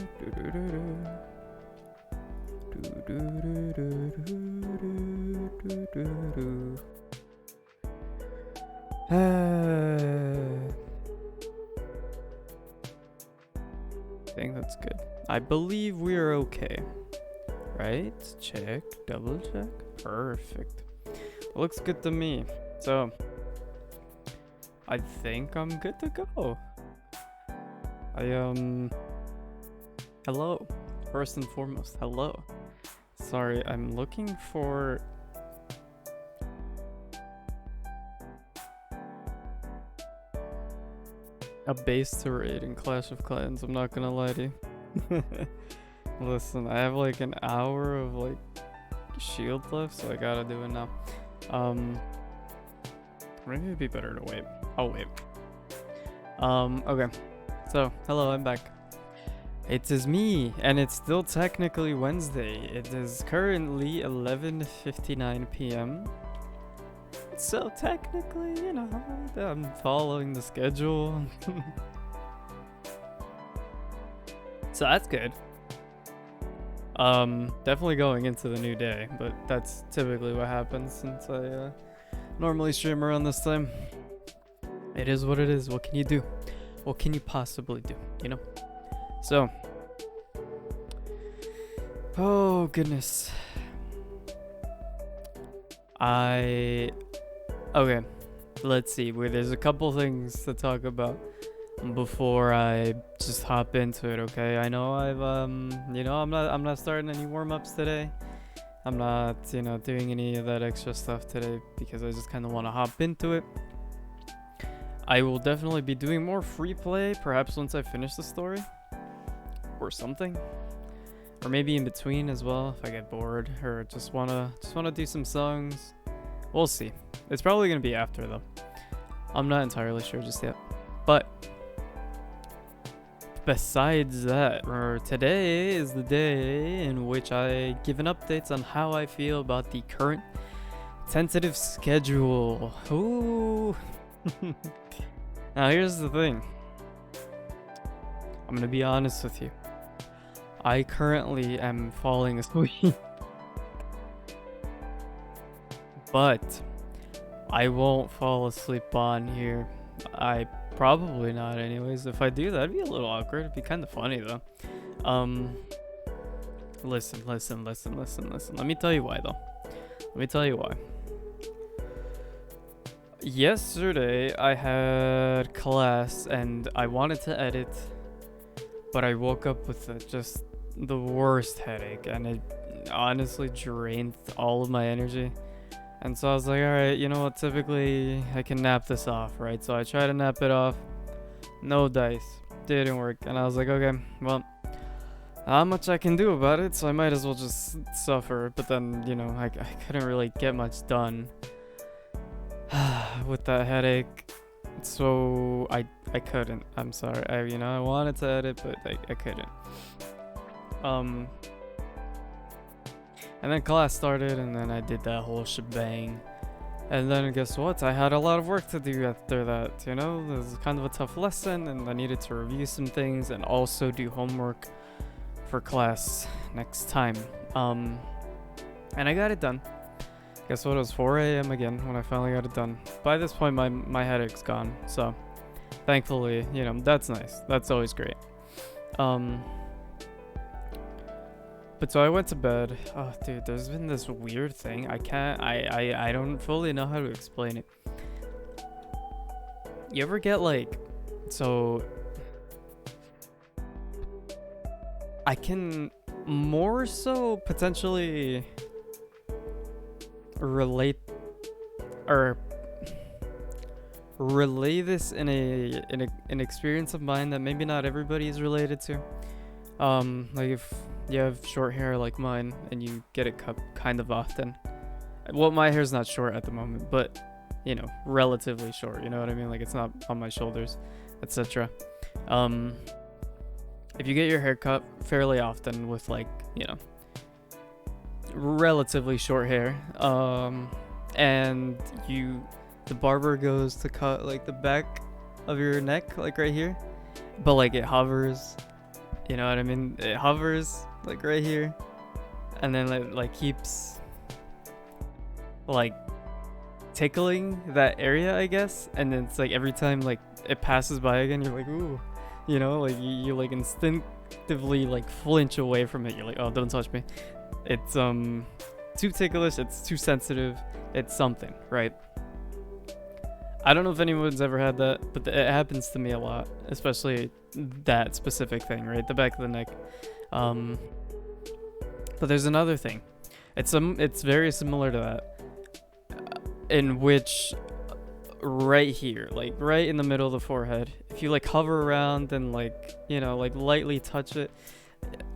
I think that's good. I believe we are okay. Right? Check, double check. Perfect. Looks good to me. So, I think I'm good to go. Hello. First and foremost, hello. Sorry, I'm looking for... a base to raid in Clash of Clans, I'm not gonna lie to you. Listen, I have like an hour of like shield left, so I gotta do it now. Maybe it'd be better to wait. I'll wait. Okay. So, hello, I'm back. It is me, and it's still technically Wednesday. It is currently 11:59 p.m. So technically, you know, I'm following the schedule. So that's good. Definitely going into the new day, but that's typically what happens since I normally stream around this time. It is what it is. What can you do? What can you possibly do, you know? So, oh goodness. Okay, let's see. There's a couple things to talk about before I just hop into it. Okay, I know I'm not starting any warm-ups today. I'm not, doing any of that extra stuff today because I just kind of want to hop into it. I will definitely be doing more free play, perhaps once I finish the story or something, or maybe in between as well if I get bored or just wanna do some songs. We'll see. It's probably gonna be after though. I'm not entirely sure just yet. But besides that, today is the day in which I give an updates on how I feel about the current tentative schedule. Ooh. Now here's the thing. I'm gonna be honest with you. I currently am falling asleep. But I won't fall asleep on here. I probably not anyways. If I do, that'd be a little awkward. It'd be kind of funny though. Listen. Let me tell you why though. Let me tell you why. Yesterday I had class and I wanted to edit, but I woke up with just the worst headache and it honestly drained all of my energy. And so I was like, alright, you know what, typically I can nap this off, right? So I tried to nap it off, no dice, didn't work. And I was like, okay, well, not much I can do about it, so I might as well just suffer. But then, I couldn't really get much done with that headache. So I couldn't, I'm sorry. I wanted to edit, but I couldn't. And then class started, and then I did that whole shebang. And then guess what? I had a lot of work to do after that, It was kind of a tough lesson, and I needed to review some things and also do homework for class next time. And I got it done. Guess what? It was 4 a.m. again when I finally got it done. By this point, my headache's gone, so thankfully, that's nice. That's always great. But so I went to bed. Oh, dude, there's been this weird thing. I don't fully know how to explain it. You ever get so I can more so potentially relate or relay this in an experience of mine that maybe not everybody is related to. Like if you have short hair like mine and you get it cut kind of often. Well, my hair's not short at the moment, but relatively short, you know what I mean? Like it's not on my shoulders, etc. If you get your hair cut fairly often with relatively short hair, and the barber goes to cut the back of your neck, right here, but it hovers You know what I mean? It hovers like right here, and then like keeps like tickling that area, I guess. And then it's like every time like it passes by again, you're like, ooh, you know, like you like instinctively like flinch away from it. You're like, oh, don't touch me. It's too ticklish, it's too sensitive, it's something, right? I don't know if anyone's ever had that, but it happens to me a lot, especially that specific thing, right? The back of the neck. But there's another thing. It's very similar to that, in which right here, like right in the middle of the forehead, if you like hover around and like, you know, like lightly touch it,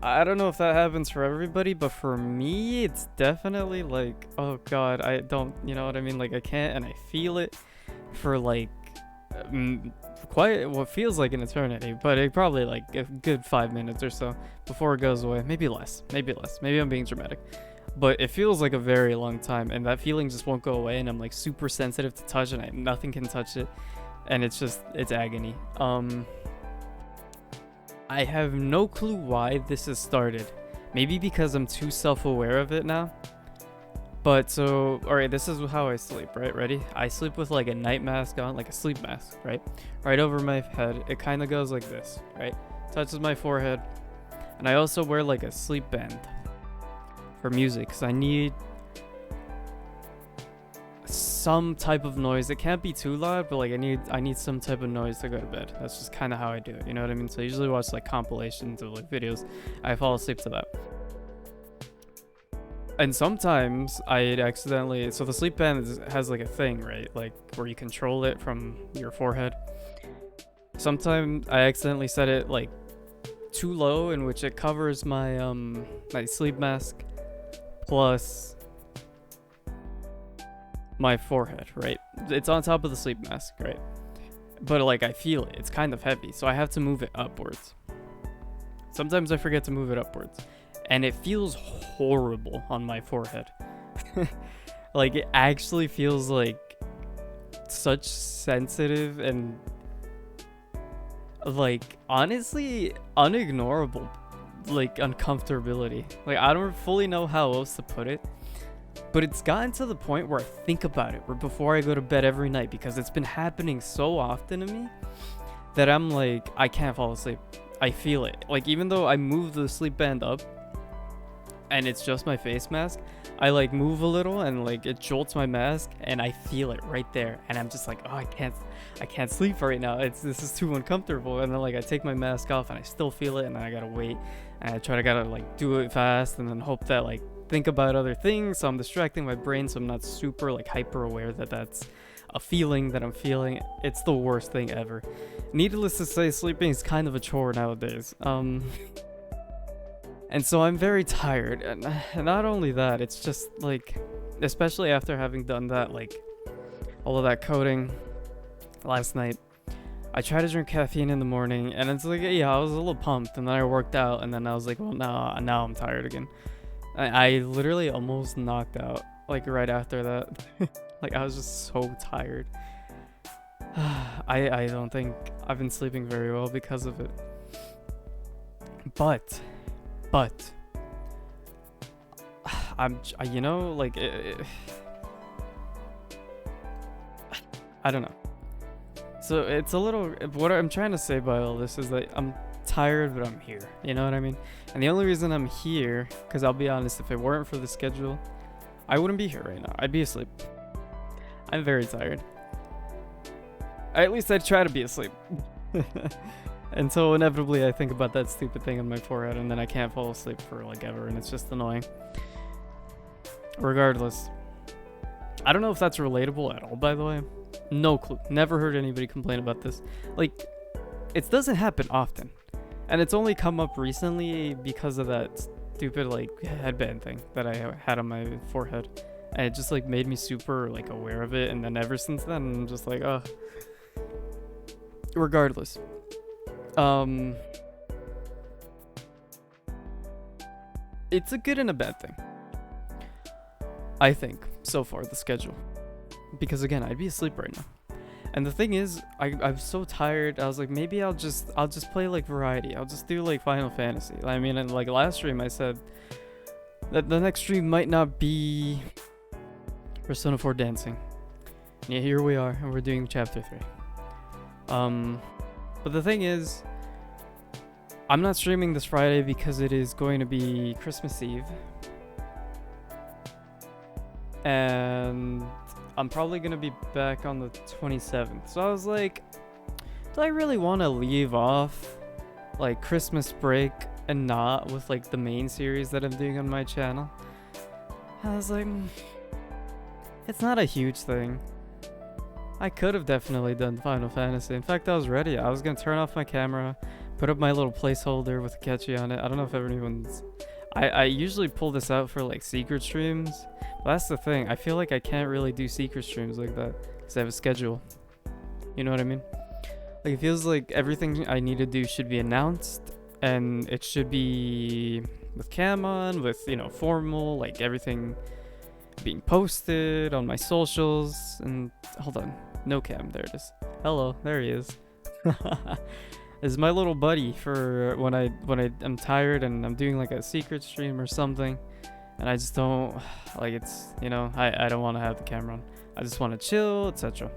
I don't know if that happens for everybody, but for me, it's definitely like, oh god, I don't, you know what I mean? Like I can't, and I feel it for like quite what feels like an eternity, but it probably like a good 5 minutes or so before it goes away. Maybe less, maybe I'm being dramatic, but it feels like a very long time, and that feeling just won't go away, and I'm like super sensitive to touch, and nothing can touch it, and it's agony. I have no clue why this has started. Maybe because I'm too self-aware of it now. But so, alright, this is how I sleep, right? Ready? I sleep with like a night mask on, like a sleep mask, right? Right over my head. It kind of goes like this, right? Touches my forehead. And I also wear like a sleep band for music, because I need some type of noise. It can't be too loud, but like I need some type of noise to go to bed. That's just kind of how I do it, you know what I mean? So I usually watch like compilations of like videos. I fall asleep to that. And sometimes I accidentally, so the sleep band has like a thing, right? Like where you control it from your forehead. Sometimes I accidentally set it like too low, in which it covers my my sleep mask plus my forehead, right? It's on top of the sleep mask, right? But like I feel it, it's kind of heavy, so I have to move it upwards. Sometimes I forget to move it upwards, and it feels horrible on my forehead. Like it actually feels like such sensitive and like honestly unignorable like uncomfortability. Like I don't fully know how else to put it, but it's gotten to the point where I think about it before I go to bed every night, because it's been happening so often to me that I'm like, I can't fall asleep. I feel it. Like even though I move the sleep band up and it's just my face mask, I like move a little and like it jolts my mask and I feel it right there, and I'm just like, oh, I can't sleep right now. This is too uncomfortable. And then like I take my mask off and I still feel it, and then I gotta wait and I gotta like do it fast, and then hope that like think about other things, so I'm distracting my brain, so I'm not super like hyper aware that that's a feeling that I'm feeling. It's the worst thing ever. Needless to say, sleeping is kind of a chore nowadays. And so I'm very tired, and not only that, it's just like, especially after having done that, like all of that coding last night, I tried to drink caffeine in the morning, and it's like, yeah, I was a little pumped, and then I worked out, and then I was like, well, now I'm tired again. I literally almost knocked out like right after that. Like I was just so tired. I don't think I've been sleeping very well because of it. But you know, like I don't know. So it's a little, what I'm trying to say by all this is that I'm tired, but I'm here. You know what I mean? And the only reason I'm here, because I'll be honest, if it weren't for the schedule, I wouldn't be here right now. I'd be asleep. I'm very tired. At least I'd try to be asleep. And so inevitably I think about that stupid thing on my forehead, and then I can't fall asleep for like ever, and it's just annoying. Regardless, I don't know if that's relatable at all, by the way. No clue. Never heard anybody complain about this. Like, it doesn't happen often, and it's only come up recently because of that stupid like headband thing that I had on my forehead, and it just like made me super like aware of it, and then ever since then I'm just like, ugh. Regardless, it's a good and a bad thing, I think, so far, the schedule, because again, I'd be asleep right now, And the thing is, I'm so tired. I was like, maybe I'll just play like variety. I'll just do like Final Fantasy. I mean, and like last stream I said that the next stream might not be Persona 4 dancing. Yeah, here we are, and we're doing chapter 3. But the thing is, I'm not streaming this Friday because it is going to be Christmas Eve. And I'm probably going to be back on the 27th. So I was like, do I really want to leave off like Christmas break and not with like the main series that I'm doing on my channel? I was like, it's not a huge thing. I could have definitely done Final Fantasy. In fact, I was ready. I was going to turn off my camera, put up my little placeholder with a catchy on it. I don't know if everyone's... I usually pull this out for like secret streams. But that's the thing. I feel like I can't really do secret streams like that because I have a schedule. You know what I mean? Like, it feels like everything I need to do should be announced, and it should be with cam on, with, you know, formal, like everything being posted on my socials. And hold on, no cam, there it is. Hello, there he is. This is my little buddy for when I'm tired and I'm doing like a secret stream or something, and I just don't like, it's, you know, I don't want to have the camera on. I just want to chill, etc.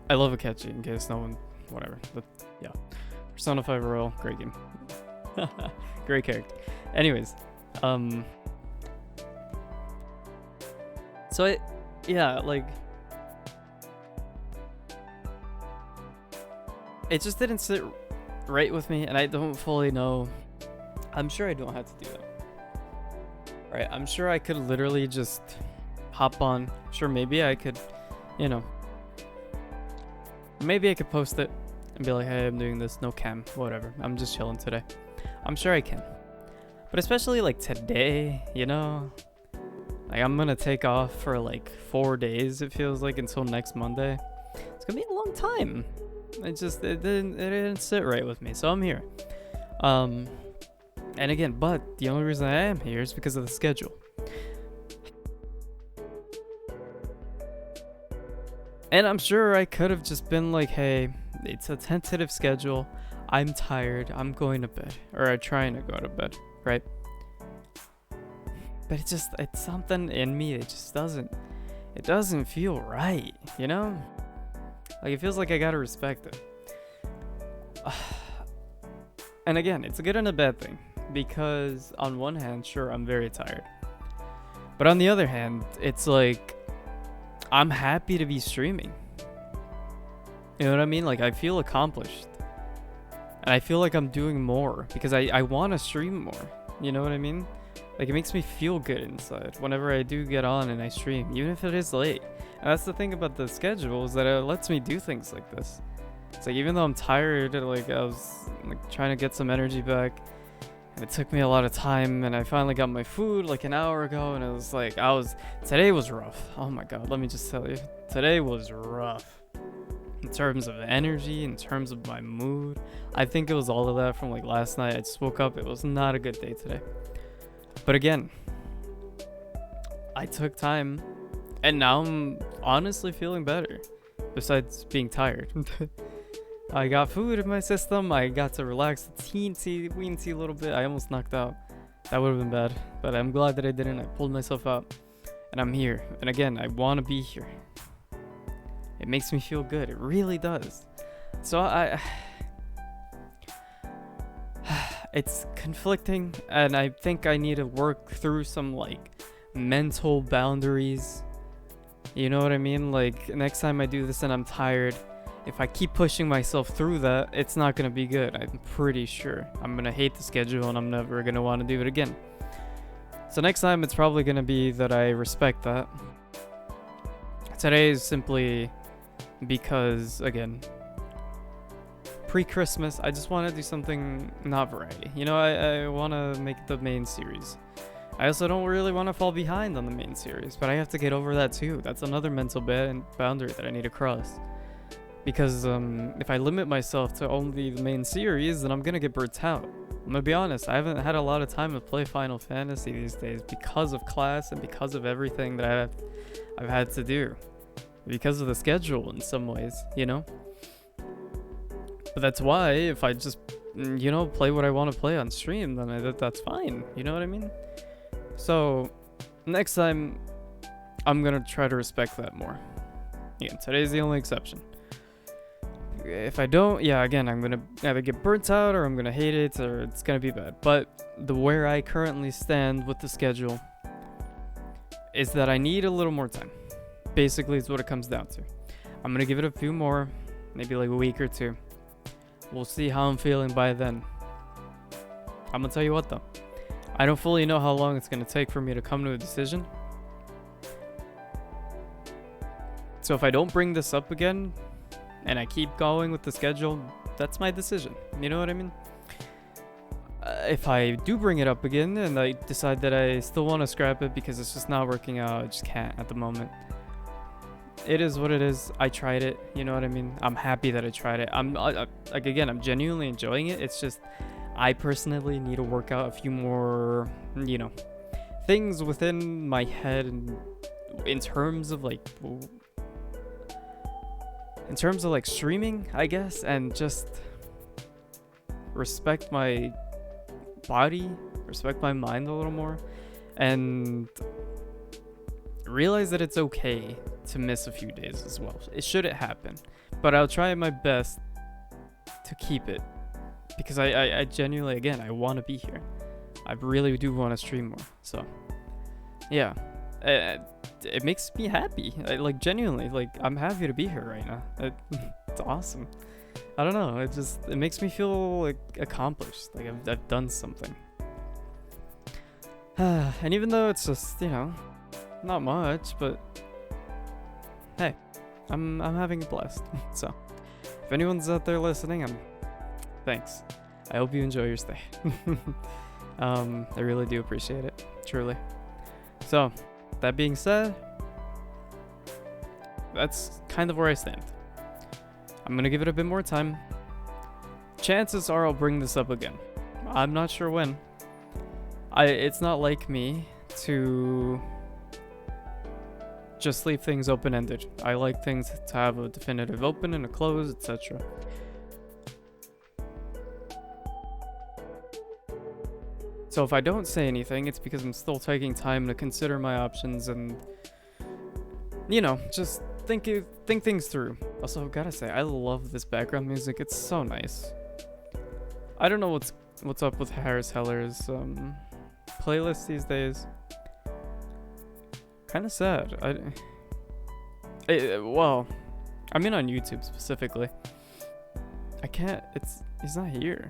I love Akechi, in case no one, whatever. But yeah, Persona 5 Royal, great game. Great character. Anyways, so yeah, like, it just didn't sit right with me, and I don't fully know. I'm sure I don't have to do that. Right, I'm sure I could literally just hop on. Sure, maybe I could, you know, maybe I could post it and be like, hey, I'm doing this, no cam, whatever. I'm just chilling today. I'm sure I can. But especially like today, you know, like I'm gonna take off for like 4 days, it feels like, until next Monday. It's gonna be a long time. It didn't sit right with me, so I'm here. And again, but the only reason I am here is because of the schedule. And I'm sure I could have just been like, hey, it's a tentative schedule, I'm tired, I'm going to bed, or I'm trying to go to bed, right? But it's something in me, it doesn't feel right, you know? Like, it feels like I gotta respect it. And again, it's a good and a bad thing, because on one hand, sure, I'm very tired. But on the other hand, it's like, I'm happy to be streaming. You know what I mean? Like, I feel accomplished. And I feel like I'm doing more, because I want to stream more. You know what I mean? Like, it makes me feel good inside whenever I do get on and I stream, even if it is late. And that's the thing about the schedule, is that it lets me do things like this. It's like, even though I'm tired, like, I was like trying to get some energy back, and it took me a lot of time, and I finally got my food like an hour ago, and it was like, today was rough. Oh my god, let me just tell you, today was rough. In terms of energy, in terms of my mood. I think it was all of that from like last night. I just woke up, it was not a good day today. But again, I took time, and now I'm honestly feeling better, besides being tired. I got food in my system, I got to relax a weensy little bit. I almost knocked out. That would have been bad, but I'm glad that I didn't. I pulled myself out, and I'm here. And again, I want to be here. It makes me feel good, it really does. So it's conflicting, and I think I need to work through some like mental boundaries. You know what I mean? Like, next time I do this and I'm tired, if I keep pushing myself through that, it's not gonna be good. I'm pretty sure I'm gonna hate the schedule, and I'm never gonna want to do it again. So next time, it's probably gonna be that I respect that. Today is simply because, again, pre-Christmas, I just want to do something not variety. You know, I want to make the main series. I also don't really want to fall behind on the main series, but I have to get over that too. That's another mental boundary that I need to cross. Because if I limit myself to only the main series, then I'm going to get burnt out. I'm going to be honest, I haven't had a lot of time to play Final Fantasy these days because of class and because of everything that I've had to do. because of the schedule in some ways, you know? But that's why if I just, play what I want to play on stream, then that's fine. You know what I mean? So next time, I'm going to try to respect that more. Again, today's the only exception. If I don't, again, I'm going to either get burnt out or I'm going to hate it or it's going to be bad. But where I currently stand with the schedule is that I need a little more time. Basically, is what it comes down to. I'm going to give it a few more, maybe like a week or two. We'll see how I'm feeling by then. I'm going to tell you what though. I don't fully know how long it's going to take for me to come to a decision. So if I don't bring this up again, and I keep going with the schedule, that's my decision. You know what I mean? If I do bring it up again and I decide that I still want to scrap it because it's just not working out, I just can't at the moment. It is what it is. I tried it. You know what I mean? I'm happy that I tried it. I'm genuinely enjoying it. It's just I personally need to work out a few more, things within my head and in terms of like streaming, I guess, and just respect my body, respect my mind a little more, and realize that it's okay to miss a few days as well. It shouldn't happen, but I'll try my best to keep it because I genuinely, again, I want to be here. I really do want to stream more. So, yeah. It makes me happy. Genuinely, I'm happy to be here right now. It's awesome. I don't know. It makes me feel like accomplished. Like I've done something. And even though it's just, not much, but hey, I'm having a blast. So if anyone's out there listening, thanks. I hope you enjoy your stay. I really do appreciate it. Truly. So, that being said, that's kind of where I stand. I'm going to give it a bit more time. Chances are I'll bring this up again. I'm not sure when. It's not like me to just leave things open-ended. I like things to have a definitive open and a close, etc. So if I don't say anything, it's because I'm still taking time to consider my options and, just think things through. Also, I've gotta say, I love this background music. It's so nice. I don't know what's up with Harris Heller's playlist these days. Kind of sad. Well, I mean on YouTube specifically. I can't. He's not here.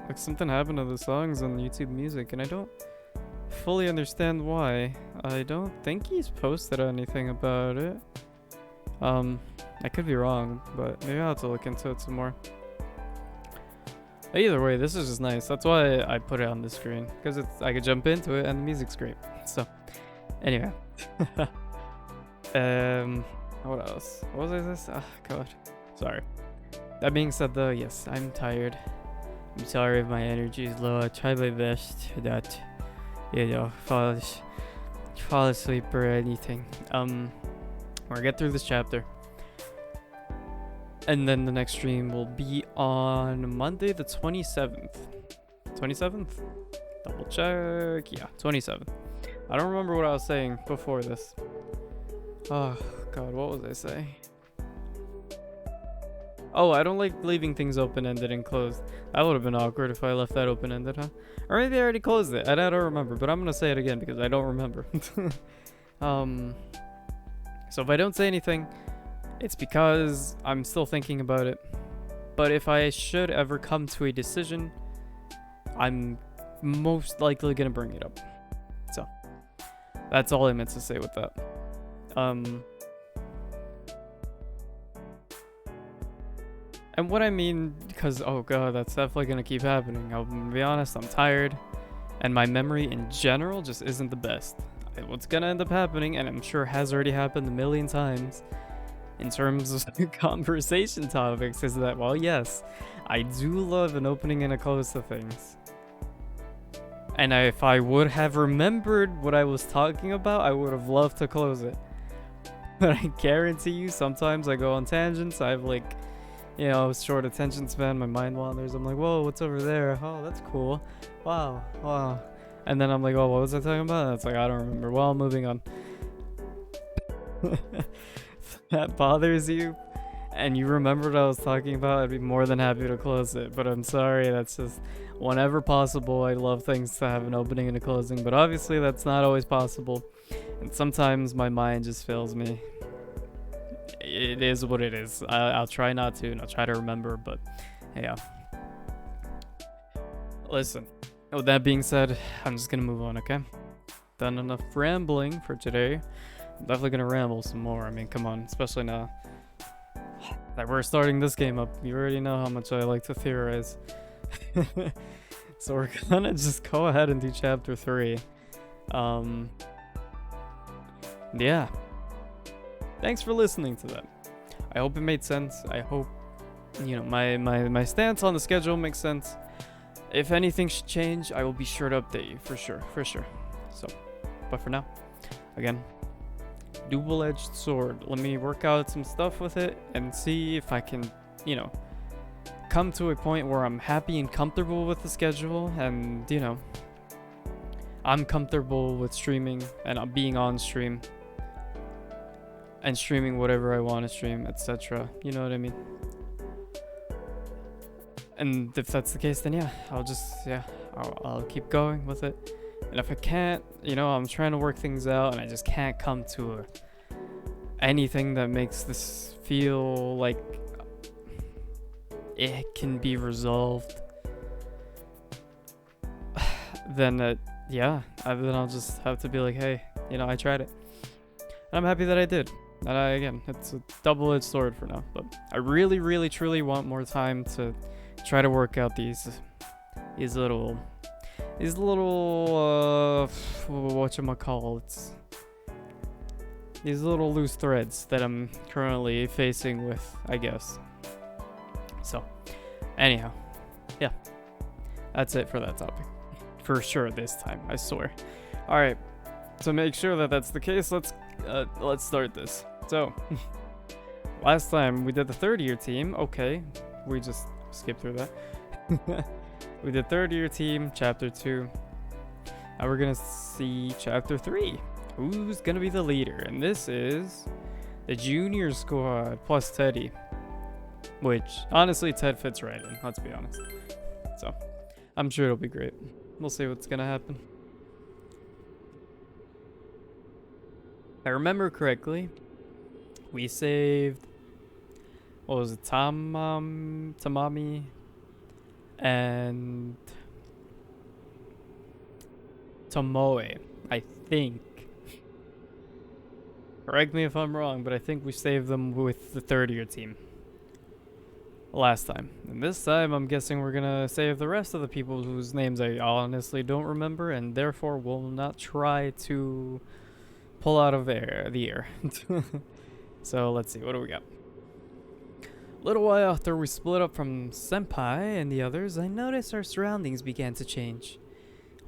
Like something happened to the songs on YouTube Music, and I don't fully understand why. I don't think he's posted anything about it. I could be wrong, but maybe I'll have to look into it some more. Either way, this is just nice. That's why I put it on the screen, because I could jump into it and the music's great. So, anyway. What else? What was this? Oh, God. Sorry. That being said, though, yes, I'm tired. I'm sorry if my energy is low. I try my best to not, fall asleep or anything. We'll get through this chapter. And then the next stream will be on Monday the 27th. 27th? Double check. Yeah, 27th. I don't remember what I was saying before this. Oh, God, what was I saying? Oh, I don't like leaving things open-ended and closed. That would have been awkward if I left that open-ended, huh? Or maybe I already closed it. I don't remember, but I'm going to say it again because I don't remember. So if I don't say anything, it's because I'm still thinking about it. But if I should ever come to a decision, I'm most likely going to bring it up. So, that's all I meant to say with that. And what I mean, because, oh god, that's definitely going to keep happening. I'll be honest, I'm tired. And my memory in general just isn't the best. What's going to end up happening, and I'm sure has already happened a million times, in terms of conversation topics, is that, well, yes, I do love an opening and a close to things. And if I would have remembered what I was talking about, I would have loved to close it. but I guarantee you sometimes I go on tangents. I have like, you know, short attention span. My mind wanders. I'm like, whoa, what's over there? Oh, that's cool. Wow, wow. And then I'm like, oh, what was I talking about? And it's like, I don't remember. Well, moving on. If that bothers you and you remember what I was talking about, I'd be more than happy to close it. But I'm sorry, that's just whenever possible. I love things to have an opening and a closing, but obviously that's not always possible. And sometimes my mind just fails me. It is what it is. I'll try not to, and I'll try to remember, but yeah. Listen, with that being said, I'm just gonna move on, okay? Done enough rambling for today. I'm definitely gonna ramble some more. I mean, come on, especially now that we're starting this game up. You already know how much I like to theorize. So we're gonna just go ahead and do chapter 3. Yeah. Thanks for listening to that. I hope it made sense. I hope, you know, my stance on the schedule makes sense. If anything should change, I will be sure to update you for sure. So, but for now, again, double-edged sword. Let me work out some stuff with it and see if I can, you know, come to a point where I'm happy and comfortable with the schedule, and, you know, I'm comfortable with streaming and being on stream and streaming whatever I want to stream, etc. You know what I mean? And if that's the case, then yeah, I'll keep going with it. And if I can't, you know, I'm trying to work things out and I just can't come to anything that makes this feel like it can be resolved, then then I'll just have to be like, hey, you know, I tried it. And I'm happy that I did. And again, it's a double-edged sword for now, but I really, really, truly want more time to try to work out these little whatchamacallit, these little loose threads that I'm currently facing with, I guess. So, anyhow, yeah, that's it for that topic. For sure this time, I swear. Alright, to make sure that that's the case, let's start this. So, last time we did the third year team. Okay, we just skipped through that. We did third year team, chapter 2. Now we're gonna see chapter 3. Who's gonna be the leader? And this is the junior squad plus Teddy. Which, honestly, Ted fits right in, let's be honest. So, I'm sure it'll be great. We'll see what's gonna happen. If I remember correctly, we saved, what was it, Tamami, and Tomoe, I think. Correct me if I'm wrong, but I think we saved them with the third year team last time. And this time, I'm guessing we're gonna save the rest of the people whose names I honestly don't remember, and therefore will not try to pull out of the air. So let's see, what do we got? A little while after we split up from Senpai and the others, I noticed our surroundings began to change.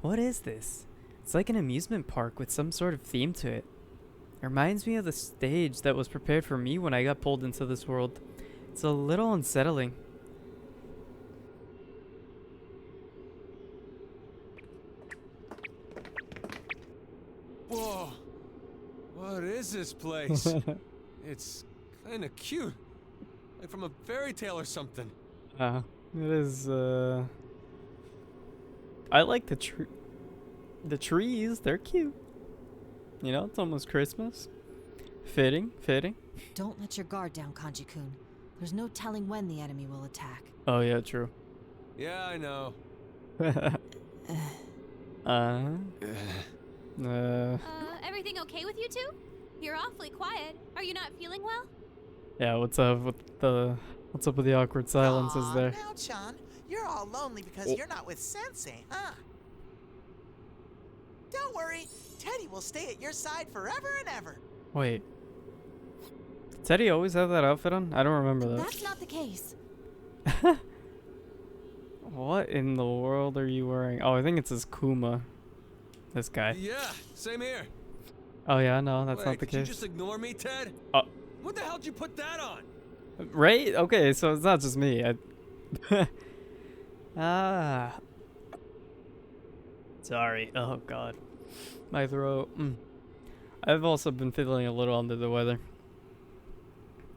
What is this? It's like an amusement park with some sort of theme to it. It reminds me of the stage that was prepared for me when I got pulled into this world. It's a little unsettling. Whoa! What is this place? It's kind of cute. Like from a fairy tale or something. It is, I like the trees, they're cute. You know, it's almost Christmas. Fitting. Don't let your guard down, Kanji-kun. There's no telling when the enemy will attack. Oh yeah, true. Yeah, I know. Everything okay with you two? You're awfully quiet. Are you not feeling well? Yeah, what's up with the awkward silences there? Now, Chan, you're all lonely because you're not with Sensei, huh? Don't worry, Teddy will stay at your side forever and ever. Wait. Did Teddy always have that outfit on? I don't remember that. That's not the case. What in the world are you wearing? Oh, I think it's his Kuma. This guy. Yeah, same here. Oh yeah, no, that's Wait, not the did you case. just ignore me, Ted? Oh. What the hell did you put that on? Right? Okay, so it's not just me. Ah. Sorry. Oh god. My throat. I've also been feeling a little under the weather.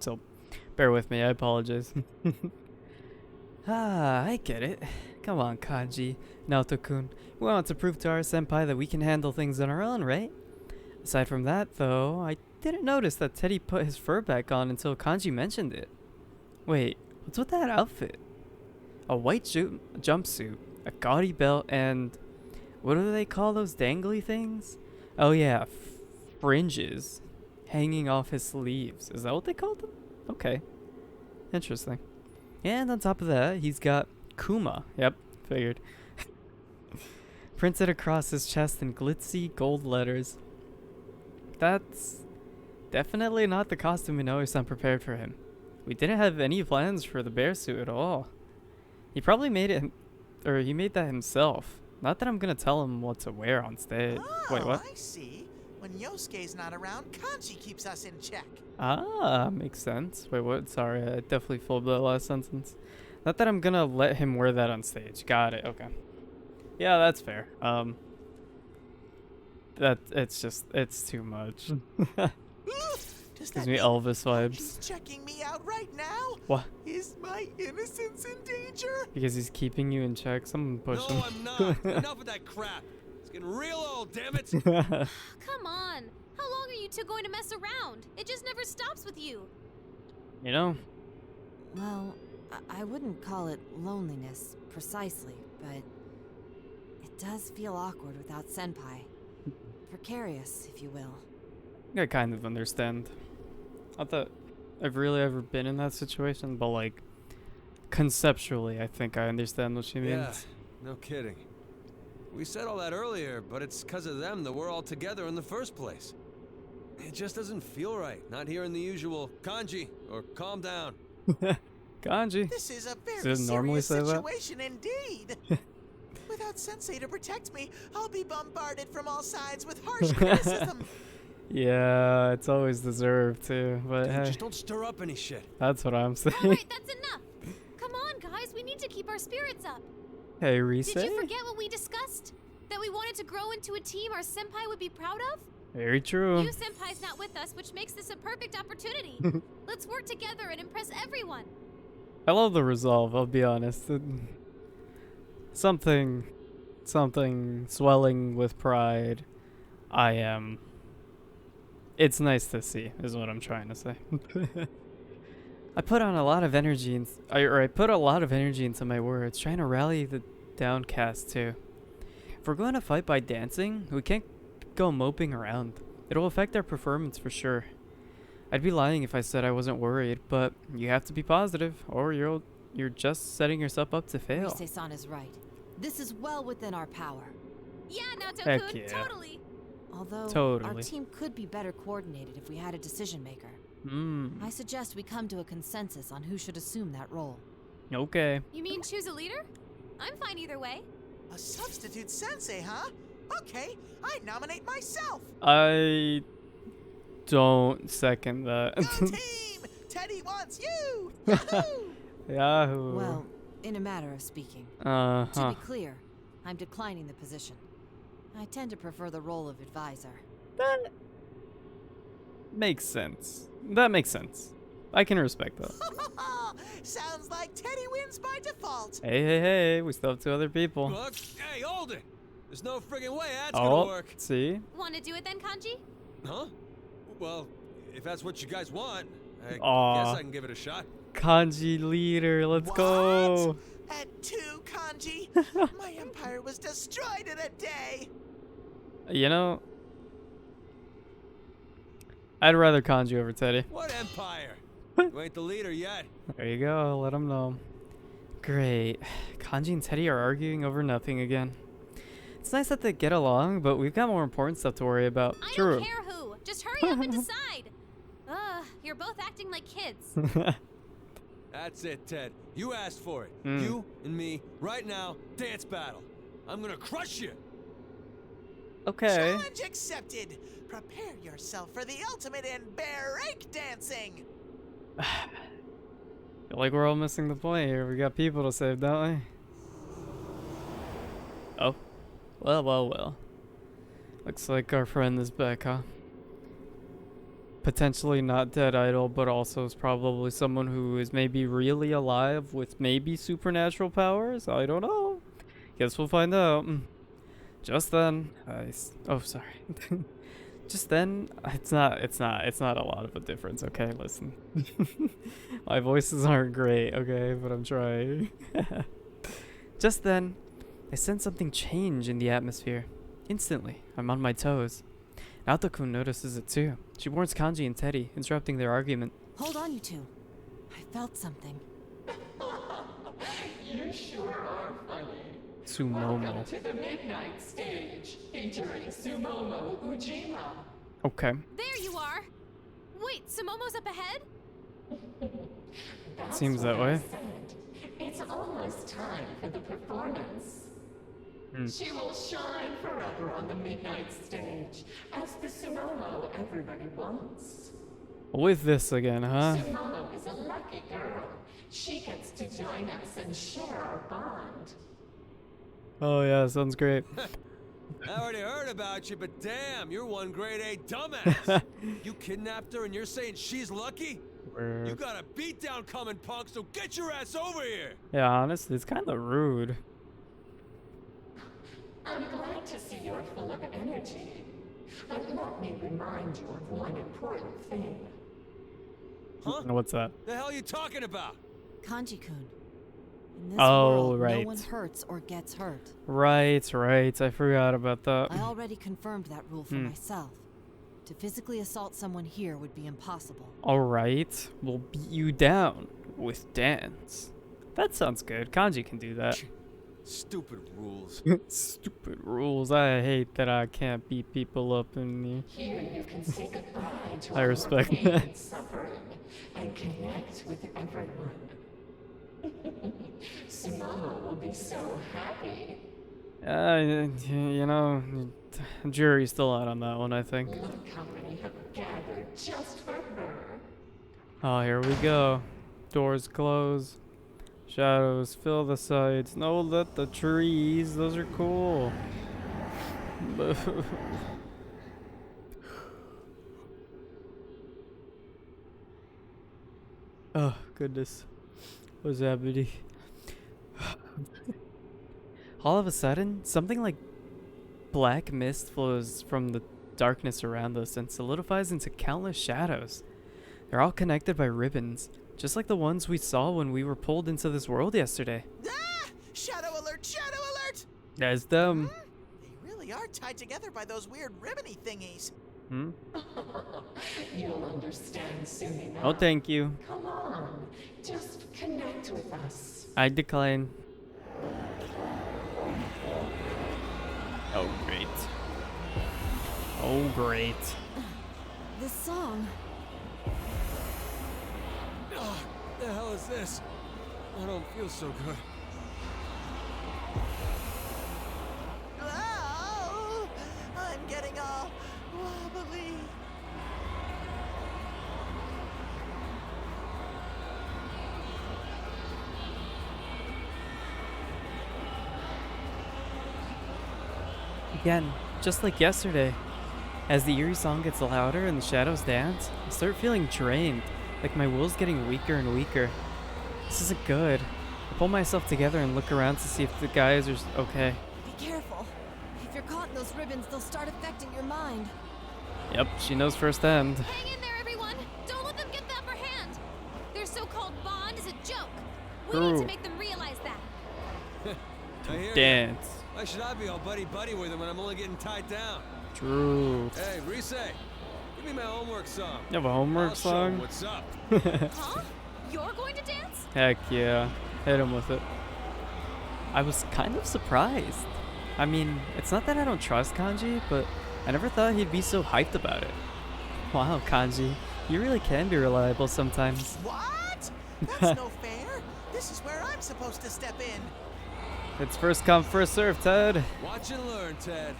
So, bear with me. I apologize. I get it. Come on, Kanji. Naoto-kun. We want to prove to our senpai that we can handle things on our own, right? Aside from that, though, I didn't notice that Teddy put his fur back on until Kanji mentioned it. Wait, what's with that outfit? A white jumpsuit, a gaudy belt, and what do they call those dangly things? Oh yeah, fringes hanging off his sleeves. Is that what they called them? Okay, interesting. And on top of that, he's got Kuma. Yep, figured. Printed across his chest in glitzy gold letters. That's definitely not the costume Inoue-san prepared for him. We didn't have any plans for the bear suit at all. He probably made it, or he made that himself. Not that I'm gonna tell him what to wear on stage. Oh, Wait, what? I see. When Yosuke's not around, Kanji keeps us in check. Ah, makes sense. Wait, what? Sorry, I definitely filled that last sentence. Not that I'm gonna let him wear that on stage. Got it. Okay. Yeah, that's fair. It's too much. Does Gives that me mean Elvis Kanji's vibes. checking me out right now? What? Is my innocence in danger? Because he's keeping you in check. Someone push No, him. I'm not. Enough of that crap. It's getting real old, damn it. Come on. How long are you two going to mess around? It just never stops with you. You know? Well, I wouldn't call it loneliness precisely, but it does feel awkward without Senpai. Precarious, if you will. I kind of understand. Not that I've really ever been in that situation, but like conceptually, I think I understand what she means. Yeah, no kidding. We said all that earlier, but it's because of them that we're all together in the first place. It just doesn't feel right, not hearing the usual kanji or calm down. Kanji. This is a very Does it normally serious say that? situation indeed. Without Sensei to protect me, I'll be bombarded from all sides with harsh criticism. Yeah, it's always deserved too, but Dude, hey, just don't stir up any shit. that's what I'm saying. All right, that's enough. Come on, guys. We need to keep our spirits up. Hey, Rise. Did you forget what we discussed? That we wanted to grow into a team our senpai would be proud of? Very true. You senpai's not with us, which makes this a perfect opportunity. Let's work together and impress everyone. I love the resolve, I'll be honest. Something swelling with pride. I am. It's nice to see, is what I'm trying to say. I put a lot of energy into my words, trying to rally the downcast too. If we're going to fight by dancing, we can't go moping around. It'll affect our performance for sure. I'd be lying if I said I wasn't worried, but you have to be positive, or you're just setting yourself up to fail. Rise-san is right. This is well within our power. Yeah, Heck Naoto-kun, yeah. totally. Although, our Totally. team could be better coordinated if we had a decision maker. I suggest we come to a consensus on who should assume that role. Okay. You mean choose a leader? I'm fine either way. A substitute Sensei, huh? Okay, I nominate myself. I don't second that. Go team! Teddy wants you! Yahoo! Yahoo. Well, in a matter of speaking. To Uh-huh. be clear, I'm declining the position. I tend to prefer the role of advisor. That makes sense. That makes sense. I can respect that. Sounds like Teddy wins by default. Hey, we still have two other people. Look, hey, hold it. There's no friggin' way that's Oh, gonna work. see? Want to do it then, Kanji? Huh? Well, if that's what you guys want, I Aw. guess I can give it a shot. Kanji leader, let's What? go. At 2, Kanji? My empire was destroyed in a day. You know, I'd rather Kanji over Teddy. What empire? You ain't the leader yet. There you go, let him know. Great. Kanji and Teddy are arguing over nothing again. It's nice that they get along, but we've got more important stuff to worry about. I True. don't care who. Just hurry up and decide. You're both acting like kids. That's it, Ted. You asked for it. Mm. You and me, right now, dance battle. I'm gonna crush you. Okay. Challenge accepted. Prepare yourself for the ultimate in break dancing. Feel like we're all missing the point here. We got people to save, don't we? Oh. Well, well, well. Looks like our friend is back, huh? Potentially not dead idol, but also is probably someone who is maybe really alive with maybe supernatural powers. I don't know. Guess we'll find out. Just then, oh, sorry. Just then, it's not a lot of a difference. Okay, listen. My voices aren't great, okay, but I'm trying. Just then, I sense something change in the atmosphere. Instantly, I'm on my toes. Naoto-kun notices it too. She warns Kanji and Teddy, interrupting their argument. Hold on, you two. I felt something. You sure are funny. Sumomo. Welcome to the midnight stage, featuring Sumomo Ujima. Okay. There you are. Wait, Sumomo's up ahead? That's Seems that what I way. said. It's almost time for the performance. She will shine forever on the midnight stage as the Sumomo everybody wants. With this again, huh? Sumomo is a lucky girl. She gets to join us and share our bond. Oh yeah, sounds great. I already heard about you, but damn, you're one grade A dumbass. You kidnapped her and you're saying she's lucky? You got a beatdown coming, punk, so get your ass over here! Yeah, honestly, it's kind of rude. I'm glad to see you're full of energy. But let me remind you of one important thing. Huh? What's that? The hell you talking about? Kanji-kun. In this Oh, world, right. no one hurts or gets hurt. Right. I forgot about that. I already confirmed that rule for myself. To physically assault someone here would be impossible. Alright, we'll beat you down with dance. That sounds good. Kanji can do that. Stupid rules. Stupid rules. I hate that I can't beat people up in the... Here you can say goodbye to I all respect the pain that. and suffering and connect with everyone. Sumomo will be so happy. You know, jury's still out on that one, I think. Look how many have gathered just for her. Oh, here we go. Doors close. Shadows fill the sides. No, let the trees. Those are cool. Oh, goodness. What's happening? All of a sudden, something like black mist flows from the darkness around us and solidifies into countless shadows. They're all connected by ribbons, just like the ones we saw when we were pulled into this world yesterday. Ah! Shadow alert! Shadow alert! That's them. They really are tied together by those weird ribbony thingies. You'll understand soon enough. Oh, thank you. Come on, just connect with us. I decline. Oh, great. Oh, great. This song. Oh, the hell is this? I don't feel so good. Oh, I'm getting all wobbly. Again, just like yesterday. As the eerie song gets louder and the shadows dance, I start feeling drained, like my will's getting weaker and weaker. This isn't good. I pull myself together and look around to see if the guys are okay. Be careful. If you're caught in those ribbons, they'll start affecting your mind. Yep, she knows firsthand. Hang in there, everyone. Don't let them get the upper hand. Their so-called bond is a joke. We need True. to make them realize that. I hear ya. Dance. Why should I be all buddy-buddy with him when I'm only getting tied down? True. Hey, Rise, give me my homework song. You have a homework I'll show 'em song? what's up. Huh? You're going to dance? Heck yeah. Hit him with it. I was kind of surprised. I mean, it's not that I don't trust Kanji, but I never thought he'd be so hyped about it. Wow, Kanji. You really can be reliable sometimes. What? That's no fair. This is where I'm supposed to step in. It's first come, first serve, Ted. Watch and learn, Ted.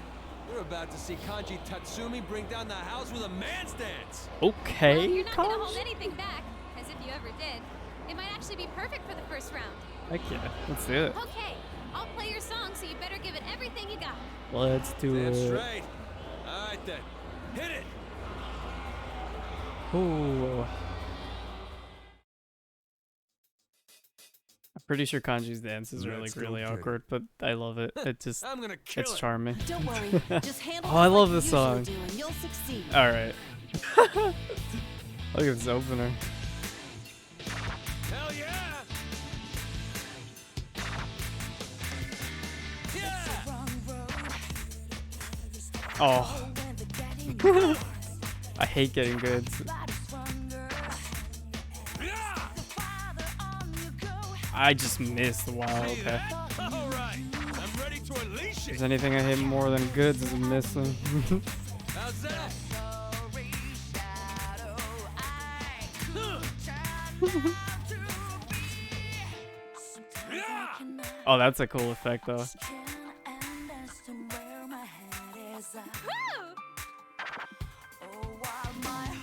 We're about to see Kanji Tatsumi bring down the house with a man's dance. Okay, Well, you're not gonna hold Kanji. anything back, as if you ever did. It might actually be perfect for the first round. Heck yeah, let's do it. Okay, I'll play your song, so you better give it everything you got. Let's do Damn it. straight. All right then, hit it. Ooh. I'm pretty sure Kanji's dance is Let's go really get it. awkward, but I love it. It just, I'm gonna kill it's it. charming. Don't worry. Just handle Oh, I it love like this you usually song. do and you'll succeed. All right. Look at this opener. Hell yeah! Yeah! Oh. I hate getting good. Yeah! I just missed. Wow, See okay. that? All right, I'm ready to unleash If it. there's anything I hate more than goods is missing. How's that? Yeah! Oh, that's a cool effect though. Woo!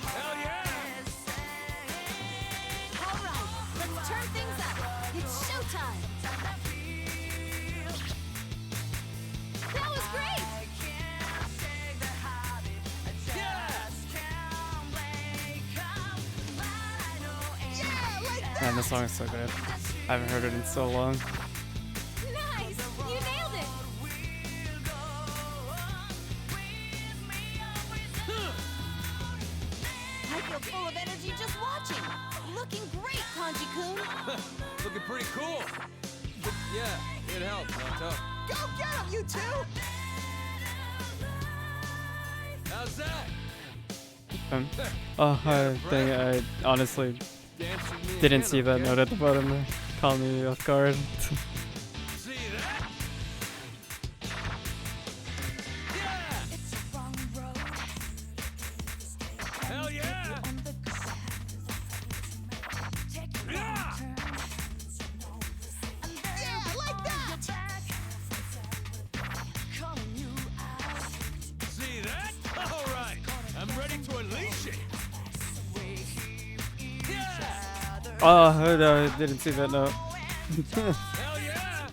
Hell yeah! All right, let's turn things up. It's showtime. That was great! Man, this song is so good. I haven't heard it in so long. Nice! You nailed it! I feel full of energy just watching. Looking great, Kanji-kun. Looking pretty cool. But yeah, it helped, Nato. Go get him, you two! How's that? Oh, I honestly Dance with me didn't again, see that okay? note at the bottom there. Caught me off guard. See that? Yeah! Hell yeah! Yeah! Yeah, like that! See that? All right, I'm ready to unleash it. Yeah! Oh, no, I didn't see that note. Hell yeah!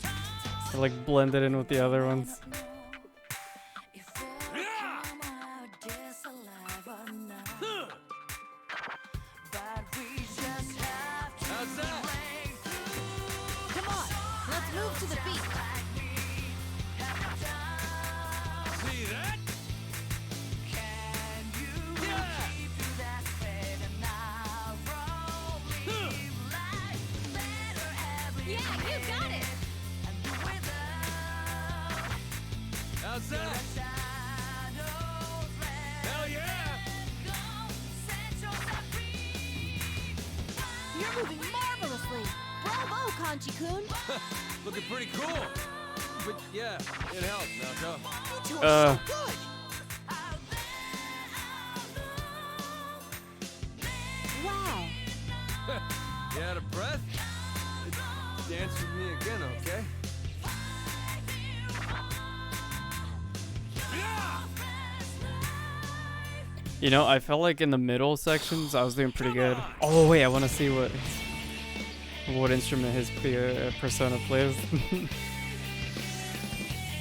I like blended in with the other ones. Yeah! Huh. How's that? Come on, let's move to the beat. See that? Yeah! Huh. Yeah, you got it! How's that? Hell yeah! You're moving marvelously. Bravo, Kanji-kun. Looking pretty cool. But yeah, it helped, Nato. You two are so good! Wow. You out of breath? Dance with me again, okay? Yeah! You know, I felt like in the middle sections I was doing pretty good. Oh wait, I want to see what instrument his persona plays.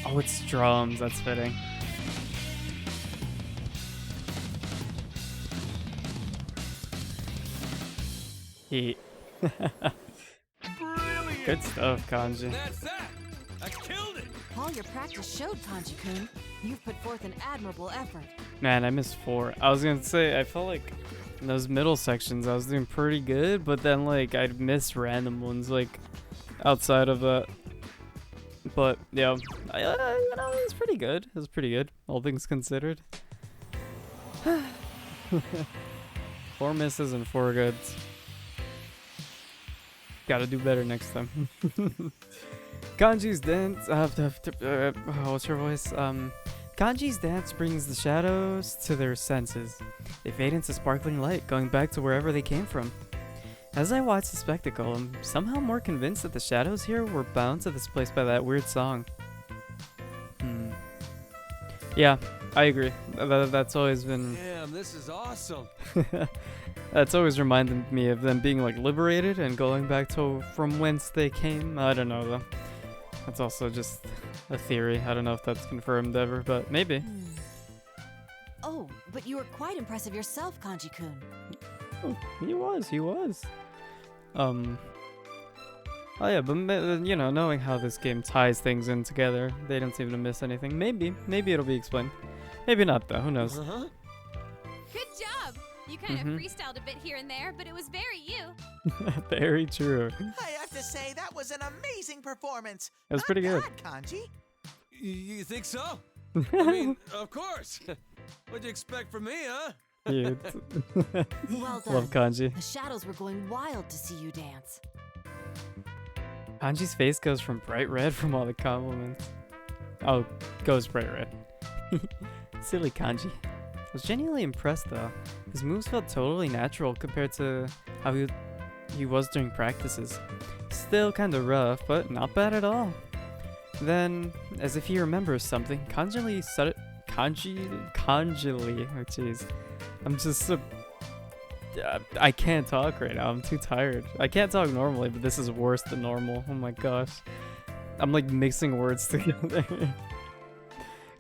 Oh, it's drums. That's fitting. Heat. Good stuff, Kanji. That's that! I killed it! All your practice showed, Kanji-kun. You've put forth an admirable effort. Man, I missed 4. I was gonna say, I felt like in those middle sections I was doing pretty good, but then like I'd miss random ones like outside of that. But yeah, you know, it was pretty good. It was pretty good, all things considered. 4 misses and 4 goods. Gotta do better next time. Kanji's dance. What's your voice? Kanji's dance brings the shadows to their senses. They fade into sparkling light, going back to wherever they came from. As I watch the spectacle, I'm somehow more convinced that the shadows here were bound to this place by that weird song. Yeah, I agree. That's always been Damn, this is awesome. that's always reminded me of them being like liberated and going back to from whence they came. I don't know though. That's also just a theory. I don't know if that's confirmed ever, but maybe. Oh, but you were quite impressive yourself, Kanji-kun. Oh, he was. Oh yeah, but you know, knowing how this game ties things in together, they don't seem to miss anything. Maybe it'll be explained. Maybe not though. Who knows? Uh-huh. Good job. You kind of freestyled a bit here and there, but it was very you. Very true. I have to say, that was an amazing performance. It was pretty good. Not bad, Kanji. You think so? I mean, of course. What'd you expect from me, huh? Cute. Well done. Love Kanji. The shadows were going wild to see you dance. Kanji's face goes from bright red from all the compliments. Oh, goes bright red. Silly Kanji. I was genuinely impressed though. His moves felt totally natural compared to how he was during practices. Still kinda rough, but not bad at all. Then, as if he remembers something, Kanji, oh jeez. I'm just so... I can't talk right now, I'm too tired. I can't talk normally, but this is worse than normal. Oh my gosh. I'm like mixing words together.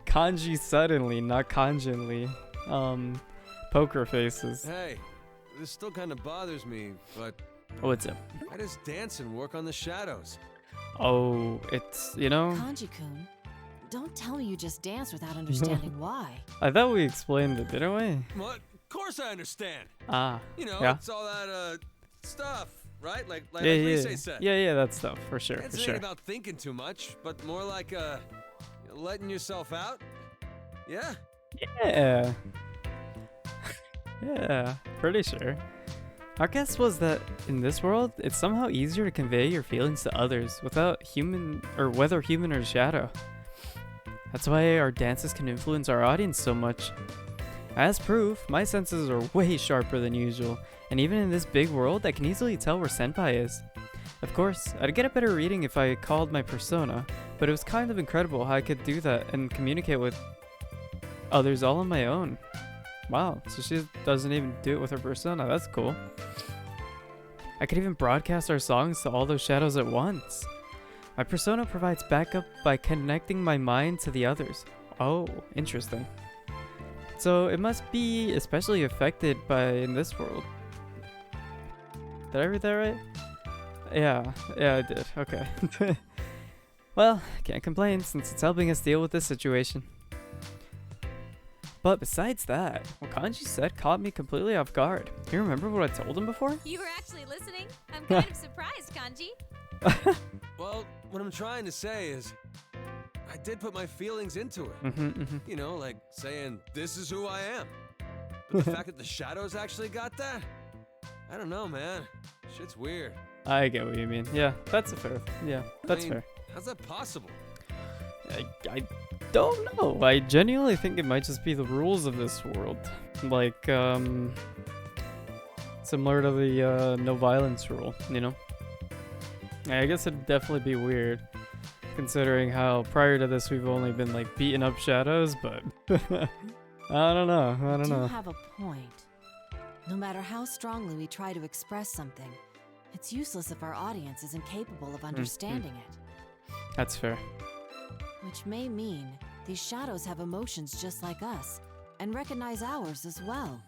Kanji suddenly, not kanjinly. Poker faces. Hey, this still kind of bothers me, but What's up? I just dance and work on the shadows. Oh, it's, you know, Kanji-kun, don't tell me you just dance without understanding why. I thought we explained it, didn't we? What? Of course I understand. Ah, You know, yeah. it's all that stuff, right? Like yeah, Rise said. yeah, that stuff, for sure, It's for not sure. about thinking too much, but more like letting yourself out. Yeah. Yeah. Yeah, pretty sure. Our guess was that in this world, it's somehow easier to convey your feelings to others without whether human or shadow. That's why our dances can influence our audience so much. As proof, my senses are way sharper than usual, and even in this big world, I can easily tell where Senpai is. Of course, I'd get a better reading if I called my persona, but it was kind of incredible how I could do that and communicate with others all on my own. Wow, so she doesn't even do it with her persona, that's cool. I could even broadcast our songs to all those shadows at once. My persona provides backup by connecting my mind to the others. Oh, interesting. So it must be especially affected by in this world. Did I read that right? Yeah, I did. Okay. Well, can't complain since it's helping us deal with this situation. But besides that, what Kanji said caught me completely off guard. Do you remember what I told him before? You were actually listening? I'm kind of surprised, Kanji. Well, what I'm trying to say is, I did put my feelings into it. You know, like saying, this is who I am. But the fact that the shadows actually got that? I don't know, man. Shit's weird. I get what you mean. Yeah, that's fair. That's fair. How's that possible? I don't know. I genuinely think it might just be the rules of this world. Like, similar to the no violence rule, you know? I guess it'd definitely be weird, considering how prior to this we've only been like beating up shadows, but I don't know. You do have a point. No matter how strongly we try to express something, it's useless if our audience isn't capable of understanding it. That's fair. Which may mean these shadows have emotions just like us, and recognize ours as well.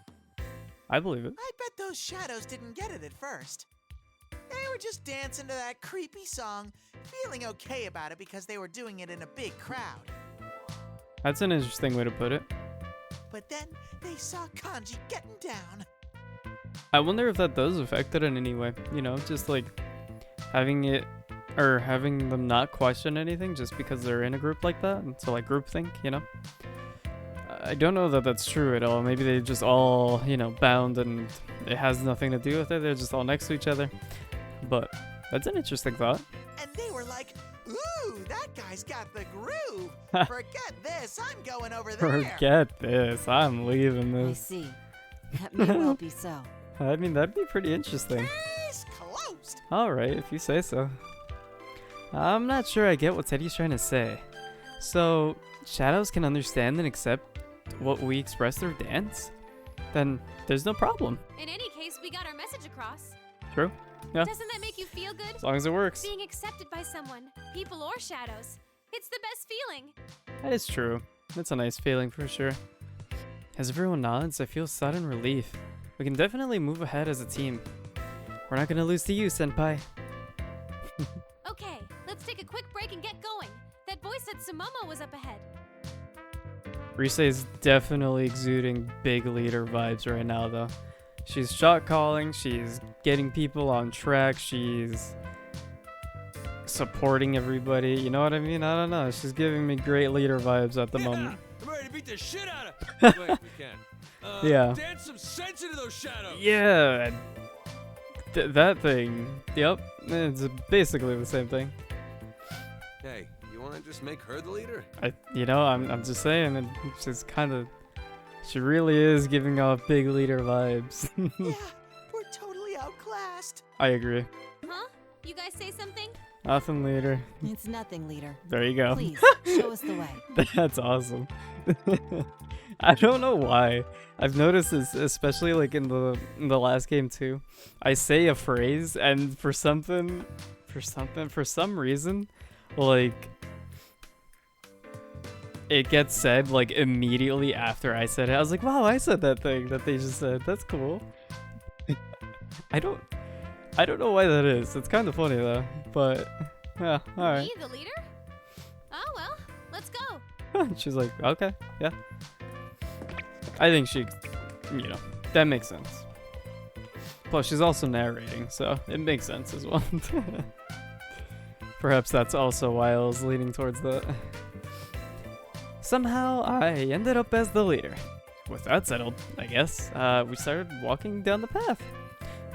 I believe it. I bet those shadows didn't get it at first. They were just dancing to that creepy song, feeling okay about it because they were doing it in a big crowd. That's an interesting way to put it. But then they saw Kanji getting down. I wonder if that does affect it in any way. You know, just like having them not question anything just because they're in a group like that. And so like groupthink, you know? I don't know that that's true at all. Maybe they just all, you know, bound and it has nothing to do with it. They're just all next to each other. But that's an interesting thought. And they were like, ooh, that guy's got the groove. Forget this, I'm going over there. Forget this. I'm leaving I this. see. That may well be so. I mean, that'd be pretty interesting. Case closed. Alright, if you say so. I'm not sure I get what Teddy's trying to say. So, shadows can understand and accept what we express through dance? Then there's no problem. In any case, we got our message across. True? Yeah. Doesn't that make you feel good? As long as it works. Being accepted by someone, people or shadows. It's the best feeling. That is true. That's a nice feeling for sure. As everyone nods, I feel sudden relief. We can definitely move ahead as a team. We're not gonna lose to you, Senpai. Okay, let's take a quick break and get going. That voice said Sumomo was up ahead. Rise is definitely exuding big leader vibes right now, though. She's shot calling, she's getting people on track, she's supporting everybody. You know what I mean? I don't know. She's giving me great leader vibes at the moment. I'm ready to beat the shit out of. Wait, we can. Yeah. Dance some sense into those shadows. Yeah. That thing. Yep. It's basically the same thing. Hey, you want to just make her the leader? I'm just saying, and she's kind of, she really is giving off big leader vibes. Yeah, we're totally outclassed. I agree. Huh? You guys say something? Nothing, leader. It's nothing, leader. There you go. Please, show us the way. That's awesome. I don't know why. I've noticed this, especially like in the last game too. I say a phrase, and for some reason, like it gets said like immediately after I said it. I was like, wow, I said that thing that they just said. That's cool. I don't know why that is. It's kind of funny though. But yeah, all right. Me, the leader? Oh well, let's go. She's like, okay, yeah. I think she, that makes sense. Plus, she's also narrating, so it makes sense as well. Perhaps that's also why I was leaning towards that. Somehow, I ended up as the leader. With that settled, I guess, we started walking down the path.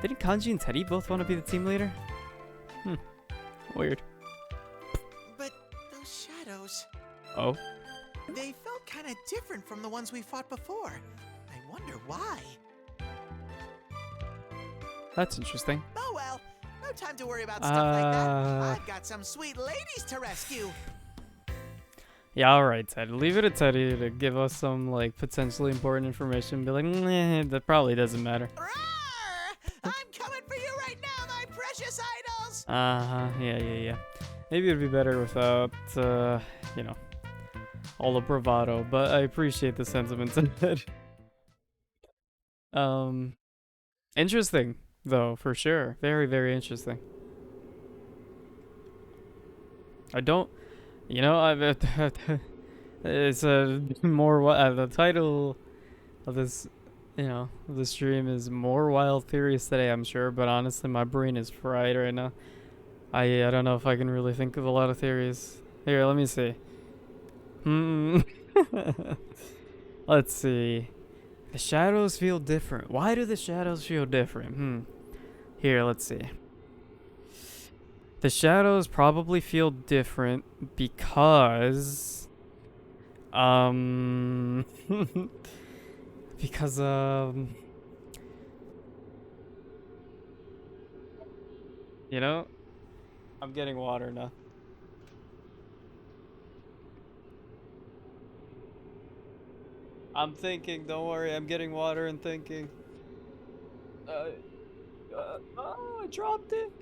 Didn't Kanji and Teddy both want to be the team leader? Weird. But those shadows, Oh? they felt kind of different from the ones we fought before. I wonder why. That's interesting. Oh well, no time to worry about stuff like that. I've got some sweet ladies to rescue. Yeah, alright, Ted. Leave it to Teddy to give us some, like, potentially important information. Be like, nah, that probably doesn't matter. Roar! I'm coming for you right now, my precious idols! Yeah. Maybe it'd be better without, all the bravado, but I appreciate the sentiments in it. Interesting, though, for sure. Very, very interesting. I don't, it's the title of this, of the stream is more wild theories today, I'm sure, but honestly, my brain is fried right now. I don't know if I can really think of a lot of theories. Here, let me see. Let's see. The shadows feel different. Why do the shadows feel different? Here, let's see. The shadows probably feel different because because I'm getting water now. I'm thinking, don't worry, I'm getting water and thinking. Oh, I dropped it.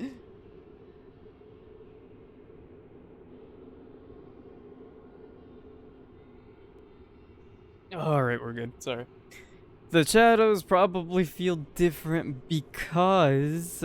Alright, we're good. Sorry. The shadows probably feel different because,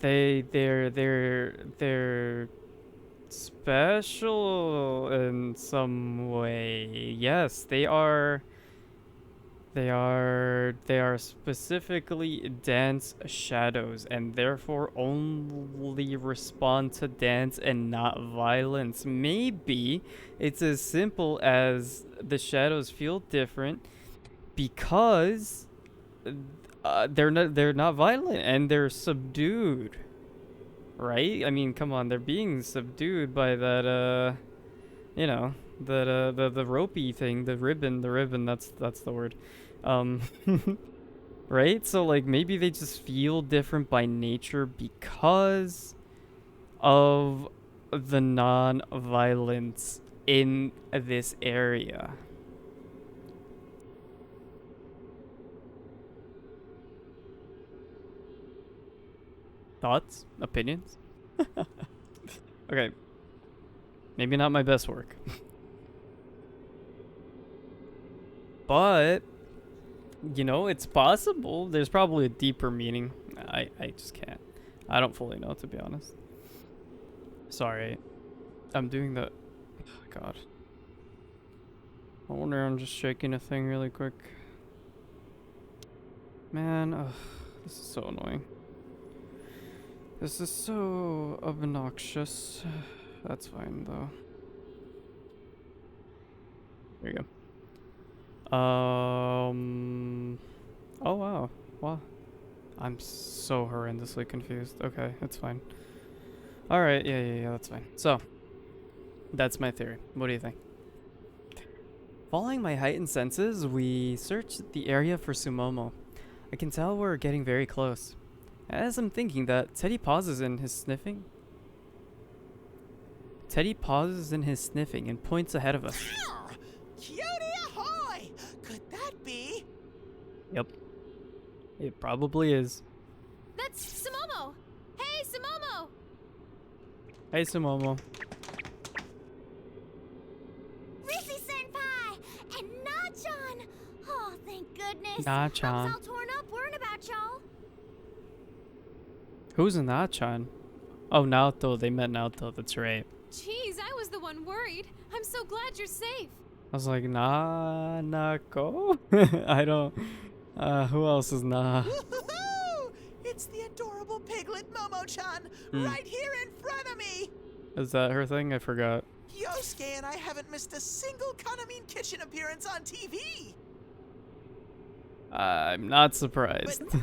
they're special in some way. Yes, they are specifically dance shadows and therefore only respond to dance and not violence. Maybe it's as simple as the shadows feel different because they're not violent and they're subdued, right? I mean, come on, they're being subdued by that you know, that the ropey thing, the ribbon, that's the word. Um right? So like maybe they just feel different by nature because of the non-violence in this area. Thoughts? Opinions? Okay. Maybe not my best work. But, you know, it's possible. There's probably a deeper meaning. I just can't. I don't fully know, to be honest. Sorry. I'm doing the... Oh, God. I wonder, I'm just shaking a thing really quick. Man, ugh, this is so annoying. This is so obnoxious. That's fine, though. There you go. Oh, wow. Wow. I'm so horrendously confused. Okay, it's fine. Alright, yeah, that's fine. So, that's my theory. What do you think? Following my heightened senses, we searched the area for Sumomo. I can tell we're getting very close. As I'm thinking that, Teddy pauses in his sniffing. Teddy pauses in his sniffing and points ahead of us. Cutie ahoy! Could that be? Yep. It probably is. That's Sumomo! Hey, Sumomo! Hey, Sumomo. Risi-senpai! And Nachan! Oh, thank goodness. Nachan. I was all torn up worrying about y'all. Who's Nachan? Oh, Naoto. They met Naoto. That's right. Jeez, I was the one worried. I'm so glad you're safe. I was like, Nako? I don't... who else is Na? Woohoo! It's the adorable piglet Momo-chan right here in front of me! Is that her thing? I forgot. Yosuke and I haven't missed a single Kanamine Kitchen appearance on TV! I'm not surprised. But,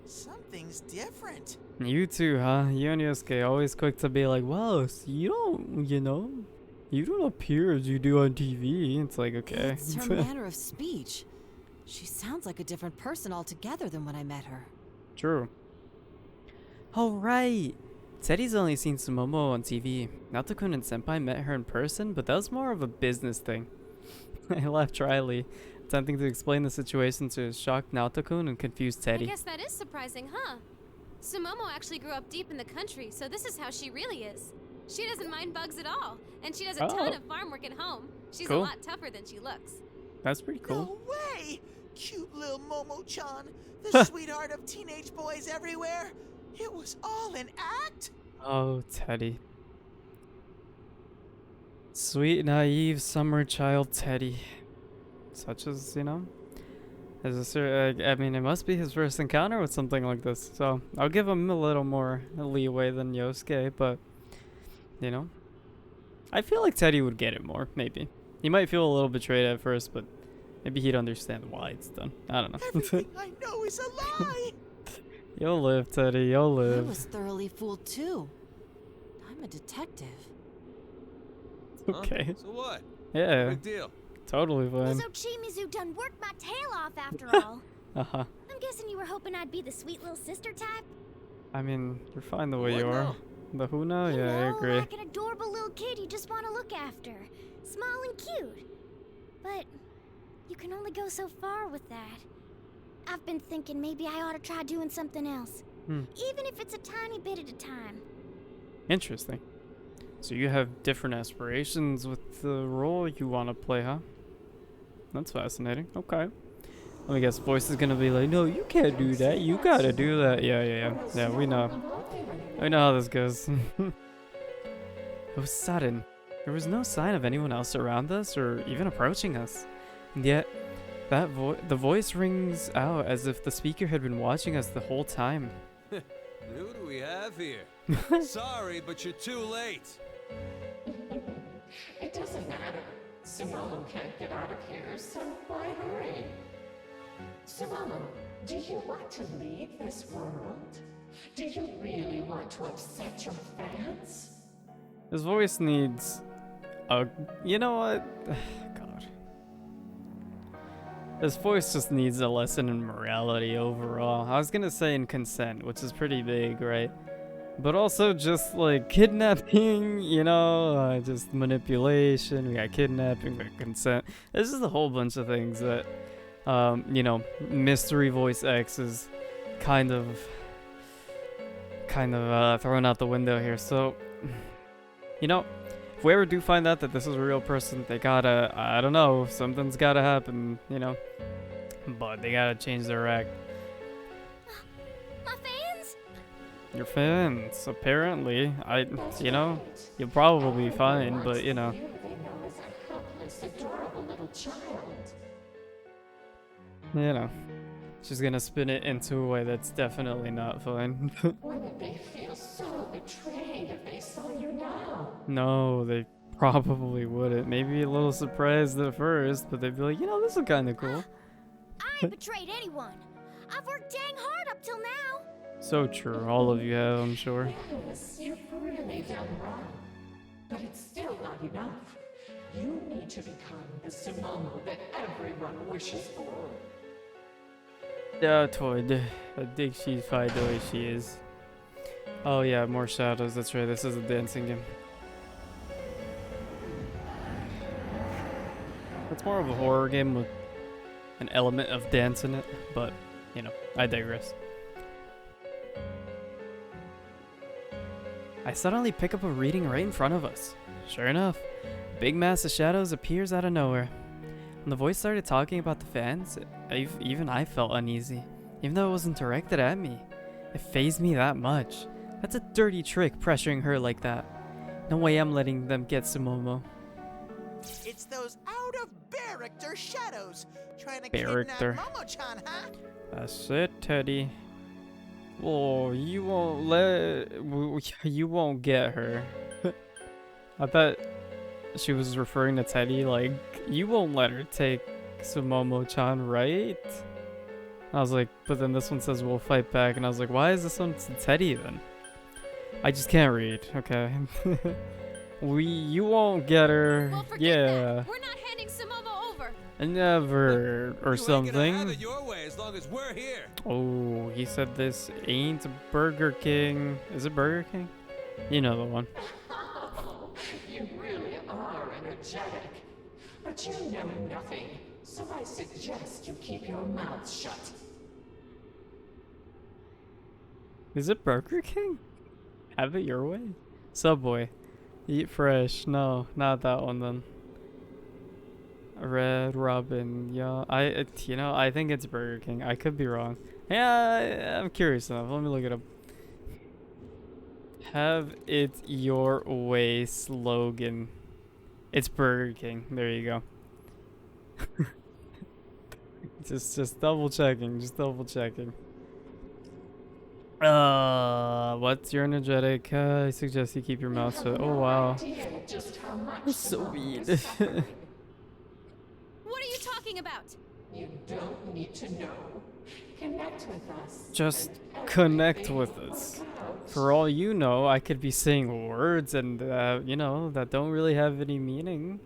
something's different. You too, huh? You and Yosuke always quick to be like, well, you don't, you know, you don't appear as you do on TV. It's like, okay. It's her manner of speech. She sounds like a different person altogether than when I met her. True. Oh, right. Teddy's only seen Sumomo on TV. Naoto-kun and Senpai met her in person, but that was more of a business thing. I laughed dryly, attempting to explain the situation to shocked Naoto-kun and confused Teddy. I guess that is surprising, huh? Sumomo actually grew up deep in the country, so this is how she really is. She doesn't mind bugs at all, and she does a ton of farm work at home. She's a lot tougher than she looks. That's pretty cool. No way! Cute little Momo-chan, the sweetheart of teenage boys everywhere. It was all an act? Oh, Teddy. Sweet, naive summer child Teddy. Such as, you know, I mean, it must be his first encounter with something like this. So I'll give him a little more leeway than Yosuke, but, you know, I feel like Teddy would get it more, maybe. He might feel a little betrayed at first, but maybe he'd understand why it's done. I don't know. Everything I know is a lie! You'll live, Teddy, you'll I live. was thoroughly fooled too. I'm a detective. Okay. Huh? So what? Yeah, Big deal. totally fine. So Chimizu done worked my tail off after all. Uh-huh. I'm guessing you were hoping I'd be the sweet little sister type? I mean, you're fine the way What you are. now? The who now? You Yeah, I know, agree. like an adorable little kid you just want to look after. Small and cute. But you can only go so far with that. I've been thinking maybe I ought to try doing something else. Even if it's a tiny bit at a time. Interesting. So you have different aspirations with the role you want to play, huh? That's fascinating. Okay. Let me guess, voice is gonna be like, no, you can't do that. You gotta do that. Yeah, we know. I know how this goes. It was sudden. There was no sign of anyone else around us or even approaching us. And yet, the voice rings out as if the speaker had been watching us the whole time. Who do we have here? Sorry, but you're too late. It doesn't matter. Sumomo can't get out of here, so why hurry? Sumomo, do you want to leave this world? Do you really want to upset your fans? His voice needs a. You know what? God. His voice just needs a lesson in morality overall. I was gonna say in consent, which is pretty big, right? But also just like kidnapping, you know, just manipulation. We got kidnapping, we got consent. This is a whole bunch of things that, you know, Mystery Voice X is kind of thrown out the window here. So, you know, if we ever do find out that this is a real person, they gotta, I don't know, something's gotta happen, you know. But they gotta change their act. My fans? Your fans, apparently. You know, you'll probably be fine, but you know. You they know as a helpless, adorable little child. You know, she's gonna spin it into a way that's definitely not fine. Wouldn't they feel so betrayed if they saw you now? No, they probably wouldn't. Maybe a little surprised at first, but they'd be like, you know, this is kind of cool. I ain't betrayed anyone. I've worked dang hard up till now. So true, all of you have, I'm sure. Yes, you've really done wrong. But it's still not enough. You need to become the Sumomo that everyone wishes for. Yeah, Todd. I think she's fine the way she is. Oh yeah, more shadows, that's right, this is a dancing game. It's more of a horror game with an element of dance in it, but, you know, I digress. I suddenly pick up a reading right in front of us. Sure enough, a big mass of shadows appears out of nowhere. When the voice started talking about the fans, even I felt uneasy, even though it wasn't directed at me. It fazed me that much. That's a dirty trick, pressuring her like that. No way I'm letting them get Sumomo. It's those out of character shadows trying to Character. kidnap Momo-chan, huh? That's it, Teddy. Oh, you won't get her. I thought she was referring to Teddy, like, you won't let her take Sumomo-chan, right? I was like, but then this one says we'll fight back, and I was like, why is this one to Teddy then? I just can't read, okay? You won't get her, Well, forget yeah. that. We're not handing Sumomo over. Never, or You ain't gonna have something. it your way as long as we're here. Oh, he said this ain't Burger King. Is it Burger King? You know the one. Oh, you really are energetic. But you know nothing, so I suggest you keep your mouth shut. Is it Burger King? Have it your way. Subway. Eat fresh. No, not that one then. Red Robin. Yeah, I think it's Burger King. I could be wrong. Yeah, I'm curious enough. Let me look it up. Have it your way slogan. It's Burger King. There you go. just double checking. Just double checking. What's your energetic? I suggest you keep your mouth shut. Oh wow. Just how much So weird. What are you talking about? You don't need to know. Connect with us. Just connect with us. For all you know, I could be saying words and, you know, that don't really have any meaning.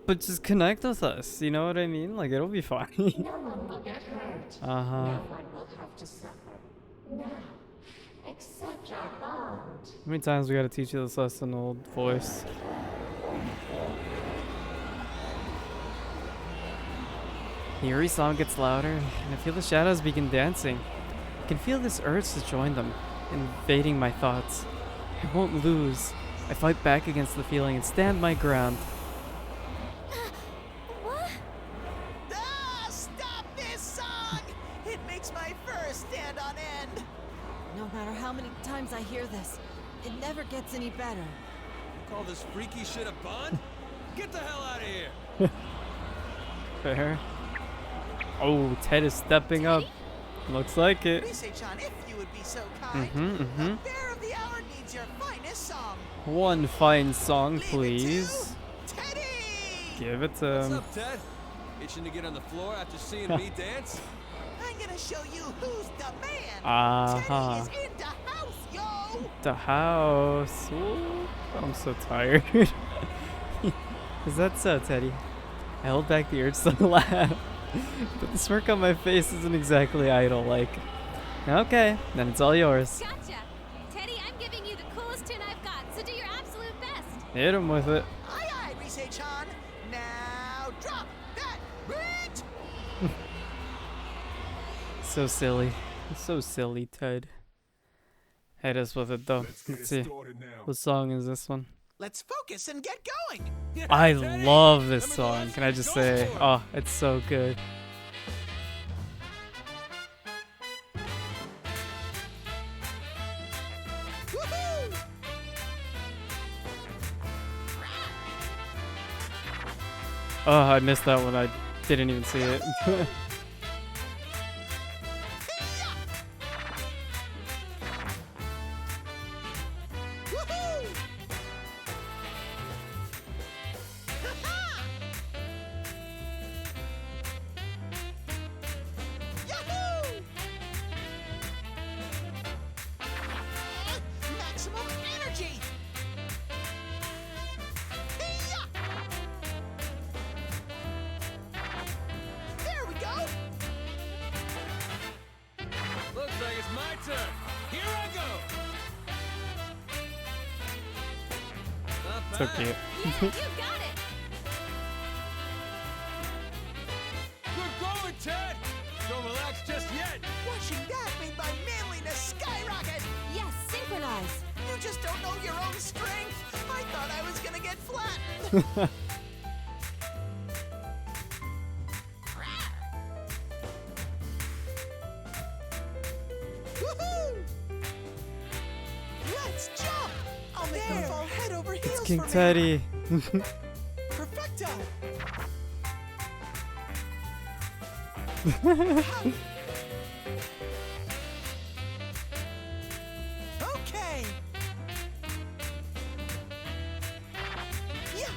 But just connect with us, you know what I mean? Like, it'll be fine. No one will get hurt. Uh-huh. No one will have to suffer. Now, accept our bond. How many times we gotta teach you this lesson, old voice? The eerie song gets louder, and I feel the shadows begin dancing. I can feel this urge to join them, invading my thoughts. I won't lose. I fight back against the feeling and stand my ground. What? Ah, stop this song! It makes my fur stand on end. No matter how many times I hear this, it never gets any better. You call this freaky shit a bond? Get the hell out of here! Fair. Oh, Ted is stepping up. Looks like it. Rise-chan, if you would be so kind. Mm-hmm. The Bear of the Hour needs your finest song. One fine song, Leave it to please. Teddy! Give it to What's him. up, Ted? Itching to get on the floor after seeing me dance? I'm gonna show you who's the man. Uh-huh. Teddy is in the house, yo. The house. Ooh, I'm so tired. Is that so, Teddy? I held back the urge to laugh, but the smirk on my face isn't exactly idol-like. Okay, then it's all yours. Gotcha. Teddy, I'm giving you the coolest tune I've got, so do your absolute best. Hit him with it. Aye, aye, Rise-chan. Now drop that beat. So silly. So silly, Ted. Hit us with it, though. Let's see. What song is this one? Let's focus and get going. I love this song. Can I just say, oh, it's so good. Woohoo! Oh, I missed that one. I didn't even see it. Woohoo! Ha-ha! Yahoo! Maximum energy! Hey-ya! There we go! Looks like it's my turn. Here I go. Not So bad. cute. Yeah, you got it. Good going, Ted. Don't relax just yet. Watching that made my manliness skyrocket! Yes, synchronize. You just don't know your own strength! I thought I was gonna get flat! Woohoo! Let's jump! I'll make them fall head over heels It's King for me. Teddy. Perfecto! Okay! Yeah!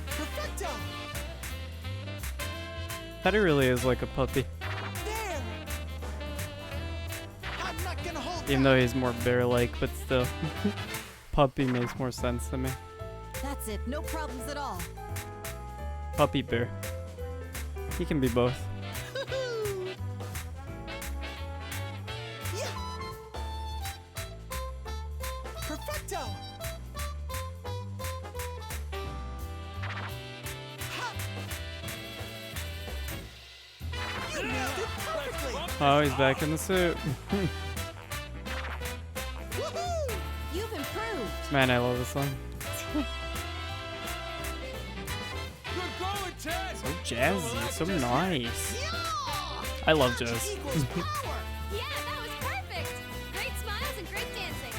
Perfecto! Teddy really is like a puppy. There! I'm not gonna hold Even back. though he's more bear-like, but still. Puppy makes more sense to me. That's it. No problems at all. Puppy bear. He can be both. Woohoo! Yeah! Perfecto! Ha! You nailed it perfectly! Oh, he's back in the suit. Woohoo! You've improved. Man, I love this song. Good going, Ted. So jazzy, so nice. Yeah! I love Energy jazz. equals power! Yeah, that was perfect. Great smiles and great dancing.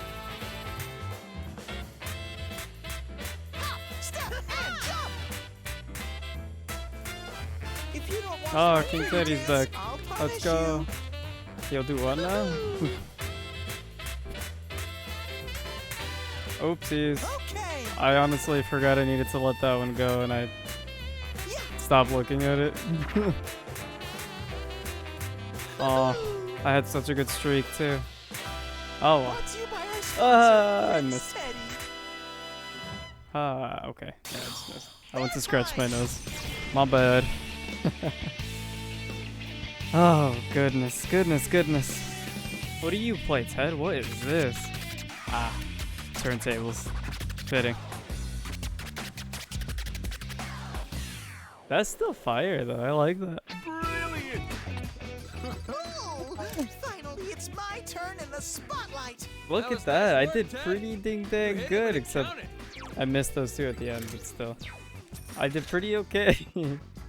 Hop, step, and jump! If you don't want Oh, to King really Teddy's dance, back. I'll Let's punish go. you. He'll do what now? Oopsies. Okay. I honestly forgot I needed to let that one go, and I Yeah. stopped looking at it. Oh, I had such a good streak too. Oh, well. Brought to you by our sponsor, I Prince missed. Teddy. Okay. Yeah, I just missed. I went to scratch my nose. My bad. Oh, goodness, goodness, goodness. What do you play, Ted? What is this? Ah, turntables. Fitting. That's still fire, though. I like that. Brilliant. Oh, finally, it's my turn in the spotlight. Look That at was that. nice I work, did Ted. pretty ding You dang hit it good, when it except counted. I missed those two at the end, but still. I did pretty okay.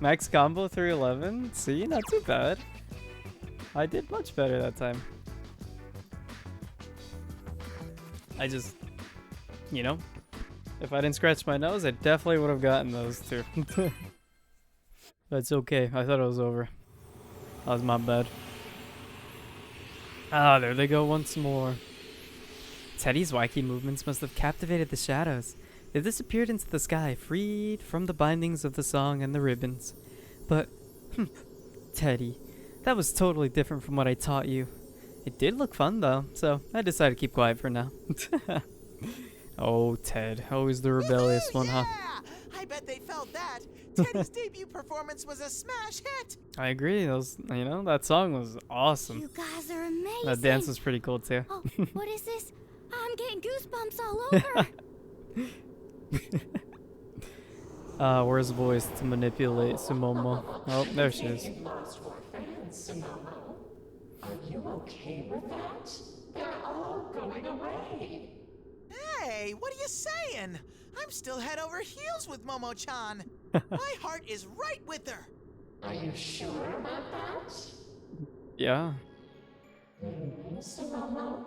Max combo 311. See, not too bad. I did much better that time. I just, you know, if I didn't scratch my nose, I definitely would have gotten those two. That's okay. I thought it was over. That was my bad. Ah, there they go once more. Teddy's wacky movements must have captivated the shadows. They disappeared into the sky, freed from the bindings of the song and the ribbons. But, Teddy, that was totally different from what I taught you. It did look fun though, so I decided to keep quiet for now. Oh, Ted, always the rebellious one, huh? I bet they felt that. Teddy's debut performance was a smash hit. I agree. That song was awesome. You guys are amazing. That dance was pretty cool too. Oh, what is this? I'm getting goosebumps all over. Where's the voice to manipulate Sumomo? Oh, there she is. Lost more fans, Sumomo. Are you okay with that? They're all going away. Hey, what are you saying? I'm still head over heels with Momo-chan. My heart is right with her. Are you sure about that? Yeah. Sumomo,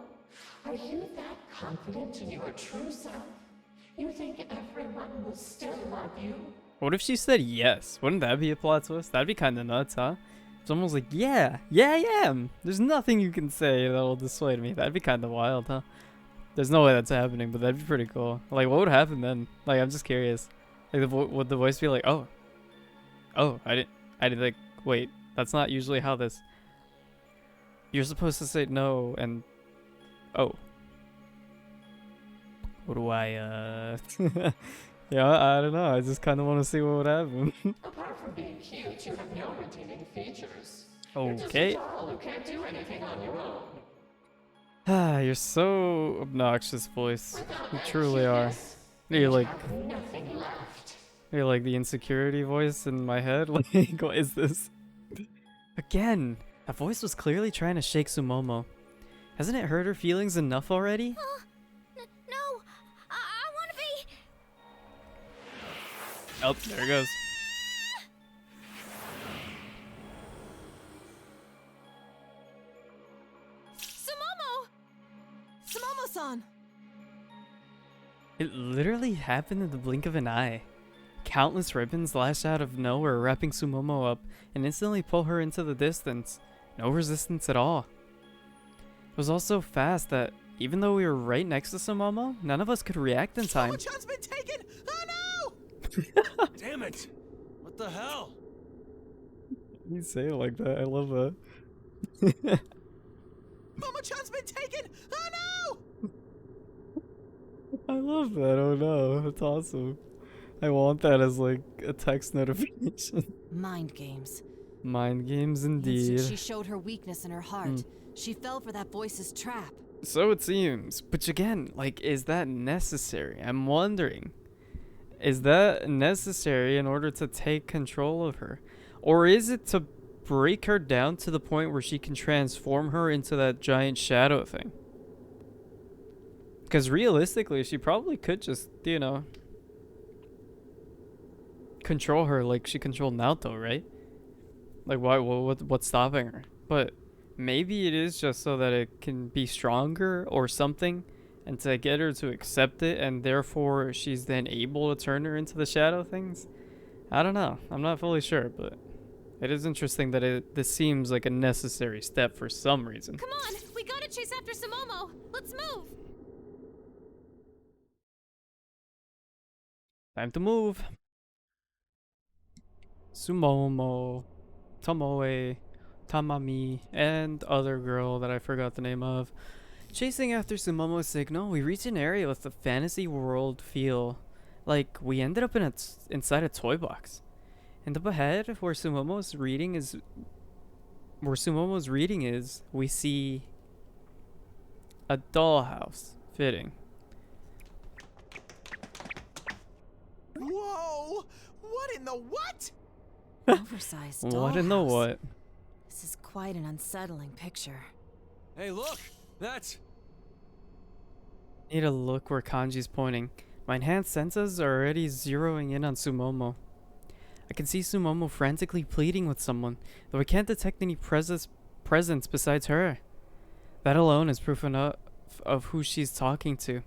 are you that confident in your true self? You think everyone will still love you? What if she said yes? Wouldn't that be a plot twist? That'd be kind of nuts, huh? It's almost like, yeah, I am. There's nothing you can say that'll dissuade me. That'd be kind of wild, huh? There's no way that's happening, but that'd be pretty cool. Like, what would happen then? Like, I'm just curious. Like, would the voice be like, oh, I didn't like, wait, that's not usually how this. You're supposed to say no and, oh. What do I, yeah, I don't know. I just kind of want to see what would happen. Apart from being cute, you have no redeeming features. Okay. You're just a doll who can't do anything on your own. Ah, you're so obnoxious, voice. You truly are. You're Nothing left. you're like the insecurity voice in my head. Like, what is this? Again, that voice was clearly trying to shake Sumomo. Hasn't it hurt her feelings enough already? No, I want to be. Oh, there it goes. Sumomo-san! It literally happened in the blink of an eye. Countless ribbons lash out of nowhere, wrapping Sumomo up and instantly pull her into the distance. No resistance at all. It was all so fast that even though we were right next to Sumomo, none of us could react in time. Momo-chan's been taken! Oh no! Damn it! What the hell? You say it like that. I love that. Momo-chan's been taken! Oh no! I love that. Oh no, that's awesome. I want that as like a text notification. Mind games. Mind games The indeed. instant she showed her weakness in her heart, she fell for that voice's trap. So it seems. But again, like, is that necessary? I'm wondering. Is that necessary in order to take control of her? Or is it to break her down to the point where she can transform her into that giant shadow thing? Because realistically, she probably could just, control her like she controlled Naoto, right? Like, what's stopping her? But maybe it is just so that it can be stronger or something, and to get her to accept it, and therefore she's then able to turn her into the shadow things. I don't know. I'm not fully sure, but it is interesting that this seems like a necessary step for some reason. Come on, we gotta chase after Sumomo. Let's move. Time to move. Sumomo, Tomoe, Tamami, and other girl that I forgot the name of. Chasing after Sumomo's signal, we reach an area with a fantasy world feel. Like we ended up inside a toy box. And up ahead, where Sumomo's reading is, we see a dollhouse. Fitting. Whoa! What in the what? Oversized dollhouse. What in the what? This is quite an unsettling picture. Hey, look! That's... Need to look where Kanji's pointing. My enhanced senses are already zeroing in on Sumomo. I can see Sumomo frantically pleading with someone, though I can't detect any presence besides her. That alone is proof enough of who she's talking to.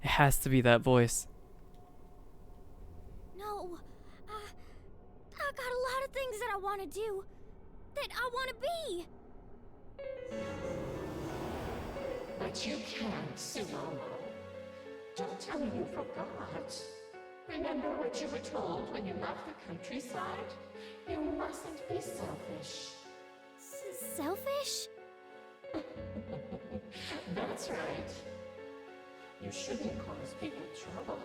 It has to be that voice. No, I got a lot of things that I want to do, that I want to be. But you can't, Sumomo. Don't tell me you forgot. Remember what you were told when you left the countryside? You mustn't be selfish. Selfish? That's right. You shouldn't cause people trouble.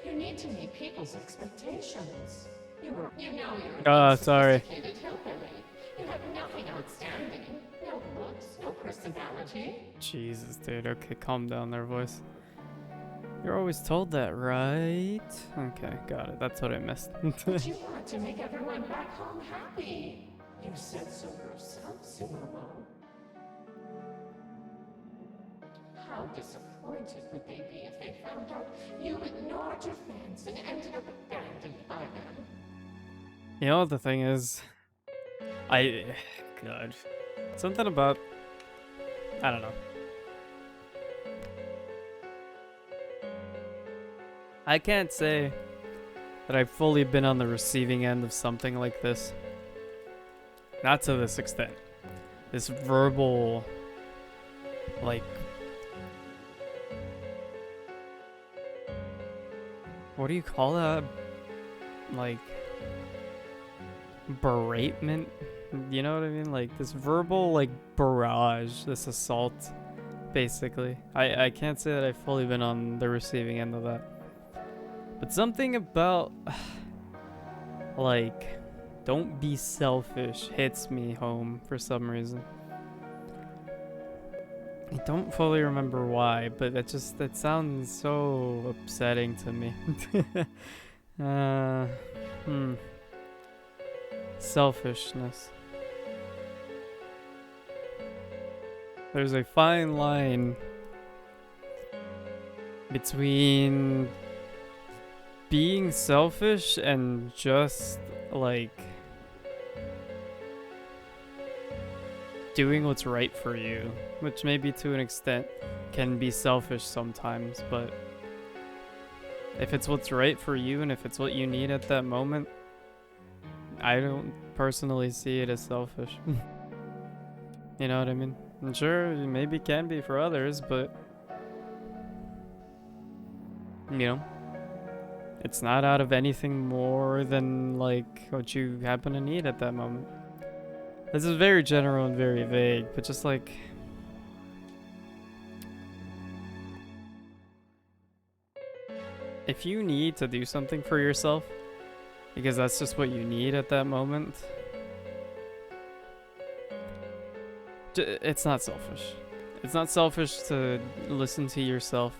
You need to meet people's expectations. You know you're an sorry. unsophisticated hillbilly. You have nothing outstanding. No looks, no personality. Jesus, dude. Okay, calm down there, voice. You're always told that, right? Okay, got it. That's what I missed. But you want to make everyone back home happy. You said so yourself, Sumomo. How disappointed would they be if they found out you ignored your fans and ended up abandoned by them? You know what the thing is? God. Something about... I don't know. I can't say that I've fully been on the receiving end of something like this. Not to this extent. This verbal, like... What do you call that? Like... beratement? You know what I mean? Like, this verbal, like, barrage. This assault, basically. I can't say that I've fully been on the receiving end of that. But something about, like, don't be selfish hits me home for some reason. I don't fully remember why, but that sounds so upsetting to me. Selfishness. There's a fine line between being selfish and just, like, doing what's right for you, which maybe to an extent can be selfish sometimes, but if it's what's right for you and if it's what you need at that moment, I don't personally see it as selfish. You know what I mean? I'm sure it maybe can be for others, but you know, it's not out of anything more than like what you happen to need at that moment. This is very general and very vague, but just like, if you need to do something for yourself because that's just what you need at that moment, it's not selfish. It's not selfish to listen to yourself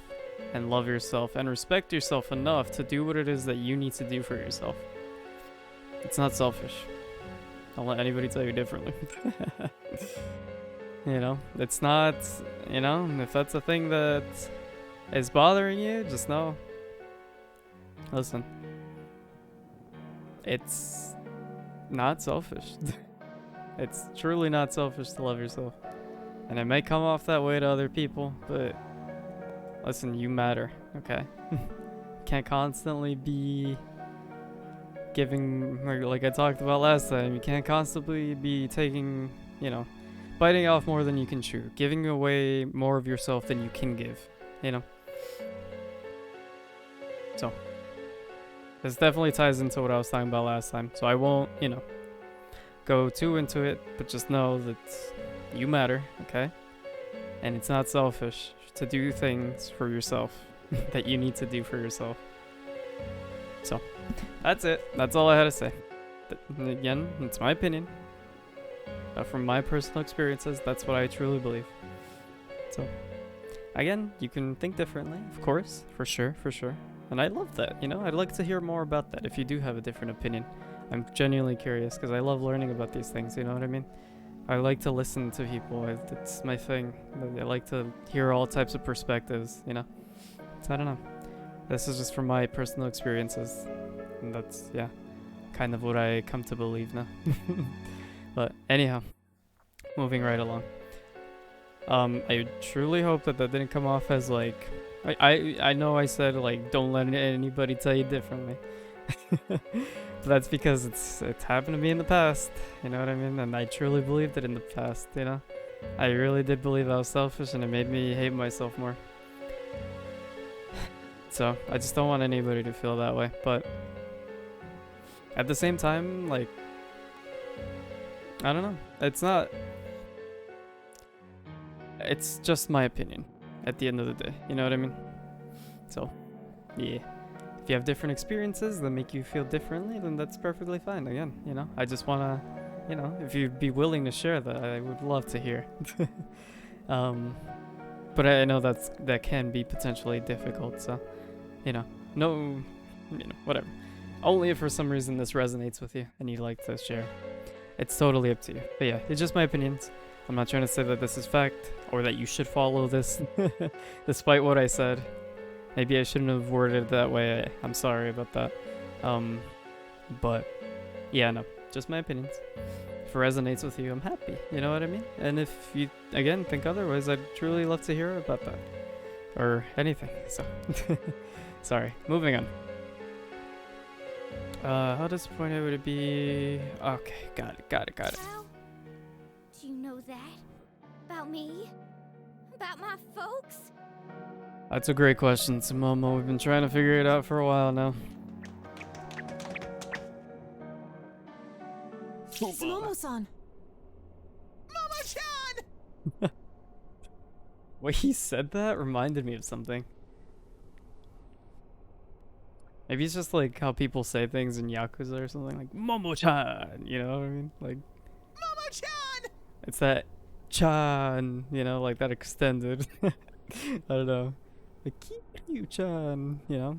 and love yourself and respect yourself enough to do what it is that you need to do for yourself. It's not selfish. Don't let anybody tell you differently. You know, it's not, you know, if that's a thing that is bothering you, just know. Listen, it's not selfish. It's truly not selfish to love yourself. And it may come off that way to other people, but listen, you matter, okay? Can't constantly be giving, like I talked about last time, you can't constantly be taking, you know, biting off more than you can chew, giving away more of yourself than you can give, you know? So, this definitely ties into what I was talking about last time, so I won't, you know, go too into it, but just know that you matter, okay? And it's not selfish to do things for yourself that you need to do for yourself. So, that's it. That's all I had to say. Again, it's my opinion. But from my personal experiences, that's what I truly believe. So, again, you can think differently, of course, for sure. And I love that, you know? I'd like to hear more about that if you do have a different opinion. I'm genuinely curious because I love learning about these things, you know what I mean? I like to listen to people. It's my thing. I like to hear all types of perspectives, you know? So I don't know. This is just from my personal experiences. And that's, yeah, kind of what I come to believe now. But anyhow, moving right along. I truly hope that didn't come off as like... I know I said, like, don't let anybody tell you differently. But that's because it's happened to me in the past, you know what I mean? And I truly believed it in the past, you know? I really did believe I was selfish and it made me hate myself more. So I just don't want anybody to feel that way. But at the same time, like, I don't know. It's just my opinion at the end of the day. You know what I mean? So, yeah. If you have different experiences that make you feel differently, then that's perfectly fine. Again, you know, I just want to, you know, if you'd be willing to share that, I would love to hear. But I know that can be potentially difficult. So, you know, whatever. Only if for some reason this resonates with you and you'd like to share. It's totally up to you. But yeah, it's just my opinions. I'm not trying to say that this is fact or that you should follow this, despite what I said. Maybe I shouldn't have worded it that way. I'm sorry about that. But yeah, no, just my opinions. If it resonates with you, I'm happy. You know what I mean? And if you, again, think otherwise, I'd truly love to hear about that. Or anything. So, sorry. Moving on. How disappointed would it be? Okay, got it. Well, do you know that? About me? About my folks? That's a great question, Momo. We've been trying to figure it out for a while now. Momo-san! Momo-chan! What he said that reminded me of something. Maybe it's just like how people say things in Yakuza or something, like Momo-chan, you know what I mean? Like, Momo-chan! it's that chan, you know, like that extended. I don't know. Like Kiryu-chan, you know?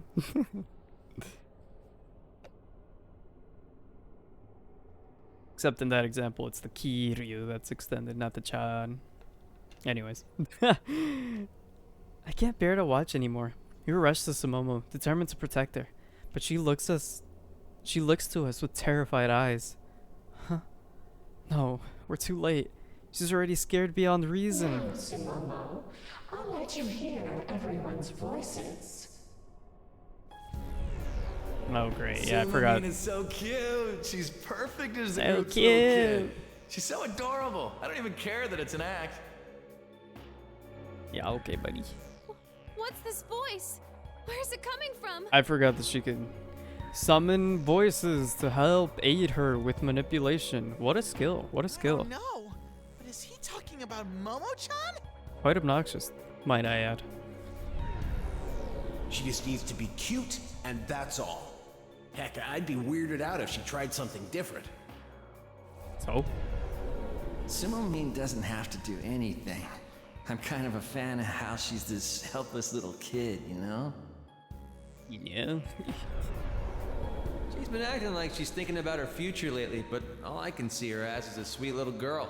Except in that example, it's the Kiryu that's extended, not the chan. Anyways. I can't bear to watch anymore. We were rushed to Sumomo, determined to protect her. But she looks to us with terrified eyes. Huh? No, we're too late. She's already scared beyond reason. No, Sumomo. I'll let you hear everyone's voices. Oh, great. Yeah, I forgot. Is so cute. She's perfect as So a group's cute. little kid. She's so adorable. I don't even care that it's an act. Yeah, okay, buddy. What's this voice? Where's it coming from? I forgot that she could summon voices to help aid her with manipulation. What a skill. What a skill. Oh no! But is he talking about Momo-chan? Quite obnoxious, might I add. She just needs to be cute, and that's all. Heck, I'd be weirded out if she tried something different. So? Simone doesn't have to do anything. I'm kind of a fan of how she's this helpless little kid, you know? Yeah. She's been acting like she's thinking about her future lately, but all I can see her as is a sweet little girl.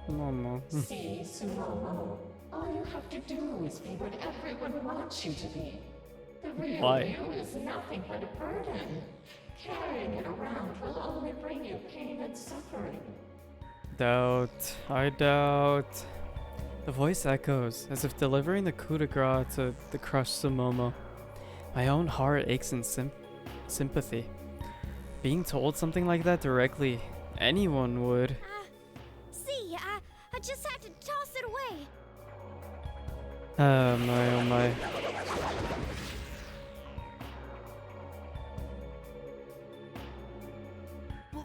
Momo. See, Sumomo, all you have to do is be what everyone wants you to be. The real Why? you is nothing but a burden. Carrying it around will only bring you pain and suffering. Doubt. I doubt. The voice echoes, as if delivering the coup de grace to the crushed Sumomo. My own heart aches in sympathy. Being told something like that directly, anyone would. See, I just had to toss it away. Oh my.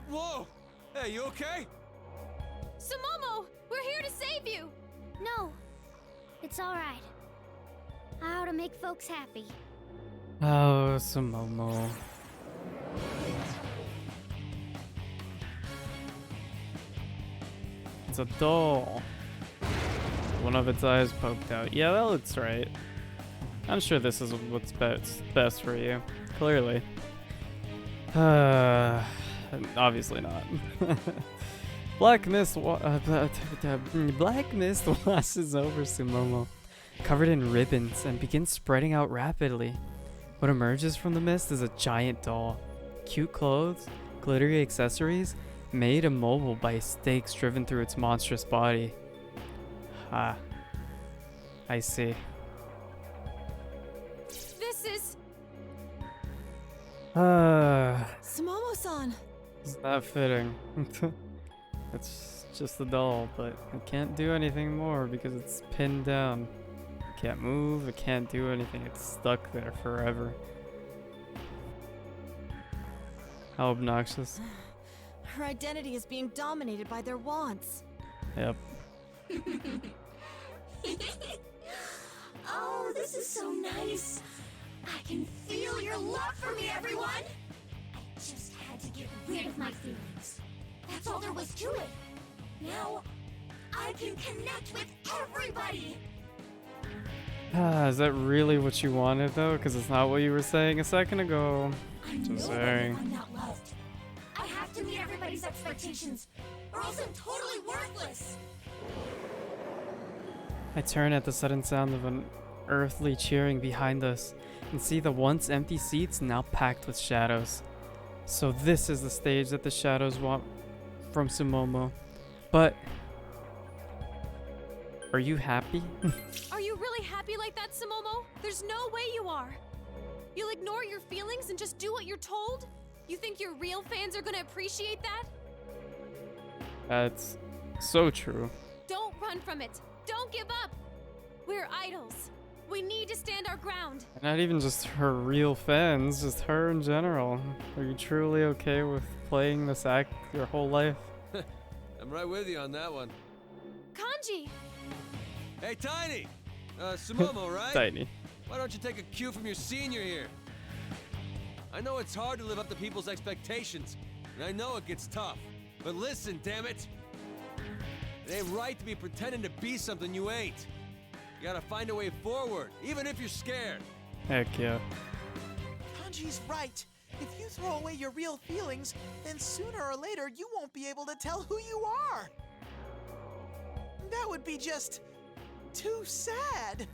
Whoa! Hey, you okay? Sumomo, we're here to save you. No, it's all right. I ought to make folks happy. Oh, Sumomo. It's a doll. One of its eyes poked out. Yeah, that looks right. I'm sure this is what's best for you. Clearly. Obviously not. Black mist washes over Sumomo, covered in ribbons, and begins spreading out rapidly. What emerges from the mist is a giant doll. Cute clothes, glittery accessories, made immobile by stakes driven through its monstrous body. Ah. I see. This is... Sumomo-san! Is that fitting? It's just a doll, but I can't do anything more because it's pinned down. I can't move, I can't do anything. It's stuck there forever. How obnoxious. Her identity is being dominated by their wants. Yep. Oh, this is so nice. I can feel your love for me, everyone. I just had to get rid of my feelings. That's all there was to it. Now, I can connect with everybody. Is that really what you wanted though? Because it's not what you were saying a second ago. I'm Just nobody saying. if I'm not loved. I have to meet everybody's expectations, or else I'm totally worthless. I turn at the sudden sound of an earthly cheering behind us and see the once empty seats now packed with shadows. So this is the stage that the shadows want from Sumomo. But are you happy? Are you really happy like that, Sumomo? There's no way you are. You'll ignore your feelings and just do what you're told? You think your real fans are gonna appreciate that? That's so true. Don't run from it. Don't give up. We're idols. We need to stand our ground. Not even just her real fans, just her in general. Are you truly okay with playing this act your whole life? I'm right with you on that one. Kanji! Hey, Tiny! Sumomo, right? Tiny. Why don't you take a cue from your senior here? I know it's hard to live up to people's expectations, and I know it gets tough. But listen, damn it! It ain't right to be pretending to be something you ain't. You gotta find a way forward, even if you're scared. Heck yeah. Kanji's right. If you throw away your real feelings, then sooner or later you won't be able to tell who you are. That would be just too sad.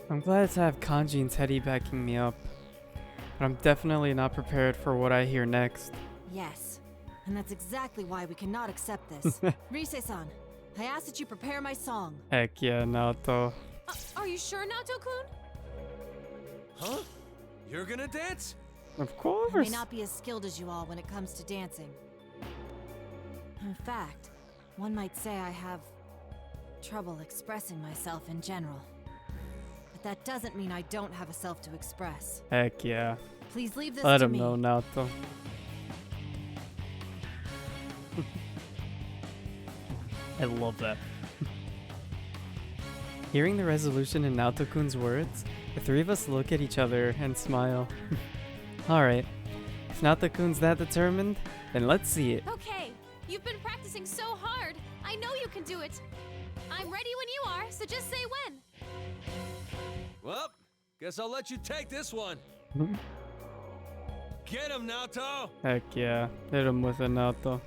I'm glad to have Kanji and Teddy backing me up, but I'm definitely not prepared for what I hear next. Yes, and that's exactly why we cannot accept this. Rise-san, I ask that you prepare my song. Heck yeah, Naoto. Are you sure, Naoto-kun? Huh? You're gonna dance? Of I course. may not be as skilled as you all when it comes to dancing. In fact, one might say I have trouble expressing myself in general. But that doesn't mean I don't have a self to express. Heck yeah. Please leave this Let to him me. know, Naoto. I love that. Hearing the resolution in Naoto-kun's words, the three of us look at each other and smile. Alright, if Naoto-kun's that determined, then let's see it. Okay, you've been practicing so hard. I know you can do it. I'm ready when you are, so just say when. Well, guess I'll let you take this one. Get him, Naoto! Heck yeah, hit him with a Naoto.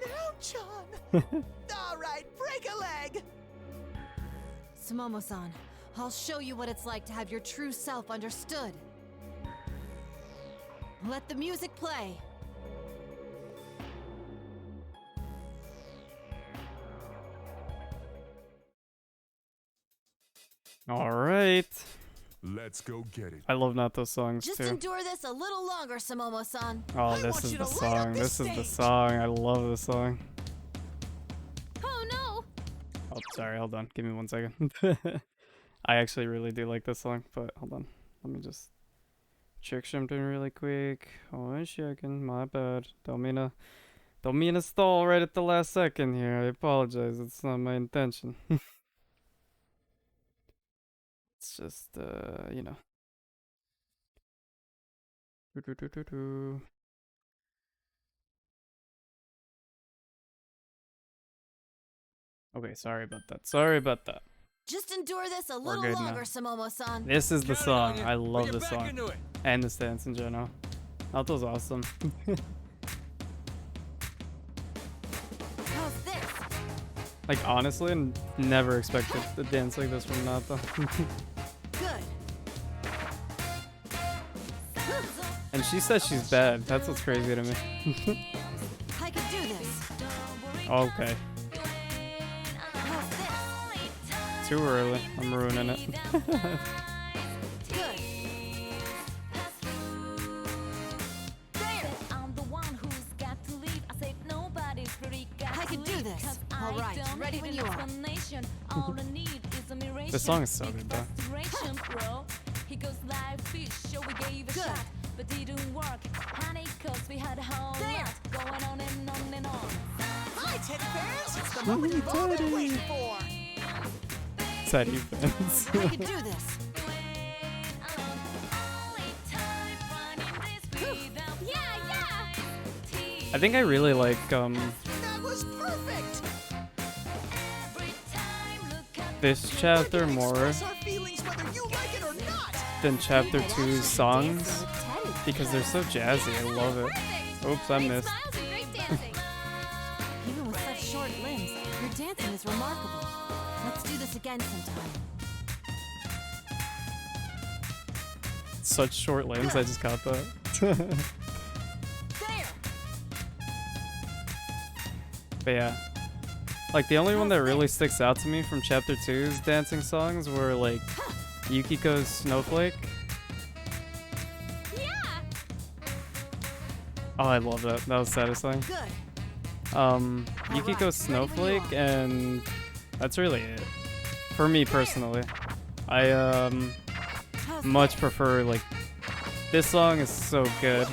Now, John. All right, break a leg. Sumomo-san, I'll show you what it's like to have your true self understood. Let the music play. Alright. Let's go get it. I love Naoto songs Just too. endure this a little longer, Sumomo-san. Oh, I this want is you the to light up song. this This is the stage. song. I love this song. Oh no! Oh, sorry. Hold on. Give me 1 second. I actually really do like this song, but hold on. Let me just check something really quick. 1 second. My bad. Don't mean to stall right at the last second here. I apologize. It's not my intention. It's just, you know. Do-do-do-do-do. Okay, sorry about that. Sorry about that. Just endure this a We're little good now. longer, Sumomo-san. This is the Counting on song. you. I Bring love it this back song. into it. And this dance in general. Naoto's awesome. How's this? Like, honestly, I never expected a dance like this from Naoto. Good. And she says she's bad. That's what's crazy to me. I can do this. Okay. How's this? Too early. I'm ruining it. Good. There. could do this. All right, ready when you are. The song is so good though. Good. But didn't work, honey, cause we had a whole There. lot going on and on and on. Hi, teddy bears! It's the moment you've all been waiting for! Teddy fans. I could do this. I think I really like That was perfect! this chapter more Express our feelings whether you like it or not! than chapter 2's songs Dancing with Teddy. because they're so jazzy. I love it. Oops, I missed. Even with such short limbs, your dancing is remarkable. Let's do this again sometime. Such short limbs, I just got that. There. But yeah. Like the only one that really sticks out to me from chapter 2's dancing songs were like Yukiko's Snowflake. Yeah. Oh, I love that. That was satisfying. Good. Yukiko's Snowflake, and that's really it. For me personally. I How's much this? prefer like this song is so good.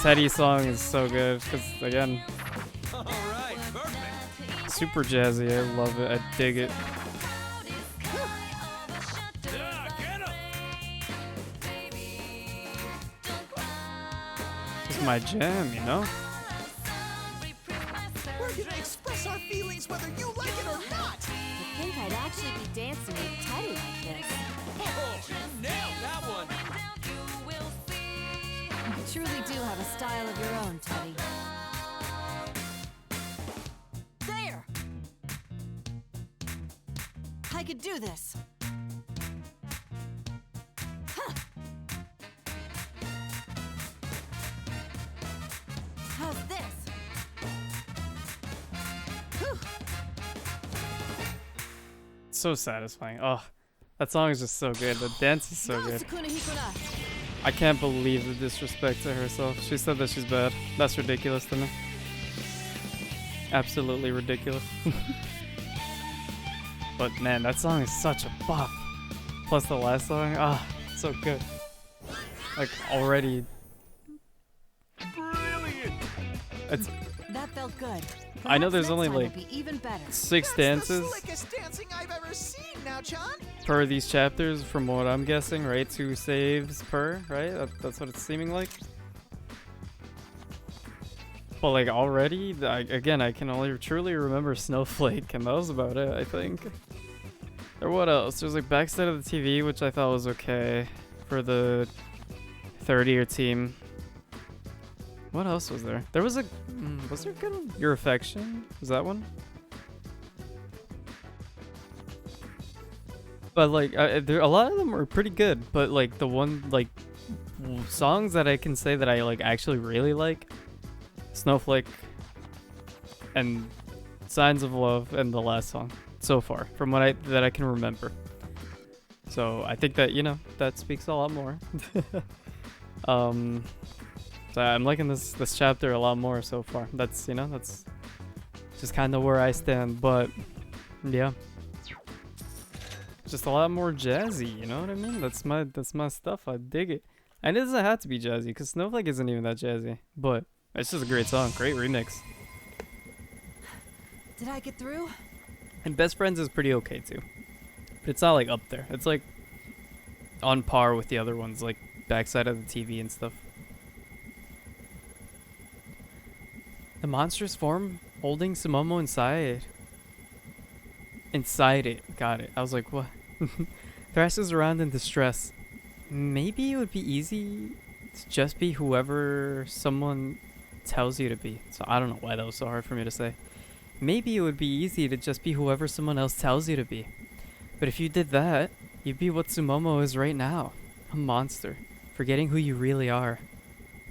Teddy's song is so good because again, All right, perfect. super jazzy. I love it. I dig it. Yeah, get him. It's my jam, you know? We're gonna express our feelings whether you like it or not! I think I'd actually be dancing with Teddy like this. Oh, nailed that one. You truly do have a style of your own, Teddy. There! I could do this. Huh. How's this? Whew. So satisfying. Oh, that song is just so good. The dance is so No, good. Sukuna Hikura. I can't believe the disrespect to herself. She said that she's bad. That's ridiculous to me. Absolutely ridiculous. But man, that song is such a bop. Plus the last song, so good. Like already, Brilliant. it's. That felt good. I know Perhaps there's next only time will like be even better. 6 That's dances the slickest dancing I've ever seen now, John! per these chapters, from what I'm guessing, right? 2 saves per, right? That's what it's seeming like. But like already, again, I can only truly remember Snowflake, and that was about it, I think. Or what else? There's like Backside of the TV, which I thought was okay for the third-year team. What else was there? There was a, was there a good one? Your Affection? Was that one? But like, there a lot of them were pretty good. But like the one like songs that I can say that I like actually really like, Snowflake, and Signs of Love, and the last song so far from what I can remember. So I think that, you know, that speaks a lot more. So I'm liking this chapter a lot more so far. That's, you know, that's just kind of where I stand. But yeah, just a lot more jazzy. You know what I mean? That's my stuff. I dig it. And it doesn't have to be jazzy because Snowflake isn't even that jazzy. But it's just a great song, great remix. Did I get through? And Best Friends is pretty okay too. But it's not like up there. It's like on par with the other ones, like Backside of the TV and stuff. The monstrous form holding Sumomo inside. Inside it. Got it. I was like, what? Thrashes around in distress. Maybe it would be easy to just be whoever someone tells you to be. So I don't know why that was so hard for me to say. Maybe it would be easy to just be whoever someone else tells you to be. But if you did that, you'd be what Sumomo is right now. A monster. Forgetting who you really are.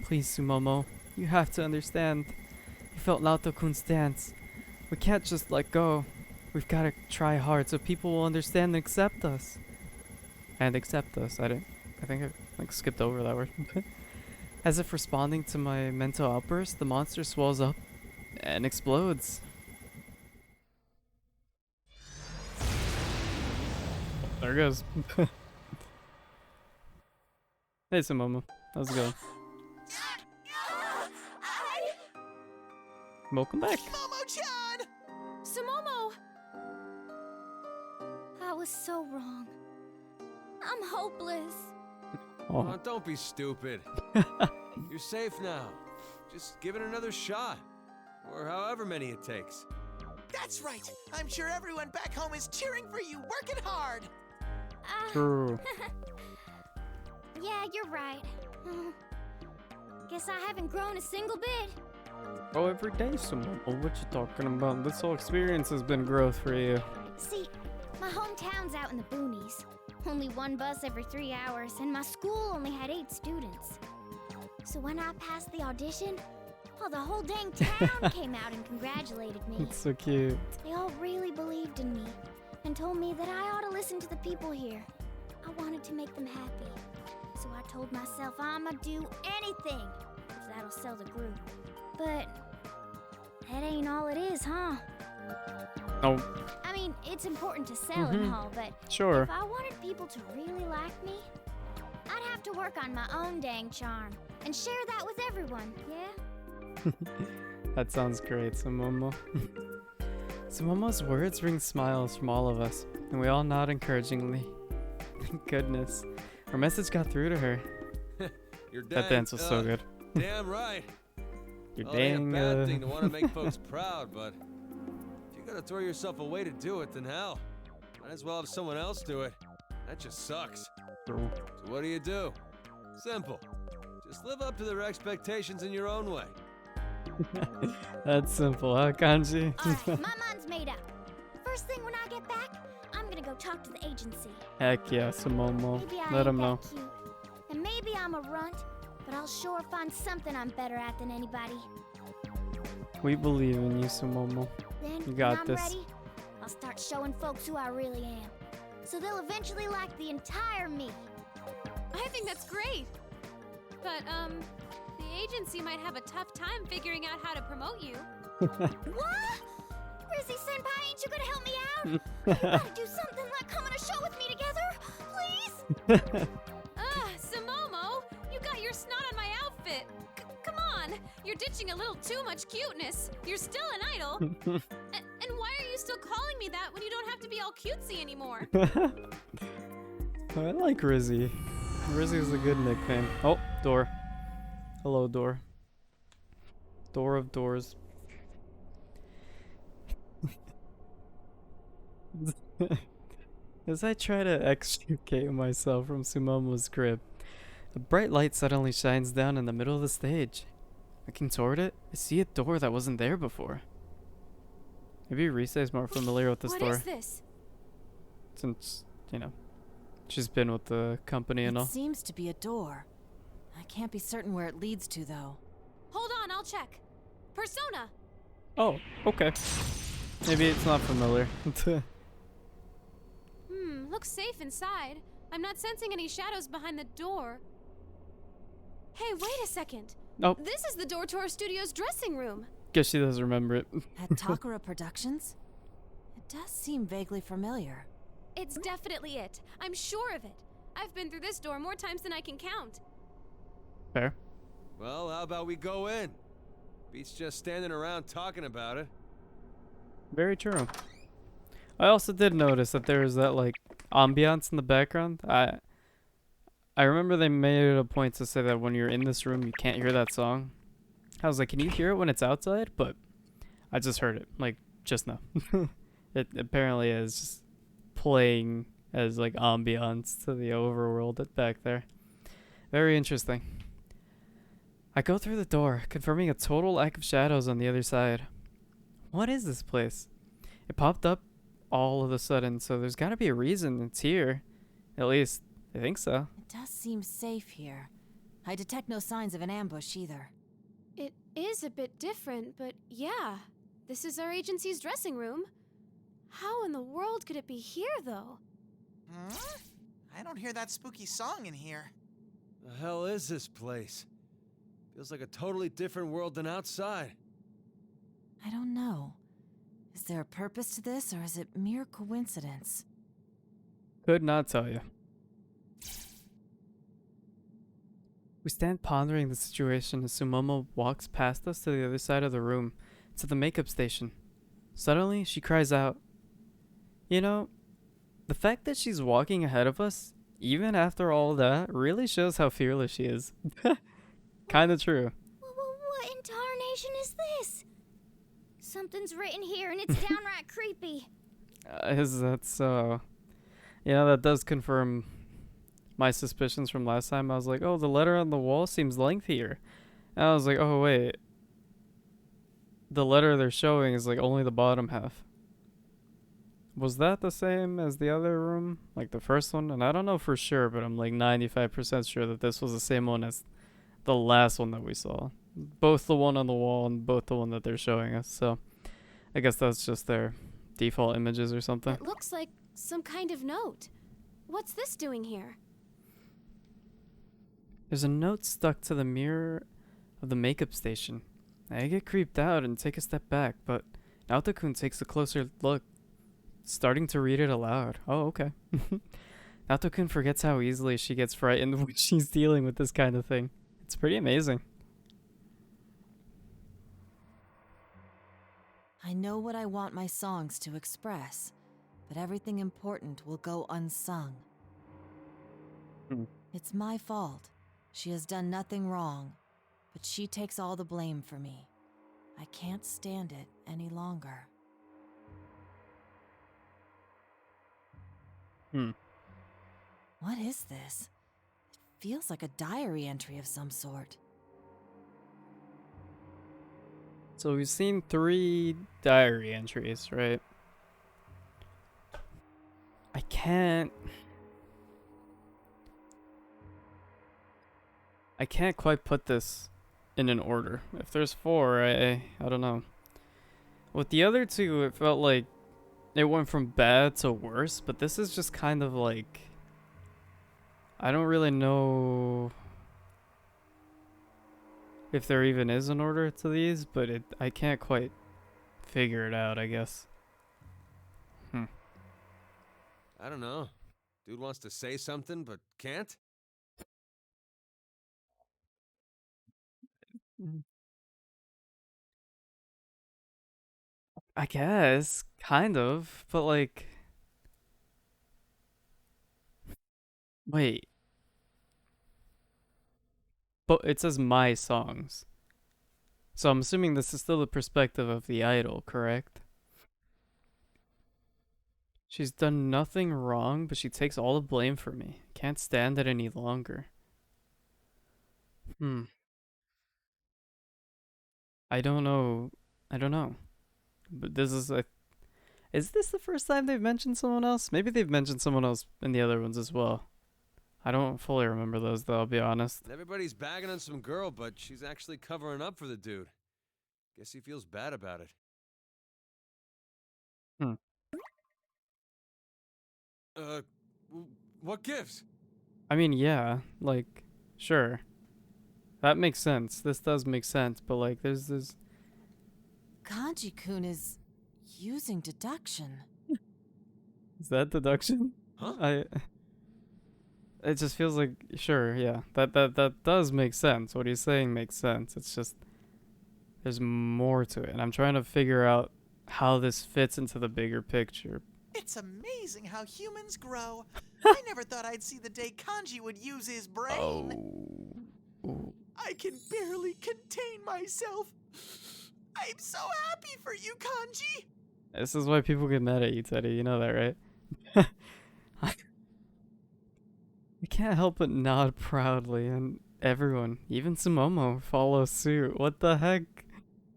Please, Sumomo. You have to understand. You felt Naoto-kun's dance. We can't just let go. We've got to try hard so people will understand and accept us. And accept us. I think I like skipped over that word. As if responding to my mental outburst, the monster swells up and explodes. There it goes. Hey, Sumomo. How's it going? Welcome back. Momo-chan! Sumomo! I was so wrong. I'm hopeless. Oh, Don't be stupid. You're safe now. Just give it another shot. Or however many it takes. That's right. I'm sure everyone back home is cheering for you, working hard. true. Yeah, you're right. Guess I haven't grown a single bit. Oh, every day, Sumomo. What you talking about? This whole experience has been growth for you. See, my hometown's out in the boonies. Only one bus every 3 hours, and my school only had 8 students. So when I passed the audition, well, the whole dang town came out and congratulated me. It's so cute. They all really believed in me and told me that I ought to listen to the people here. I wanted to make them happy. So I told myself I'ma do anything if that'll sell the group. But that ain't all it is, huh? Oh, I mean, it's important to sell and all, but sure. if I wanted people to really like me, I'd have to work on my own dang charm and share that with everyone, yeah? That sounds great, Sumomo. Sumomo's words bring smiles from all of us, and we all nod encouragingly. Thank goodness. Our message got through to her. You're That dance was so good. Damn right. You're Well, it ain't dang, a bad thing to want to make folks proud, but if you gotta throw yourself away to do it, then hell, might as well have someone else do it. That just sucks. True. So what do? Simple. Just live up to their expectations in your own way. That's simple, huh, Kanji? Alright, my mind's made up. First thing when I get back, I'm gonna go talk to the agency. Heck yeah, Sumomo. Maybe I Let ain't him know. that cute. And maybe I'm a runt, but I'll sure find something I'm better at than anybody. We believe in you, Sumomo. Then, You got when I'm this. ready, I'll start showing folks who I really am. So they'll eventually like the entire me. I think that's great. But, the agency might have a tough time figuring out how to promote you. What? Rizzy Senpai, ain't you gonna help me out? You gotta do something like come on a show with me together, please? Sumomo, you got your snot on my outfit. Come on, you're ditching a little too much cuteness. You're still an idol. And why are you still calling me that when you don't have to be all cutesy anymore? I like Rizzy. Rizzy's a good nickname. Oh, door. Hello, door. Door of doors. As I try to extricate myself from Sumomo's grip, a bright light suddenly shines down in the middle of the stage. Looking toward it, I see a door that wasn't there before. Maybe Risa is more familiar with this door. What is this? Since, you know, she's been with the company and It all. seems to be a door. I can't be certain where it leads to, though. Hold on, I'll check. Persona! Oh, okay. Maybe it's not familiar. Looks safe inside. I'm not sensing any shadows behind the door. Hey, wait a second. Nope. This is the door to our studio's dressing room. Guess she doesn't remember it. At Takara Productions? It does seem vaguely familiar. It's definitely it. I'm sure of it. I've been through this door more times than I can count. Fair. Well, how about we go in? Beats just standing around talking about it. Very true. I also did notice that there was that, like, ambiance in the background. I remember they made it a point to say that when you're in this room, you can't hear that song. I was like, can you hear it when it's outside? But I just heard it, like, just now. It apparently is just playing as, like, ambiance to the overworld back there. Very interesting. I go through the door, confirming a total lack of shadows on the other side. What is this place? It popped up all of a sudden, so there's got to be a reason it's here. At least, I think so. It does seem safe here. I detect no signs of an ambush either. It is a bit different, but yeah. This is our agency's dressing room. How in the world could it be here, though? I don't hear that spooky song in here. The hell is this place? Feels like a totally different world than outside. I don't know. Is there a purpose to this, or is it mere coincidence? Could not tell you. We stand pondering the situation as Sumomo walks past us to the other side of the room, to the makeup station. Suddenly, she cries out, "You know, the fact that she's walking ahead of us, even after all that, really shows how fearless she is." Kinda true. What in tarnation is this? Something's written here and it's downright creepy. Is that so? Yeah, that does confirm my suspicions from last time. I was like, oh, the letter on the wall seems lengthier. And I was like, oh, wait. The letter they're showing is like only the bottom half. Was that the same as the other room? Like the first one? And I don't know for sure, but I'm like 95% sure that this was the same one as the last one that we saw. Both the one on the wall and both the one that they're showing us. So I guess that's just their default images or something. It looks like some kind of note. What's this doing here? There's a note stuck to the mirror of the makeup station. I get creeped out and take a step back, but Naoto-kun takes a closer look, starting to read it aloud. Oh, okay. Naoto-kun forgets how easily she gets frightened when she's dealing with this kind of thing. It's pretty amazing. I know what I want my songs to express, but everything important will go unsung. It's my fault. She has done nothing wrong, but she takes all the blame for me. I can't stand it any longer. What is this? It feels like a diary entry of some sort. So we've seen 3 diary entries, right? I can't quite put this in an order. If there's 4, I don't know. With the other 2, it felt like it went from bad to worse, but this is just kind of like, I don't really know if there even is an order to these, but I can't quite figure it out, I guess. I don't know. Dude wants to say something, but can't? I guess, kind of, but like, wait. But it says my songs. So I'm assuming this is still the perspective of the idol, correct? She's done nothing wrong, but she takes all the blame for me. Can't stand it any longer. I don't know. But this is is this the first time they've mentioned someone else? Maybe they've mentioned someone else in the other ones as well. I don't fully remember those though, I'll be honest. Everybody's bagging on some girl, but she's actually covering up for the dude. Guess he feels bad about it. What gives? I mean, yeah, like, sure. That makes sense. This does make sense, but like, there's this... Kanji-kun is using deduction. Is that deduction? Huh? It just feels like, sure, yeah. That does make sense. What he's saying makes sense. It's just, there's more to it. And I'm trying to figure out how this fits into the bigger picture. It's amazing how humans grow. I never thought I'd see the day Kanji would use his brain. Oh. I can barely contain myself. I'm so happy for you, Kanji. This is why people get mad at you, Teddy. You know that, right? I can't help but nod proudly, and everyone, even Sumomo, follows suit. What the heck?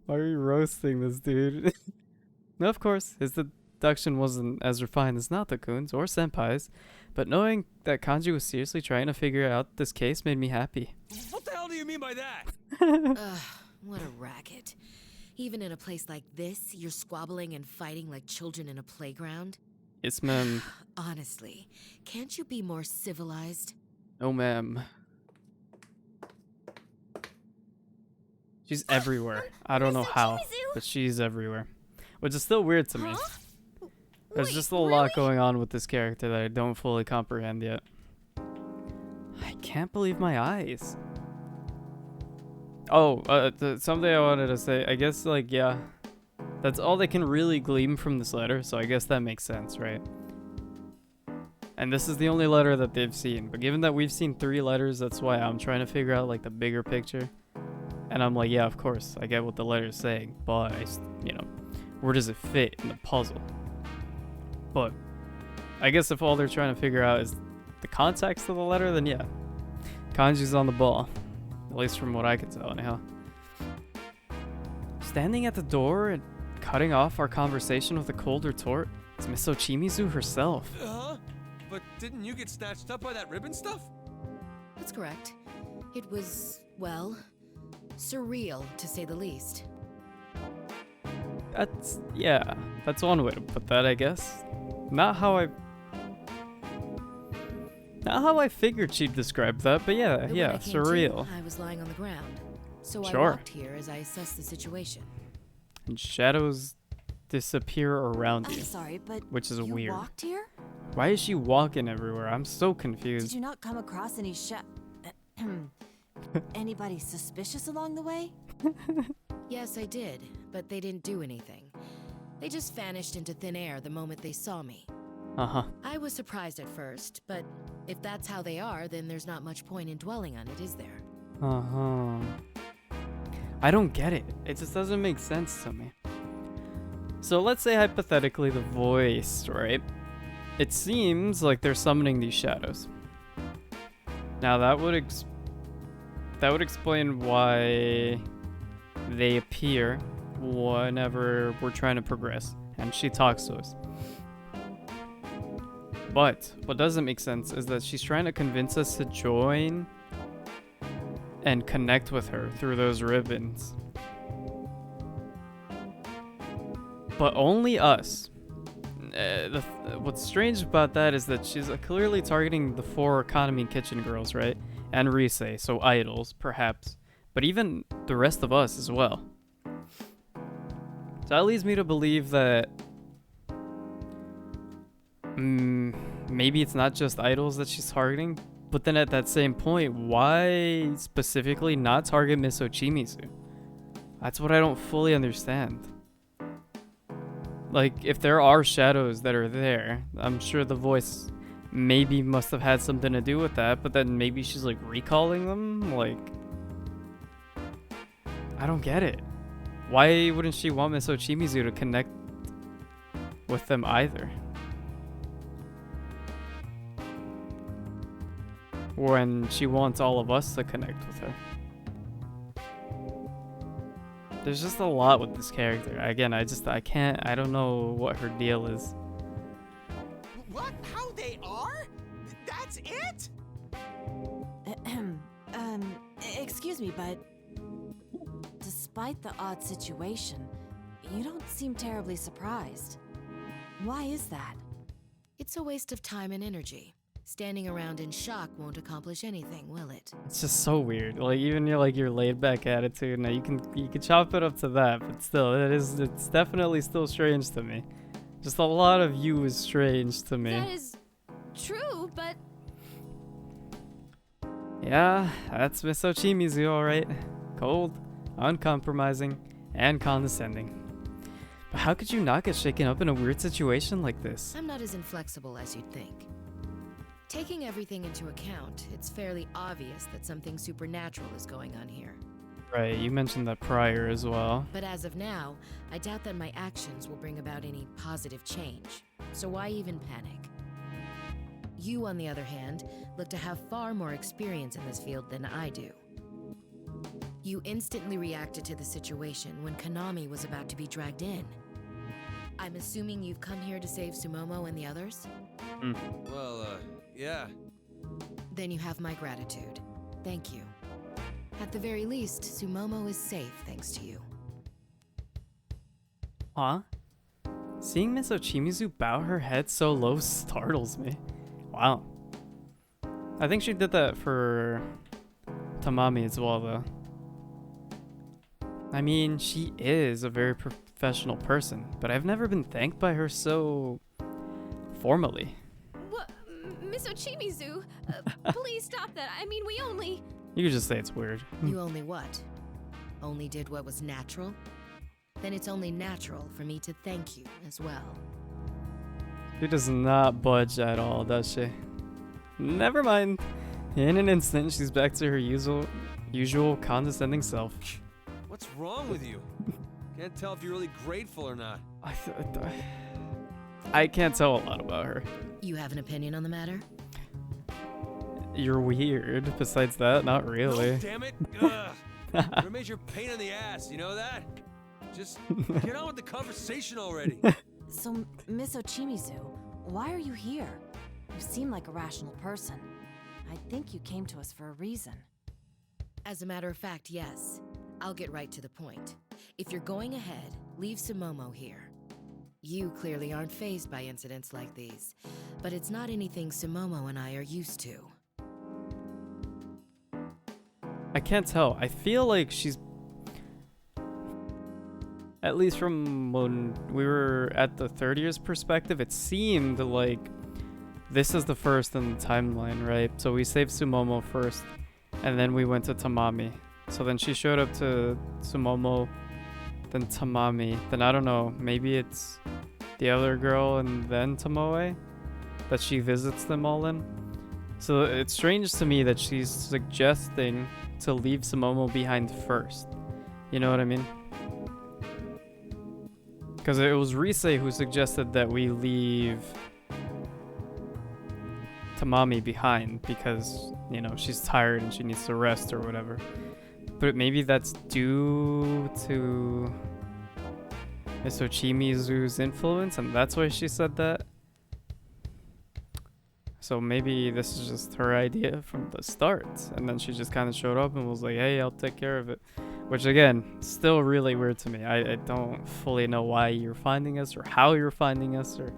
Why are you roasting this dude? No, of course, his deduction wasn't as refined as Naoto-kun's or Senpai's, but knowing that Kanji was seriously trying to figure out this case made me happy. What the hell do you mean by that? Ugh, what a racket. Even in a place like this, you're squabbling and fighting like children in a playground? Yes, ma'am. Honestly, can't you be more civilized? No, ma'am. She's everywhere. I don't know how, but she's everywhere. Which is still weird to me. There's just a lot going on with this character that I don't fully comprehend yet. I can't believe my eyes. Oh, something I wanted to say. I guess, like, yeah. That's all they can really glean from this letter, so I guess that makes sense, right? And this is the only letter that they've seen. But given that we've seen 3 letters, that's why I'm trying to figure out, like, the bigger picture. And I'm like, yeah, of course, I get what the letter's saying. But, you know, where does it fit in the puzzle? But I guess if all they're trying to figure out is the context of the letter, then yeah. Kanji's on the ball. At least from what I can tell, anyhow. Standing at the door and cutting off our conversation with a cold retort, it's Miss Ochimizu herself. But didn't you get snatched up by that ribbon stuff? That's correct. It was, well, surreal, to say the least. Yeah, that's one way to put that, I guess. Not how I figured she'd describe that, but yeah, But yeah, when I came surreal. to, I was lying on the ground, so I Sure. walked here as I assessed the situation. And shadows disappear around I'm you, sorry, but which is you weird. walked here? Why is she walking everywhere? I'm so Did confused. you not come across any anybody suspicious along the way? Yes, I did, but they didn't do anything. They just vanished into thin air the moment they saw me. Uh-huh. I was surprised at first, but if that's how they are, then there's not much point in dwelling on it, is there? Uh-huh. I don't get it. It just doesn't make sense to me. So let's say hypothetically the voice, right? It seems like they're summoning these shadows. Now that would explain why they appear whenever we're trying to progress, and she talks to us. But what doesn't make sense is that she's trying to convince us to join and connect with her through those ribbons. But only us. What's strange about that is that she's clearly targeting the 4 economy kitchen girls, right? And Risei, so idols, perhaps. But even the rest of us as well. So that leads me to believe that maybe it's not just idols that she's targeting, but then at that same point, why specifically not target Miss Ochimizu? That's what I don't fully understand. Like, if there are shadows that are there, I'm sure the voice maybe must have had something to do with that, but then maybe she's like recalling them? Like, I don't get it. Why wouldn't she want Miss Ochimizu to connect with them either? When she wants all of us to connect with her. There's just a lot with this character. Again, I don't know what her deal is. What? How they are? That's it? Excuse me, but despite the odd situation, you don't seem terribly surprised. Why is that? It's a waste of time and energy. Standing around in shock won't accomplish anything, will it? It's just so weird. Like, even your laid back attitude, now you can chop it up to that, but still it's definitely still strange to me. Just a lot of you is strange to me. That is true, but Yeah, that's Miss Ochimizu, alright. Cold, uncompromising, and condescending. But how could you not get shaken up in a weird situation like this? I'm not as inflexible as you'd think. Taking everything into account, it's fairly obvious that something supernatural is going on here. Right, you mentioned that prior as well. But as of now, I doubt that my actions will bring about any positive change. So why even panic? You, on the other hand, look to have far more experience in this field than I do. You instantly reacted to the situation when Konami was about to be dragged in. I'm assuming you've come here to save Sumomo and the others? Well, yeah. Then you have my gratitude. Thank you. At the very least, Sumomo is safe thanks to you. Huh? Seeing Miss Ochimizu bow her head so low startles me. Wow. I think she did that for Tamami as well, though. I mean, she is a very professional person, but I've never been thanked by her so formally. What? Miss Ochimizu, please stop that. I mean, we only... You could just say it's weird. You only what? Only did what was natural? Then it's only natural for me to thank you as well. She does not budge at all, does she? Never mind. In an instant, she's back to her usual condescending self. What's wrong with you? Can't tell if you're really grateful or not. I can't tell a lot about her. You have an opinion on the matter? You're weird. Besides that, not really. Oh, damn it! Ugh. You're a major pain in the ass, you know that? Just get on with the conversation already. So, Miss Ochimizu, why are you here? You seem like a rational person. I think you came to us for a reason. As a matter of fact, yes. I'll get right to the point. If you're going ahead, leave Sumomo here. You clearly aren't fazed by incidents like these, but it's not anything Sumomo and I are used to. I can't tell. I feel like she's... At least from when we were at the third year's perspective, it seemed like this is the first in the timeline, right? So we saved Sumomo first, and then we went to Tamami. So then she showed up to Sumomo, then Tamami. Then I don't know, maybe it's the other girl and then Tomoe that she visits them all in. So it's strange to me that she's suggesting to leave Sumomo behind first. You know what I mean? Because it was Rise who suggested that we leave Tamami behind because, you know, she's tired and she needs to rest or whatever. But maybe that's due to Miss Ochimizu's influence and that's why she said that. So maybe this is just her idea from the start. And then she just kind of showed up and was like, hey, I'll take care of it. Which again, still really weird to me. I don't fully know why you're finding us or how you're finding us or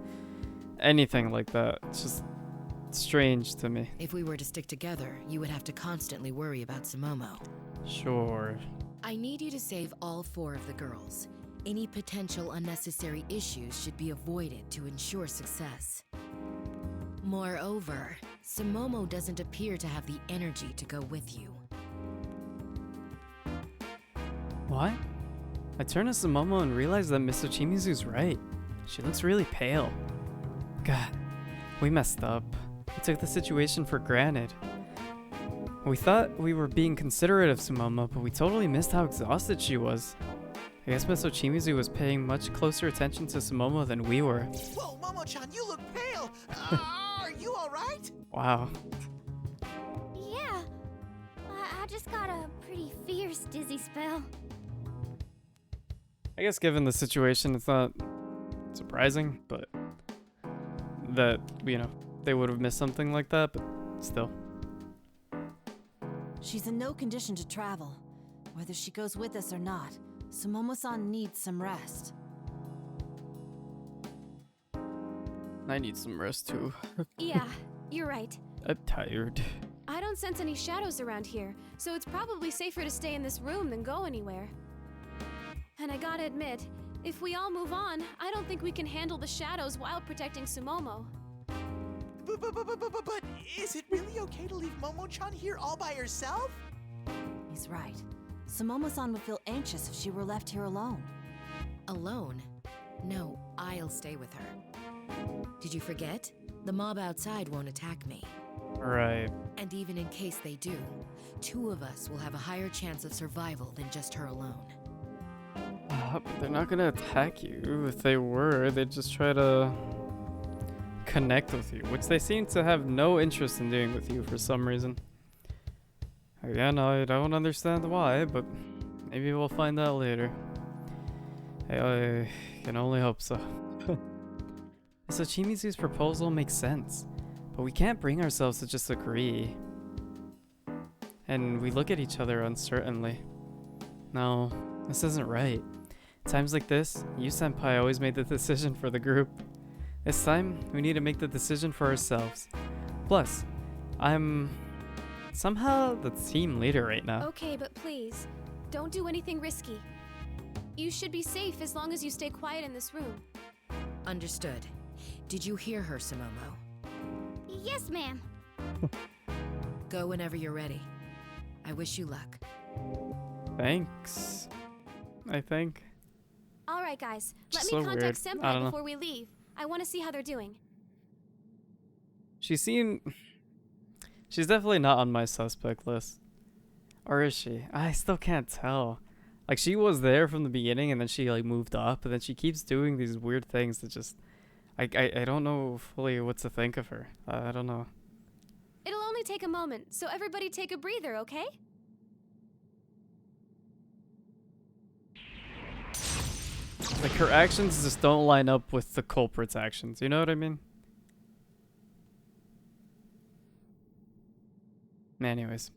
anything like that. It's just strange to me. If we were to stick together, you would have to constantly worry about Sumomo. Sure. I need you to save all 4 of the girls. Any potential unnecessary issues should be avoided to ensure success. Moreover, Sumomo doesn't appear to have the energy to go with you. What? I turned to Sumomo and realized that Miss Ochimizu's right. She looks really pale. God, we messed up. We took the situation for granted. We thought we were being considerate of Sumomo, but we totally missed how exhausted she was. I guess Miss Ochimizu was paying much closer attention to Sumomo than we were. Whoa, Momo-chan, you look pale! Are you alright? Wow. Yeah. I just got a pretty fierce dizzy spell. I guess given the situation, it's not surprising, but that, you know, they would have missed something like that, but still. She's in no condition to travel. Whether she goes with us or not, Sumomo-san needs some rest. I need some rest too. Yeah, you're right. I'm tired. I don't sense any shadows around here, so it's probably safer to stay in this room than go anywhere. And I gotta admit, if we all move on, I don't think we can handle the shadows while protecting Sumomo. But is it really okay to leave Momo-chan here all by herself? He's right. Sumomo-san would feel anxious if she were left here alone. Alone? No, I'll stay with her. Did you forget? The mob outside won't attack me. Right. And even in case they do, 2 of us will have a higher chance of survival than just her alone. But they're not gonna attack you. If they were, they'd just try to connect with you, which they seem to have no interest in doing with you for some reason. Again, I don't understand why, but maybe we'll find out later. I can only hope so. So Ochimizu's proposal makes sense, but we can't bring ourselves to just agree. And we look at each other uncertainly. No, this isn't right. Times like this, you senpai always made the decision for the group. This time, we need to make the decision for ourselves. Plus, I'm somehow the team leader right now. Okay, but please, don't do anything risky. You should be safe as long as you stay quiet in this room. Understood. Did you hear her, Sumomo? Yes, ma'am. Go whenever you're ready. I wish you luck. Thanks. I think. All right, guys. Let Just me so contact weird. I Senpai don't know. before we leave. I want to see how they're doing. She's definitely not on my suspect list. Or is she? I still can't tell. Like, she was there from the beginning, and then she, like, moved up, and then she keeps doing these weird things that just... I don't know fully what to think of her. I don't know. It'll only take a moment, so everybody take a breather, okay? Like, her actions just don't line up with the culprit's actions, you know what I mean? Anyways.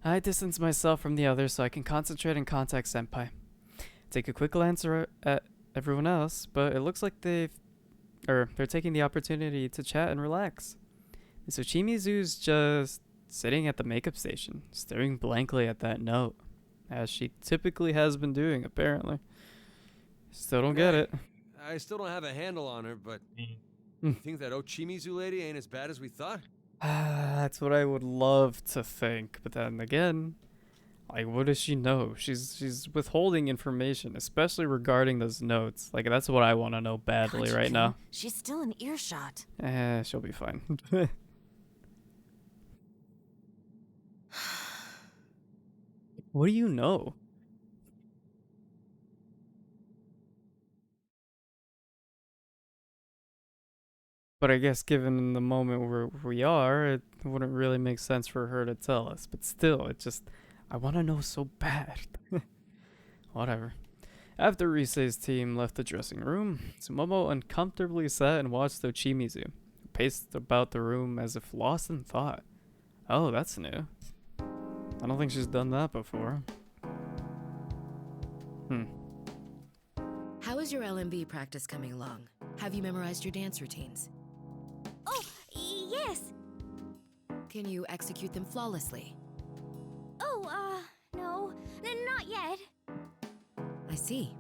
I distance myself from the others so I can concentrate and contact Senpai. Take a quick glance at everyone else, but it looks like they're taking the opportunity to chat and relax. So Chimizu's just sitting at the makeup station, staring blankly at that note, as she typically has been doing, apparently. Still don't get it. I still don't have a handle on her, but you think that Ochimizu lady ain't as bad as we thought? That's what I would love to think, but then again, like, what does she know? She's withholding information, especially regarding those notes. Like, that's what I want to know badly right now. She's still in earshot. She'll be fine. What do you know? But I guess given the moment where we are, it wouldn't really make sense for her to tell us. But still, I want to know so bad. Whatever. After Risei's team left the dressing room, Sumomo uncomfortably sat and watched Ochimizu, who paced about the room as if lost in thought. Oh, that's new. I don't think she's done that before. How is your LMB practice coming along? Have you memorized your dance routines? Oh, yes. Can you execute them flawlessly? Oh, no. Not yet. I see.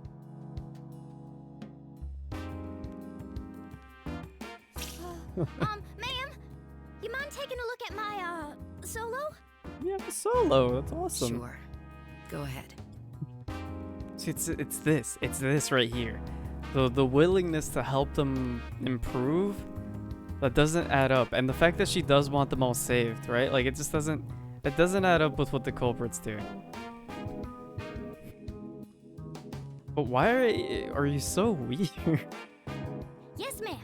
Ma'am, you mind taking a look at my, solo? Yeah, a solo. That's awesome. Sure. Go ahead. See, it's this right here. The willingness to help them improve, that doesn't add up. And the fact that she does want them all saved, right? Like, it doesn't add up with what the culprit's doing. But why are you so weird? Yes, ma'am.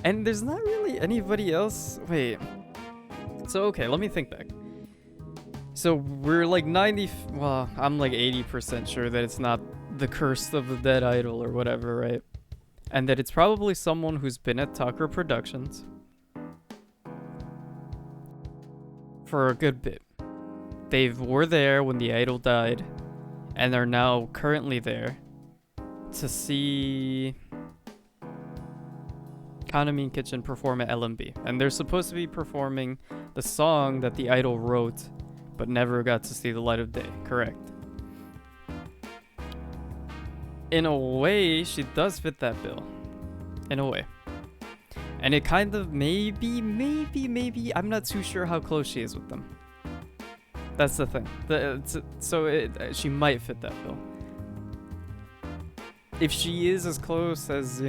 And there's not really anybody else. Wait. So, okay, let me think back. So we're like I'm like 80% sure that it's not the curse of the dead idol or whatever, right? And that it's probably someone who's been at Tucker Productions for a good bit. They were there when the idol died, and they're now currently there to see Kanami Kitchen perform at LMB. And they're supposed to be performing the song that the idol wrote but never got to see the light of day, correct? In a way, she does fit that bill. In a way. And it kind of maybe, I'm not too sure how close she is with them. That's the thing. She might fit that bill. If she is as close as,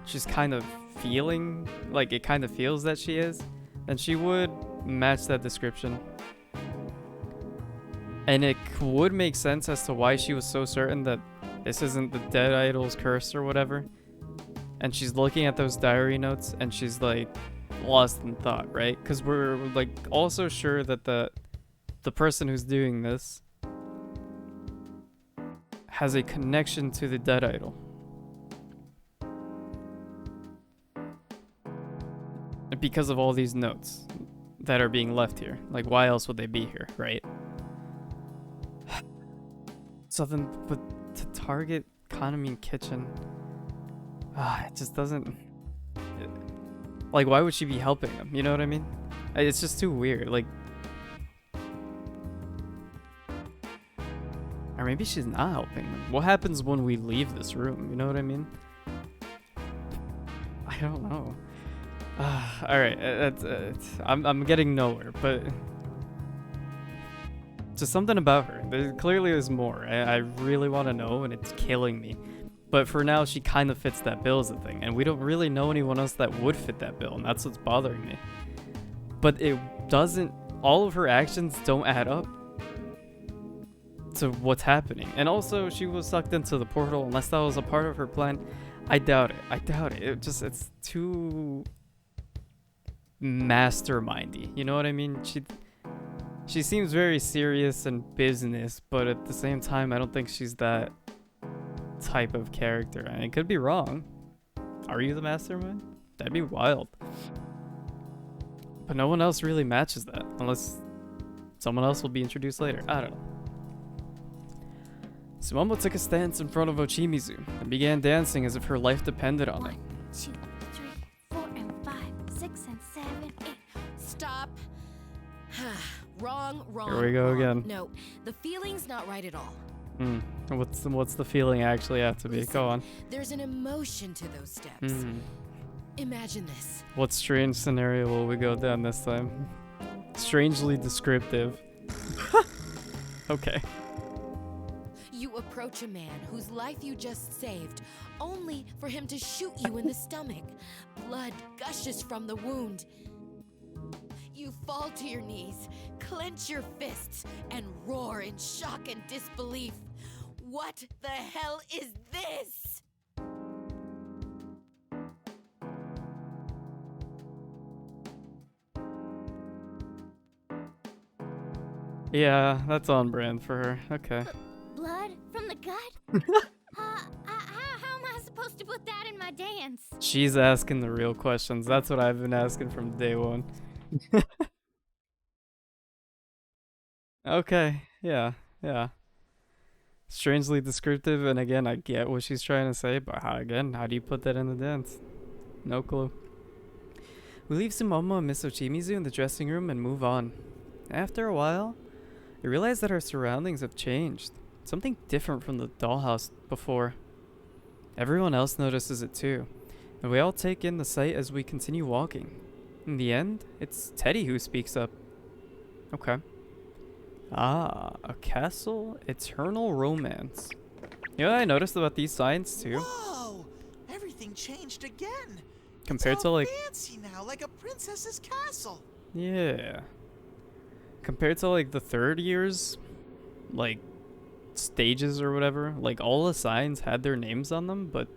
she's kind of feeling, like it kind of feels that she is, then she would match that description. And it would make sense as to why she was so certain that this isn't the dead idol's curse or whatever. And she's looking at those diary notes and she's like lost in thought, right? Because we're like also sure that the person who's doing this has a connection to the dead idol. Because of all these notes that are being left here. Like, why else would they be here, right? So then, but to target Kanami Kitchen, it just doesn't... Like, why would she be helping them? You know what I mean? It's just too weird. Like... Or maybe she's not helping them. What happens when we leave this room? You know what I mean? I don't know. Alright, I'm getting nowhere, but just something about her. There clearly is more. I really want to know, and it's killing me. But for now, she kind of fits that bill as a thing, and we don't really know anyone else that would fit that bill, and that's what's bothering me. But it doesn't, all of her actions don't add up to what's happening. And also, she was sucked into the portal, unless that was a part of her plan. I doubt it. It's too mastermindy. You know what I mean? She seems very serious and business, but at the same time, I don't think she's that type of character. I could be wrong. Are you the mastermind? That'd be wild. But no one else really matches that, unless someone else will be introduced later. I don't know. Sumomo took a stance in front of Ochimizu and began dancing as if her life depended on it. 1, 2, 3, 4, and 5, 6, and 7, 8. Stop. Wrong. Here we go wrong. again. No, the feeling's not right at all. What's the feeling actually have to be? Listen, Go on. There's an emotion to those steps. Imagine this. What strange scenario will we go down this time? Strangely descriptive. Okay. You approach a man whose life you just saved, only for him to shoot you in the stomach. Blood gushes from the wound. You fall to your knees, clench your fists, and roar in shock and disbelief. What the hell is this? Yeah, that's on brand for her. Okay. Blood from the gut? How am I supposed to put that in my dance? She's asking the real questions. That's what I've been asking from day one. Okay, yeah. Strangely descriptive, and again, I get what she's trying to say, but how do you put that in the dance? No clue. We leave Sumomo and Miss Ochimizu in the dressing room and move on. After a while, we realize that our surroundings have changed. Something different from the dollhouse before. Everyone else notices it too, and we all take in the sight as we continue walking. In the end, it's Teddy who speaks up. Okay. A castle, eternal romance. You know what I noticed about these signs too? Whoa! Everything changed again. Compared it's to all like fancy now, like a princess's castle. Yeah. Compared to like the third years, like stages or whatever, like all the signs had their names on them, but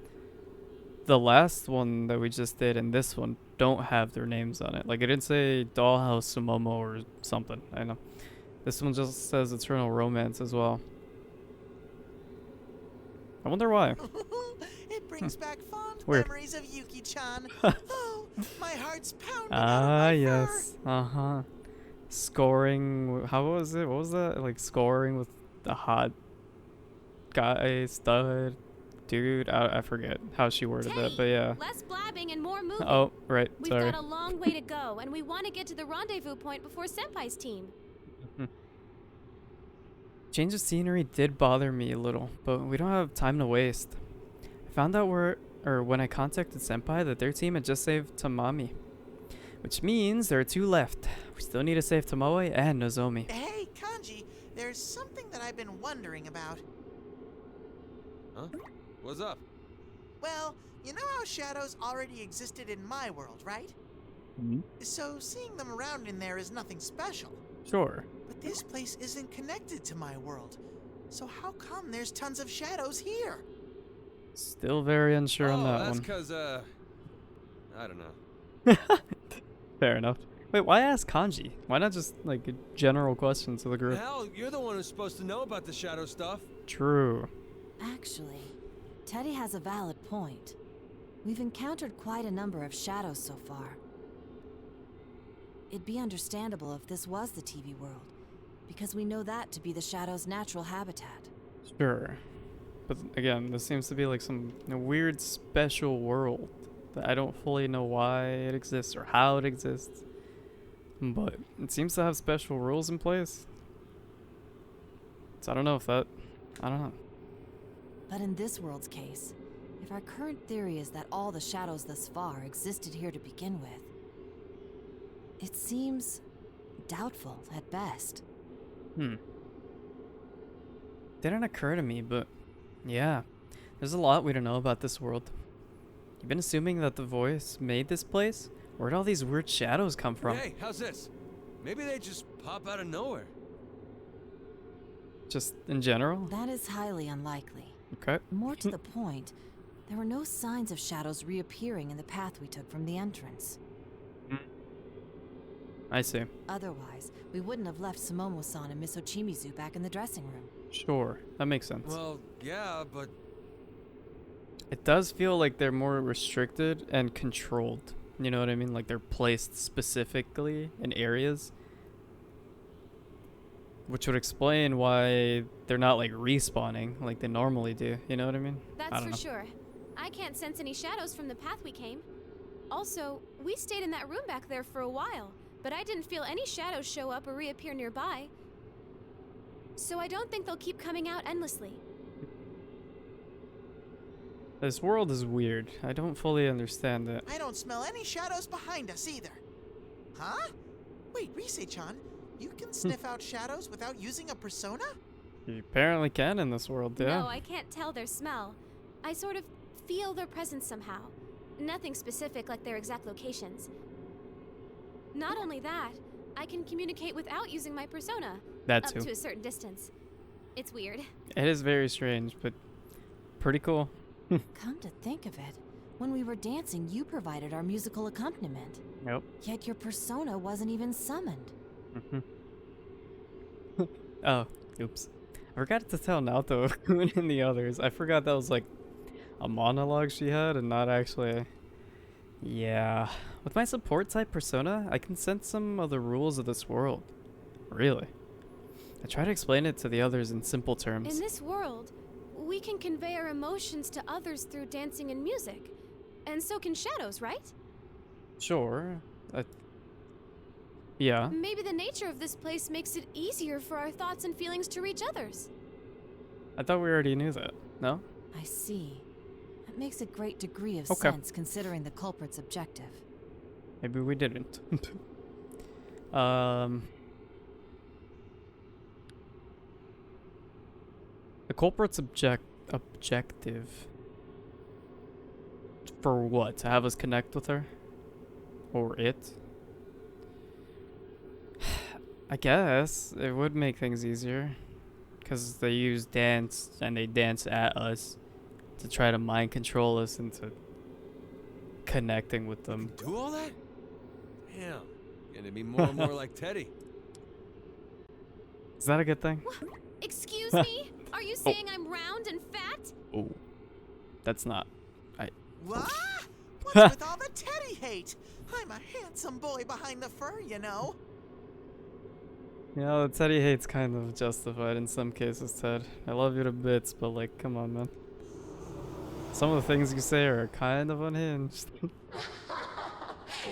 the last one that we just did and this one don't have their names on it. Like it didn't say Dollhouse Sumomo or something. I know. This one just says Eternal Romance as well. I wonder why. It brings back fond Weird. memories of Yuki-chan. Oh, my heart's pounding out of my yes. fur. Scoring. How was it? What was that? Like scoring with the hot guy, stud, dude. I forget how she worded Teddy, that, but yeah. Less blabbing and more moving. Oh, right. We've Sorry. got a long way to go, and we want to get to the rendezvous point before Senpai's team. Change of scenery did bother me a little, but we don't have time to waste. I found out when I contacted Senpai that their team had just saved Tamami, which means there are 2 left. We still need to save Tomoe and Nozomi. Hey, Kanji, there's something that I've been wondering about. Huh? What's up? Well, you know how shadows already existed in my world, right? So seeing them around in there is nothing special. Sure. But this place isn't connected to my world. So how come there's tons of shadows here? Still very unsure on that that's one. because, I don't know. Fair enough. Wait, why ask Kanji? Why not just, like, a general question to the group? Hell, you're the one who's supposed to know about the shadow stuff. True. Actually, Teddy has a valid point. We've encountered quite a number of shadows so far. It'd be understandable if this was the TV world, because we know that to be the shadow's natural habitat. Sure. But again, this seems to be like some weird special world that I don't fully know why it exists or how it exists. But it seems to have special rules in place. So I don't know if that I don't know. But in this world's case, if our current theory is that all the shadows thus far existed here to begin with, it seems doubtful at best. Didn't occur to me, but yeah. There's a lot we don't know about this world. You've been assuming that the voice made this place? Where'd all these weird shadows come from? Hey, how's this? Maybe they just pop out of nowhere. Just in general? That is highly unlikely. Okay. More to the point, there were no signs of shadows reappearing in the path we took from the entrance. I see. Otherwise, we wouldn't have left Sumomo-san and Miss Ochimizu back in the dressing room. Sure, that makes sense. Well, yeah, but It does feel like they're more restricted and controlled. You know what I mean? Like they're placed specifically in areas. Which would explain why they're not like respawning like they normally do. You know what I mean? That's for sure. I can't sense any shadows from the path we came. Also, we stayed in that room back there for a while, but I didn't feel any shadows show up or reappear nearby. So I don't think they'll keep coming out endlessly. This world is weird. I don't fully understand it. I don't smell any shadows behind us either. Huh? Wait, Rise-chan, you can sniff out shadows without using a persona? You apparently can in this world, yeah. No, I can't tell their smell. I sort of feel their presence somehow. Nothing specific like their exact locations. Not only that, I can communicate without using my persona. That up too. to a certain distance. It's weird. It is very strange, but pretty cool. Come to think of it, when we were dancing, you provided our musical accompaniment. Nope. Yet your persona wasn't even summoned. Oh, oops. I forgot to tell Naoto and the others. I forgot that was like a monologue she had and not actually. Yeah. With my support type persona, I can sense some of the rules of this world. Really. I try to explain it to the others in simple terms. In this world, we can convey our emotions to others through dancing and music. And so can shadows, right? Sure. Yeah. Maybe the nature of this place makes it easier for our thoughts and feelings to reach others. I thought we already knew that. No? I see. That makes a great degree of Okay. sense considering the culprit's objective. Maybe we didn't. The culprit's objective. For what? To have us connect with her? Or it? I guess it would make things easier. Because they use dance and they dance at us to try to mind control us into connecting with them. do all that? Damn, gonna be more and more like Teddy. Is that a good thing? Excuse me? Are you saying I'm round and fat? Oh. That's not. What? What's with all the Teddy hate? I'm a handsome boy behind the fur, you know. You know, the Teddy hate's kind of justified in some cases, Ted. I love you to bits, but like, come on, man. Some of the things you say are kind of unhinged.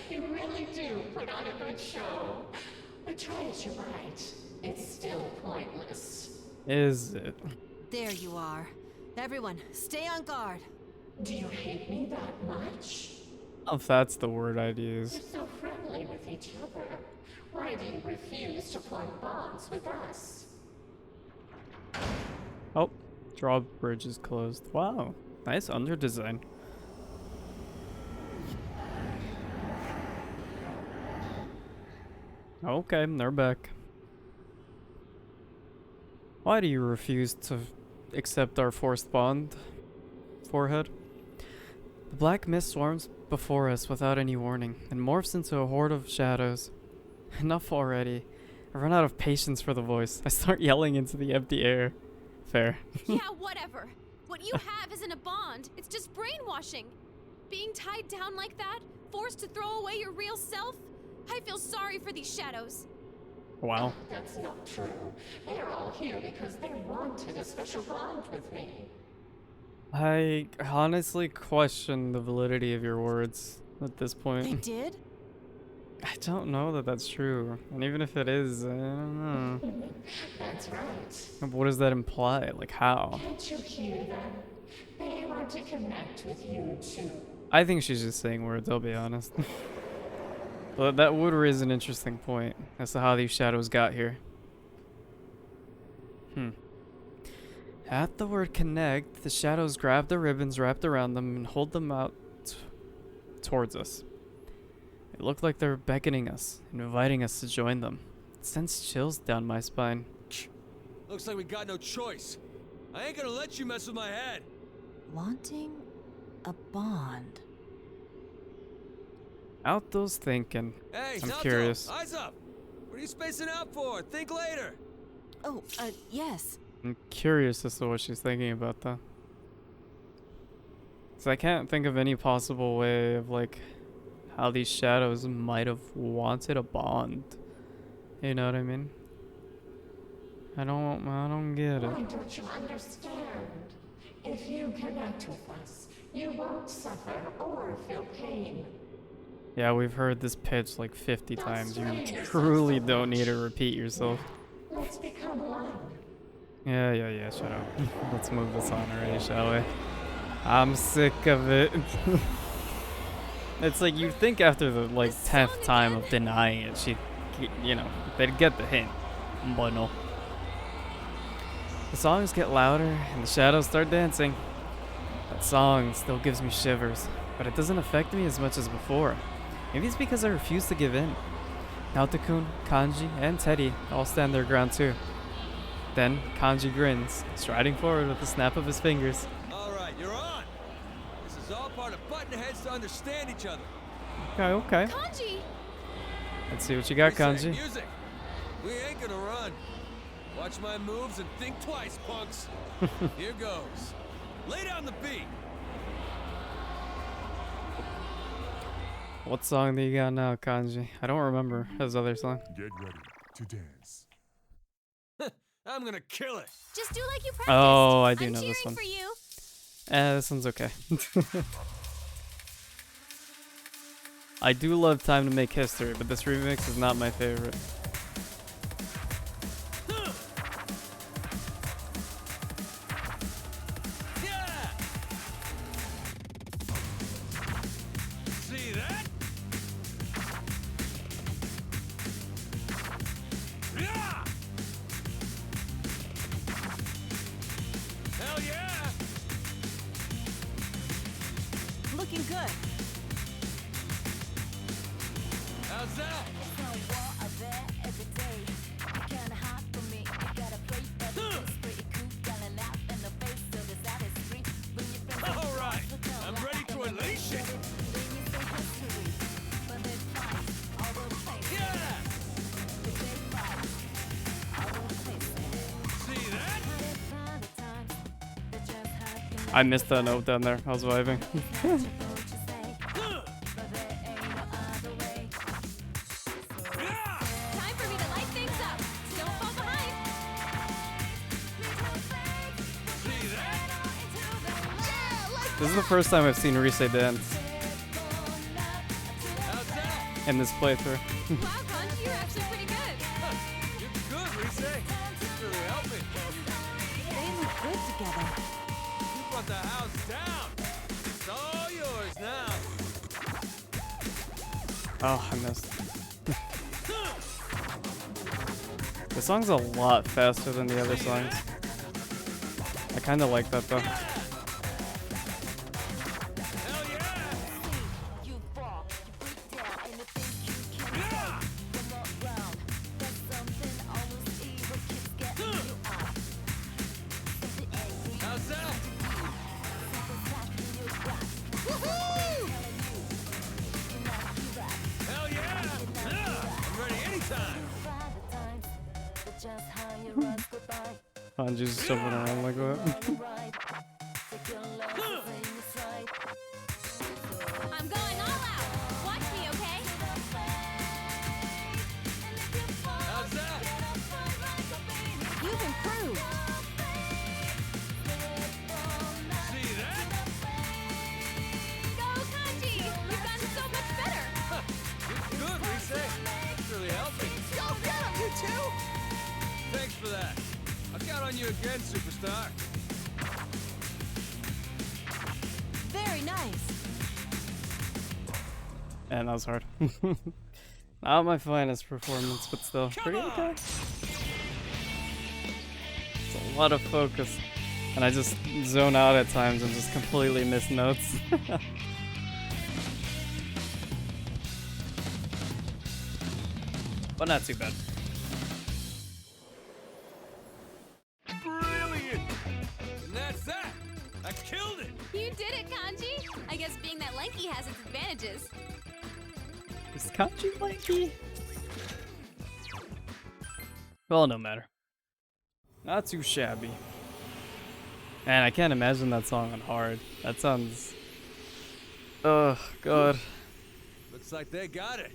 You really do put on a good show. But try as you might, it's still pointless. Is it? There you are. Everyone, stay on guard. Do you hate me that much? If that's the word I'd use. You're so friendly with each other. Why do you refuse to form bonds with us? Oh, drawbridge is closed. Wow, nice under design. Okay, they're back. Why do you refuse to accept our forced bond, Forehead? The black mist swarms before us without any warning and morphs into a horde of shadows. Enough already. I run out of patience for the voice. I start yelling into the empty air. Fair. Yeah, whatever. What you have isn't a bond. It's just brainwashing. Being tied down like that, forced to throw away your real self. I feel sorry for these shadows. Wow. That's not true. They're all here because they wanted a special bond with me. I honestly question the validity of your words at this They point. did? I don't know that that's true. And even if it is, I don't know. That's right. What does that imply? Like, how? Can't you hear them? They want to connect with you too. I think she's just saying words, I'll be honest. But that would raise an interesting point as to how these shadows got here. At the word connect, the shadows grab the ribbons wrapped around them and hold them out towards us. It looked like they're beckoning us, inviting us to join them. It sends chills down my spine. Looks like we got no choice. I ain't gonna let you mess with my head. Wanting a bond. Out those thinking. Hey, I'm Naoto, curious. Eyes up. What are you spacing out for? Think later. Oh, yes. I'm curious as to what she's thinking about that. Cause I can't think of any possible way of like how these shadows might have wanted a bond. You know what I mean? I don't get it. Why don't you understand? If you connect with us, you won't suffer or feel pain. Yeah, we've heard this pitch like 50 times. You truly don't need to repeat yourself. Let's become one. Yeah, shut up. Let's move this on already, shall we? I'm sick of it. It's like you think after the like 10th time of denying it, they'd get the hint. But no. The songs get louder and the shadows start dancing. That song still gives me shivers, but it doesn't affect me as much as before. Maybe it's because I refuse to give in. Naoto-kun, Kanji, and Teddy all stand their ground too. Then Kanji grins, striding forward with a snap of his fingers. Alright, you're on. This is all part of butting heads to understand each other. Okay. Kanji! Let's see what you got, We say Kanji. music. We ain't gonna run. Watch my moves and think twice, punks. Here goes. Lay down the beat. What song do you got now, Kanji? I don't remember his other song. Get ready to dance. I'm gonna kill it. Just do like you practiced. Oh, I do I'm know this cheering one. for you. This one's okay. I do love Time to Make History, but this remix is not my favorite. Yeah. See that? Yeah. Hell yeah. Looking good. How's that? All right, I'm ready to unleash it. Yeah. See that? I missed that note down there. I was vibing. Time for me to light things up. Don't fall behind. See that? This is the first time I've seen Rise dance How's that? in this playthrough. Wow, Kanji, you're actually pretty good. You're good, Rise. It's really helping. They look good together. You brought the house down. It's all yours now. Oh, I missed. The song's a lot faster than the other songs. I kind of like that though. Hell yeah. How's that? Hell yeah. I'm ready anytime. Kanji's just jumping around like that. I'm going all out. Watch me, okay? How's that? You've improved. See that? Go, Kanji! You've gotten so much better. You're good, Rise. you again, superstar. Very nice. And that was hard. Not my finest performance, but still pretty okay. It's a lot of focus. And I just zone out at times and just completely miss notes. But not too bad. Brilliant! And that's that! I killed it! You did it, Kanji! I guess being that lanky has its advantages. Is Kanji lanky? Well, no matter. Not too shabby. Man, I can't imagine that song on hard. That sounds... Ugh, God. Looks like they got it.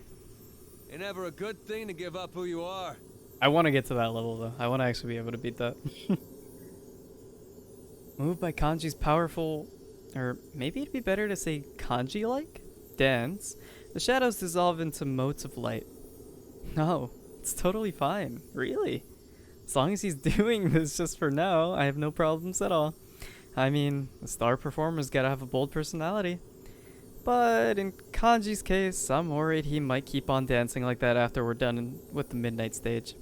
Ain't ever a good thing to give up who you are. I want to get to that level, though. I want to actually be able to beat that. Moved by Kanji's powerful... Or maybe it'd be better to say Kanji-like? Dance. The shadows dissolve into motes of light. No, it's totally fine. Really. As long as he's doing this just for now, I have no problems at all. I mean, the star performer's gotta have a bold personality. But in Kanji's case, I'm worried he might keep on dancing like that after we're done with the midnight stage.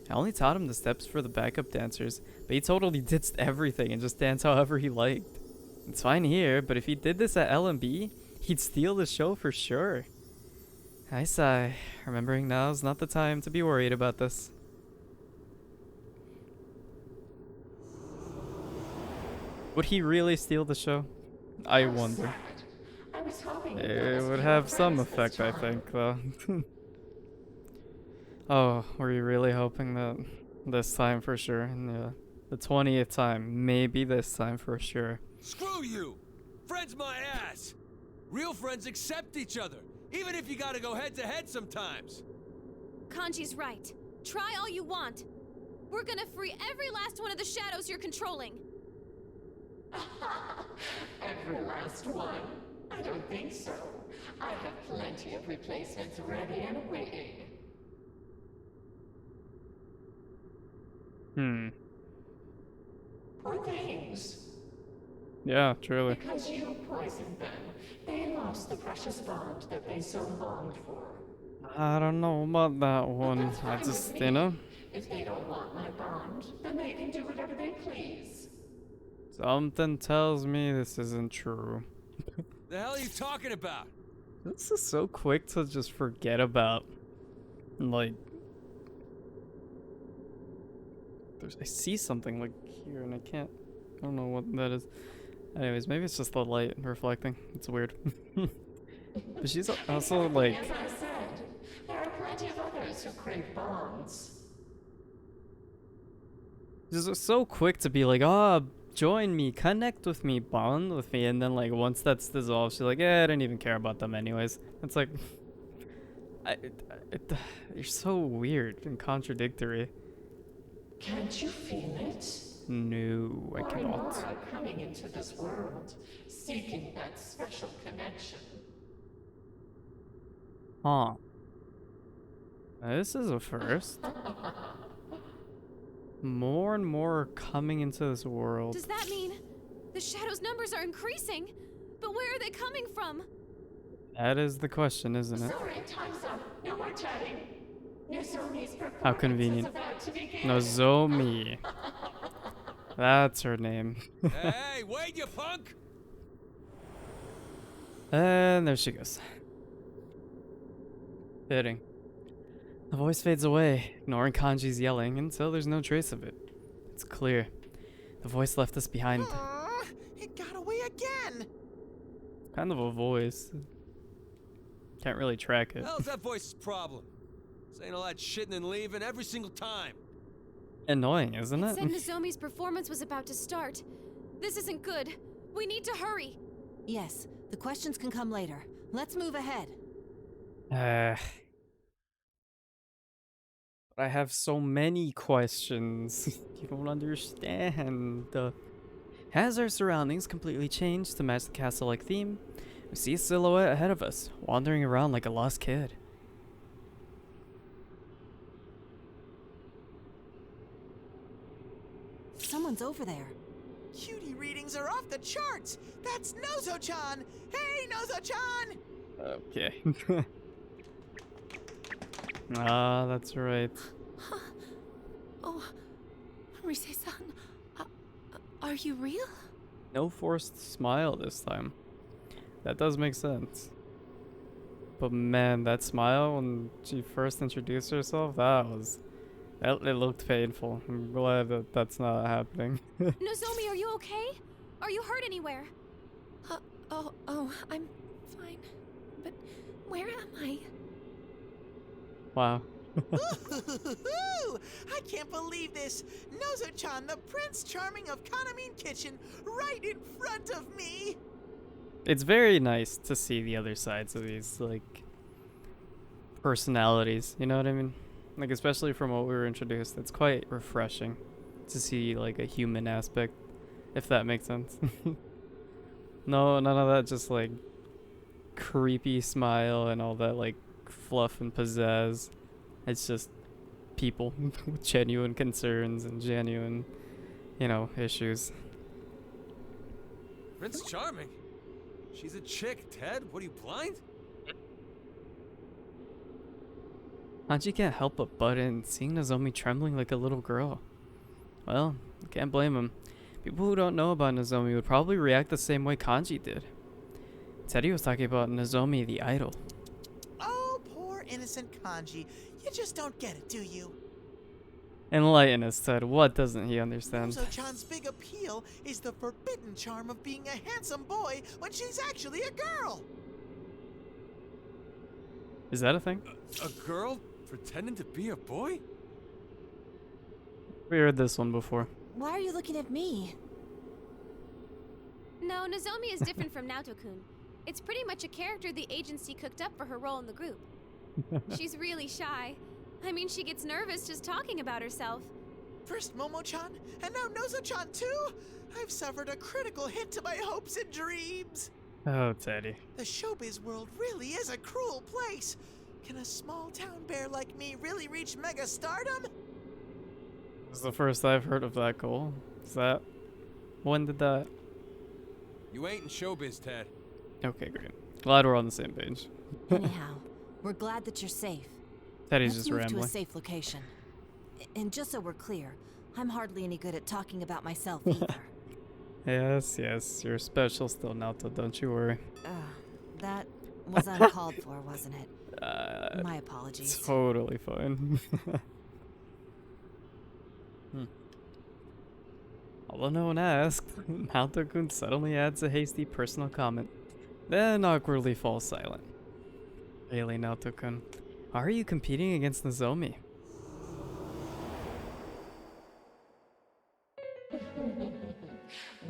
I only taught him the steps for the backup dancers, but he totally ditched everything and just danced however he liked. It's fine here, but if he did this at LMB, he'd steal the show for sure. I sigh, remembering now's not the time to be worried about this. Would he really steal the show? I wonder. It would have some effect, I think, though. Oh, were you really hoping that this time for sure? Yeah, the 20th time, maybe this time for sure. Screw you! Friends my ass! Real friends accept each other, even if you gotta go head to head sometimes. Kanji's right. Try all you want. We're gonna free every last one of the shadows you're controlling. Every last one? I don't think so. I have plenty of replacements ready and waiting. Poor things. Yeah, truly. Because you poisoned them, they lost the precious bond that they so longed for. I don't know about that one. I just, you know. If they don't want my bond, then they can do whatever they please. Something tells me this isn't true. The hell are you talking about? This is so quick to just forget about. Like, I see something like here and I don't know what that is. Anyways, maybe it's just the light reflecting. It's weird. But she's also like... As I said, there are plenty of others who crave bonds. She's so quick to be like, join me, connect with me, bond with me, and then like once that's dissolved, she's like, I didn't even care about them anyways. It's like, you're so weird and contradictory. Can't you feel it? No, I cannot. More are coming into this world, seeking that special connection. Huh. This is a first. More and more are coming into this world. Does that mean the shadows' numbers are increasing? But where are they coming from? That is the question, isn't it? Sorry, time's up. No more chatting. Nozomi's performance How convenient. is about to begin. Nozomi. That's her name. Hey, wait, you punk! And there she goes. Fitting. The voice fades away, ignoring Kanji's yelling until there's no trace of it. It's clear. The voice left us behind. It got away again! Kind of a voice. Can't really track it. Hell's that voice's problem? Saying all that shit and then leaving every single time. Annoying, isn't It it? said Nozomi's performance was about to start. This isn't good. We need to hurry. Yes, the questions can come later. Let's move ahead. I have so many questions. You don't understand. Has our surroundings completely changed to match the castle-like theme? We see a silhouette ahead of us, wandering around like a lost kid. someone's over there. Cutie readings are off the charts! That's Nozo-chan! Hey, Nozo-chan! Okay. That's right. Oh, Rise-san, are you real? No forced smile this time. That does make sense. But man, that smile when she first introduced herself, it looked painful. I'm glad that that's not happening. Nozomi, are you okay? Are you hurt anywhere? I'm fine. But where am I? Wow. Ooh, I can't believe this! Nozo-chan, the Prince Charming of Kanamine Kitchen, right in front of me! It's very nice to see the other sides of these, like, personalities, you know what I mean? Like, especially from what we were introduced, it's quite refreshing to see, like, a human aspect, if that makes sense. No, none of that just, like, creepy smile and all that, like, fluff and pizzazz. It's just people with genuine concerns and genuine, you know, issues. Prince Charming? She's a chick, Ted. What are you, blind? Hanji can't help but butt in, seeing Nozomi trembling like a little girl. Well, can't blame him. People who don't know about Nozomi would probably react the same way Kanji did. Teddy was talking about Nozomi the idol. Oh, poor innocent Kanji. You just don't get it, do you? Enlighten us, Ted. What doesn't he understand? Nozo-chan's big appeal is the forbidden charm of being a handsome boy when she's actually a girl. Is that a thing? A girl pretending to be a boy? We heard this one before. Why are you looking at me? No, Nozomi is different from Naoto-kun. It's pretty much a character the agency cooked up for her role in the group. She's really shy. I mean, she gets nervous just talking about herself. First Momo-chan, and now Nozo-chan too? I've suffered a critical hit to my hopes and dreams. Oh, Teddy. The showbiz world really is a cruel place. Can a small town bear like me really reach mega stardom? This is the first I've heard of that goal. When did that? You ain't in showbiz, Ted. Okay, great. Glad we're on the same page. Anyhow, we're glad that you're safe. Teddy's Let's just move rambling. to a safe location. And just so we're clear, I'm hardly any good at talking about myself either. Yes, you're special still, Naoto, don't you worry. That was uncalled for, wasn't it? My apologies. Totally fine. Although no one asked, Naoto-kun suddenly adds a hasty personal comment, then awkwardly falls silent. Really, Naoto-kun, why are you competing against Nozomi?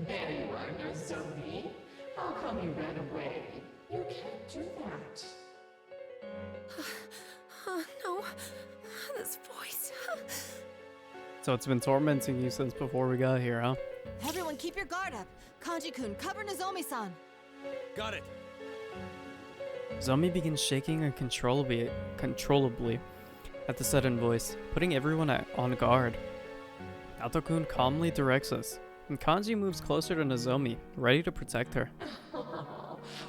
There you are, Nozomi. How come you ran away? You can't do that. No. This voice. So it's been tormenting you since before we got here, huh? Everyone keep your guard up. Kanji-kun, cover Nozomi-san. Got it. Nozomi begins shaking uncontrollably at the sudden voice, putting everyone on guard. Naoto-kun calmly directs us, and Kanji moves closer to Nozomi, ready to protect her.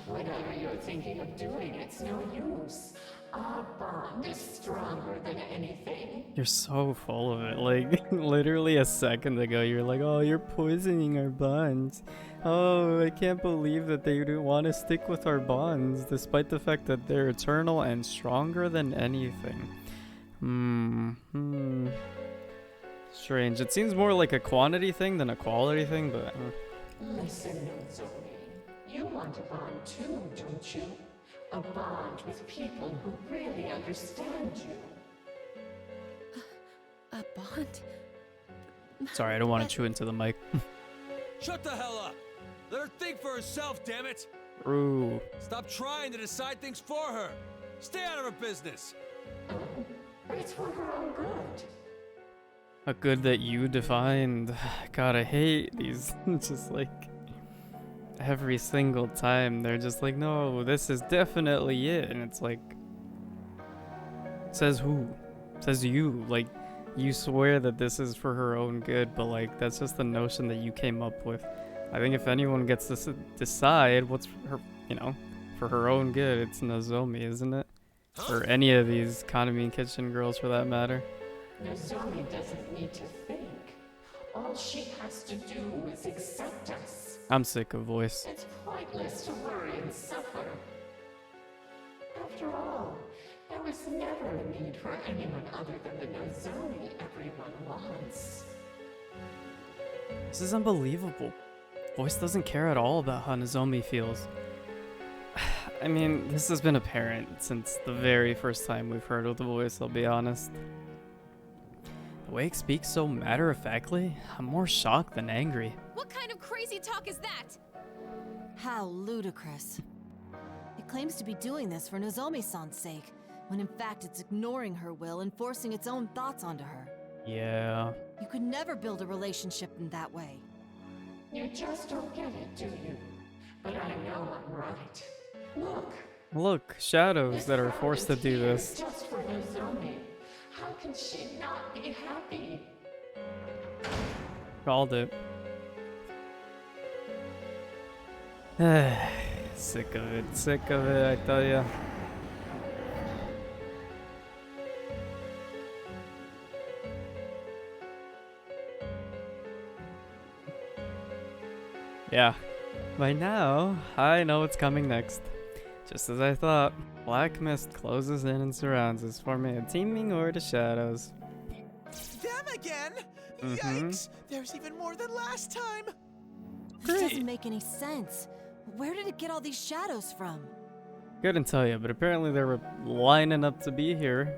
Whatever you're thinking of doing, it's no use. Our bond is stronger than anything. You're so full of it. Like, literally a second ago, you're like, oh, you're poisoning our bonds. Oh, I can't believe that they don't want to stick with our bonds, despite the fact that they're eternal and stronger than anything. Strange. It seems more like a quantity thing than a quality thing, but... Listen, Nozomi. You want a bond too, don't you? A bond with people who really understand you. A bond? Sorry, I don't want to chew into the mic. Shut the hell up! Let her think for herself, damn it! Ooh. Stop trying to decide things for her! Stay out of her business! It's for her own good. A good that you defined. God, I hate these. Just like... every single time they're just like, no, this is definitely it. And it's like... says who? Says you. Like, you swear that this is for her own good, but like that's just the notion that you came up with. I think if anyone gets to decide what's her, you know, for her own good, it's Nozomi, isn't it? Or any of these Kanami Kitchen girls for that matter. Nozomi doesn't need to think. All she has to do is accept us. I'm sick of voice. It's pointless to worry and suffer. After all, there was never a need for anyone other than the Nozomi everyone wants. This is unbelievable. Voice doesn't care at all about how Nozomi feels. I mean, this has been apparent since the very first time we've heard of the voice, I'll be honest. The way it speaks so matter-of-factly, I'm more shocked than angry. What kind of crazy talk is that? How ludicrous. It claims to be doing this for Nozomi-san's sake, when in fact it's ignoring her will and forcing its own thoughts onto her. Yeah. You could never build a relationship in that way. You just don't get it, do you? But I know I'm right. Look. Look, shadows that are forced to do this. Just for Nozomi. How can she not be happy? Called it. Sick of it, I tell ya. Yeah, by now, I know what's coming next. Just as I thought, black mist closes in and surrounds us, forming a teeming horde of shadows. Them again? Yikes! There's even more than last time! This doesn't make any sense. Where did it get all these shadows from? Couldn't tell you, but apparently they were lining up to be here,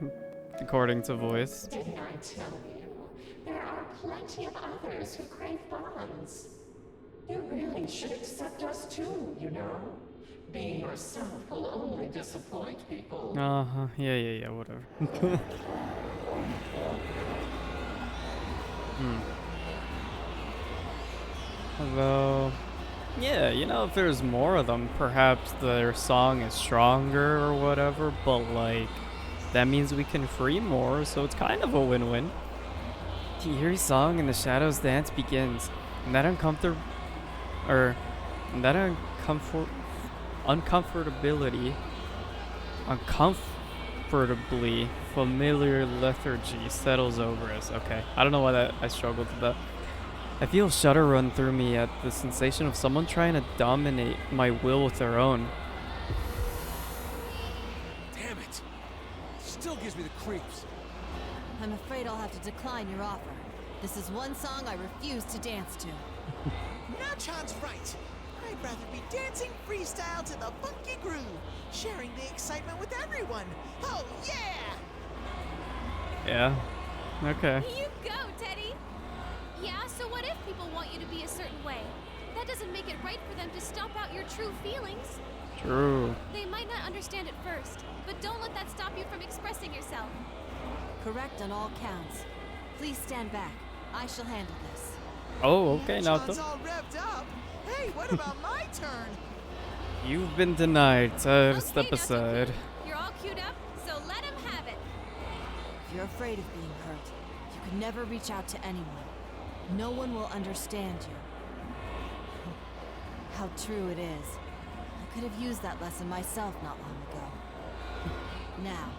according to voice. Didn't I tell you? There are plenty of others who crave bonds. You really should accept us too, you know. Being yourself will only disappoint people. Uh-huh. Yeah, whatever. Although, yeah, you know, if there's more of them, perhaps their song is stronger or whatever, but like, that means we can free more, so it's kind of a win-win. Kihiri's song and the Shadows dance begins, and that uncomfortably familiar lethargy settles over us. Okay, I don't know why I struggled with that. I feel a shudder run through me at the sensation of someone trying to dominate my will with their own. Damn it! Still gives me the creeps. I'm afraid I'll have to decline your offer. This is one song I refuse to dance to. Nachan's right. I'd rather be dancing freestyle to the funky groove, sharing the excitement with everyone. Oh, yeah! Yeah. Okay. You go, Teddy! Yeah, so what if people want you to be a certain way? That doesn't make it right for them to stomp out your true feelings. True. They might not understand it first, but don't let that stop you from expressing yourself. Correct on all counts. Please stand back. I shall handle this. Oh, okay, Nachan's Naoto. all revved up. Hey, what about my turn? You've been denied. Okay, Step Naoto-kun, aside. You're all queued up, so let him have it. If you're afraid of being hurt, you can never reach out to anyone. No one will understand you. How true it is. I could have used that lesson myself not long ago. Now,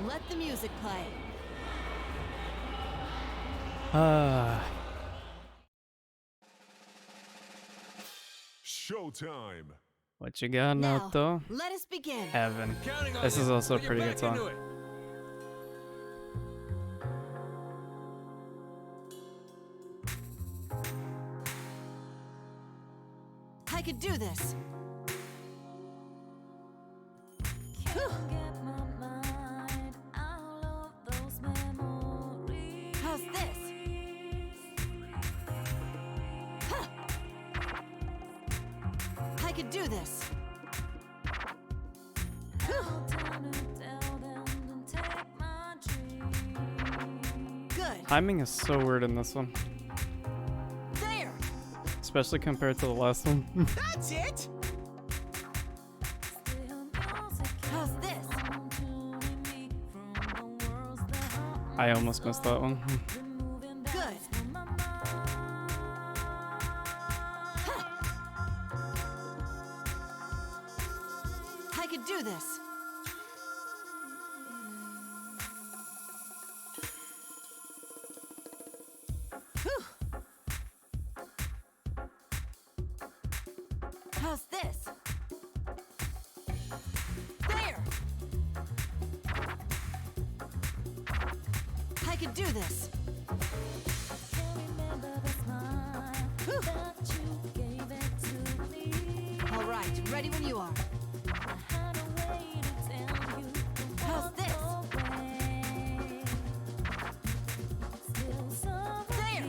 let the music play. Showtime. What you got, Now, Naoto? let us begin. Heaven. Counting on This you. is also a Put pretty your good back into song. it. I could do this. Whew. How's this? Huh. I could do this. Whew. Good. Timing is so weird in this one, There. especially compared to the last one. That's it! How's this? I almost missed that one. Good. I could do this. Whew. How's this? There. I could do this. Whew. All right, ready when you are. How's this? There.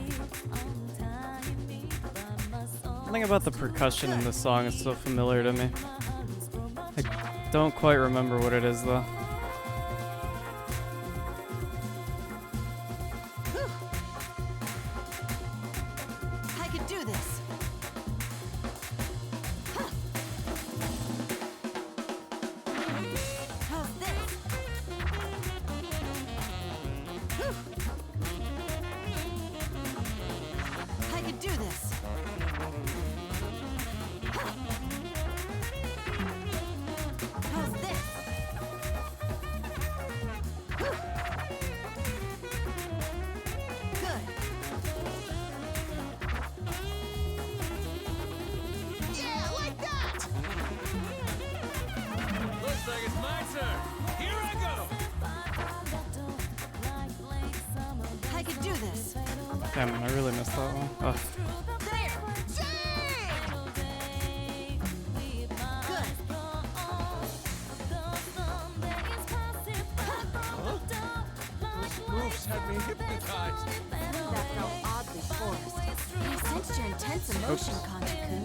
Something about the percussion in this song is so familiar to me. I don't quite remember what it is though. I could do this. Huh. How's this? Whew. I could do this. Huh. How's this? Whew. Good. Yeah, like that! Looks like it's my turn. Here I go. I could do this. Damn, I really missed that one. Ugh. There. Good. Those moves had me hypnotized. That felt oddly forced. I sensed your intense emotion, Kanji-kun.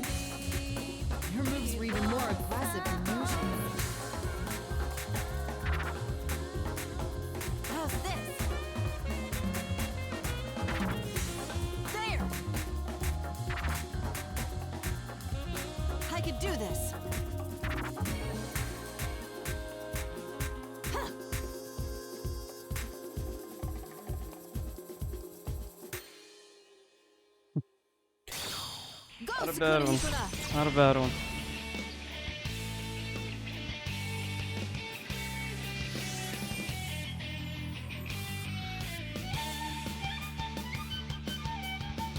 Your moves were even more aggressive than usual. How's this? There! I could do this. Huh. Go, Not a bad one. Sakura-Mikura. Not a bad one.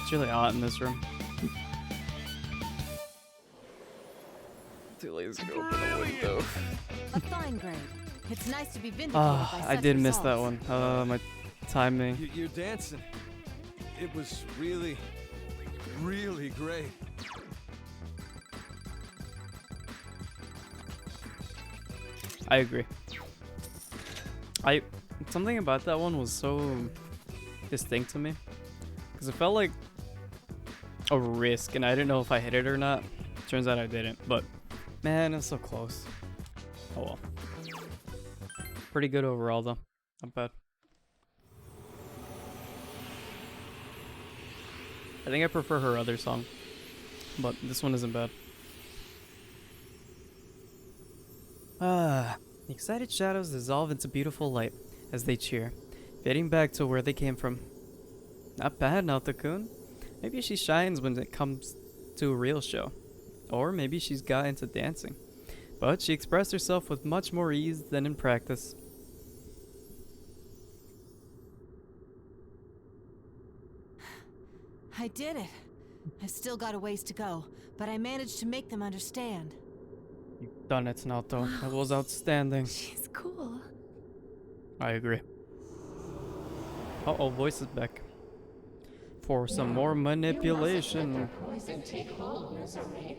It's really hot in this room. Too lazy to open a window. A fine grade. It's nice to be vindicated Ah, by I such did miss that results. one. My timing. You're dancing. It was really, really great. I agree. Something about that one was so distinct to me because it felt like a risk, and I didn't know if I hit it or not. Turns out I didn't, but man, it's so close. Oh well. Pretty good overall, though. Not bad. I think I prefer her other song, but this one isn't bad. The excited shadows dissolve into beautiful light as they cheer, fading back to where they came from. Not bad, Naota-kun. Maybe she shines when it comes to a real show. Or maybe she's got into dancing. But she expressed herself with much more ease than in practice. I did it. I've still got a ways to go, but I managed to make them understand. You've done it, Naoto. That was outstanding. She's cool. I agree. Uh-oh, voice is back. For some more manipulation. Poison take hold, Misery.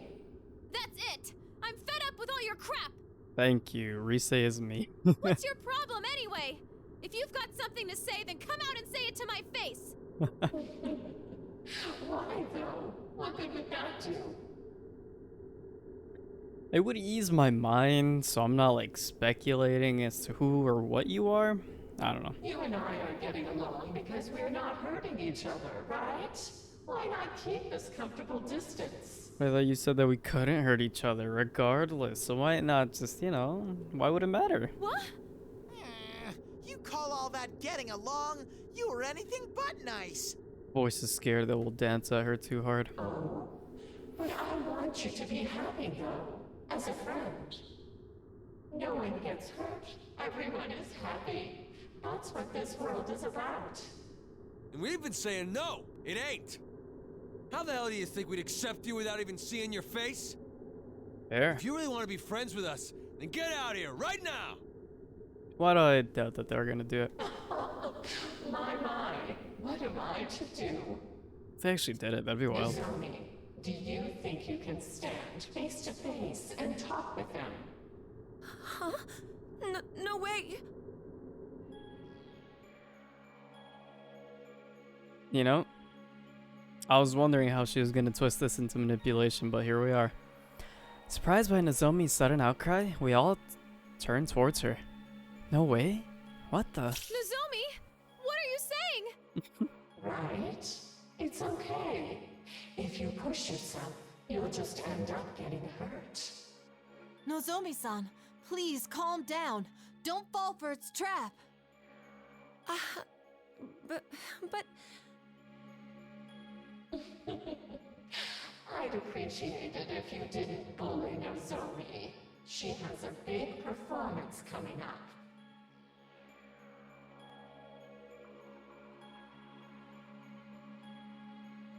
That's it! I'm fed up with all your crap! Thank you. Rise is me. What's your problem anyway? If you've got something to say, then come out and say it to my face! Why, though? What did we not do? It would ease my mind so I'm not like speculating as to who or what you are. I don't know. You and I are getting along because we're not hurting each other, right? Why not keep this comfortable distance? I thought you said that we couldn't hurt each other regardless, so why not just, you know, why would it matter? What? You call all all that getting along, you were anything but nice. Voice is scared that we'll dance at her too hard. Oh, but I want you to be happy, though, as a friend. No one gets hurt. Everyone is happy. That's what this world is about. And we've been saying no, it ain't. How the hell do you think we'd accept you without even seeing your face? Fair. If you really want to be friends with us, then get out of here right now! Why do I doubt that they're gonna do it? My, what am I to do? If they actually did it, that'd be wild. Nozomi, do you think you can stand face to face and talk with them? Huh? No way. You know, I was wondering how she was gonna twist this into manipulation, but here we are. Surprised by Nozomi's sudden outcry, we all turned towards her. No way? What the? Nozomi, what are you saying? Right? It's okay. If you push yourself, you'll just end up getting hurt. Nozomi-san, please calm down. Don't fall for its trap. But... I'd appreciate it if you didn't bully Nozomi. She has a big performance coming up.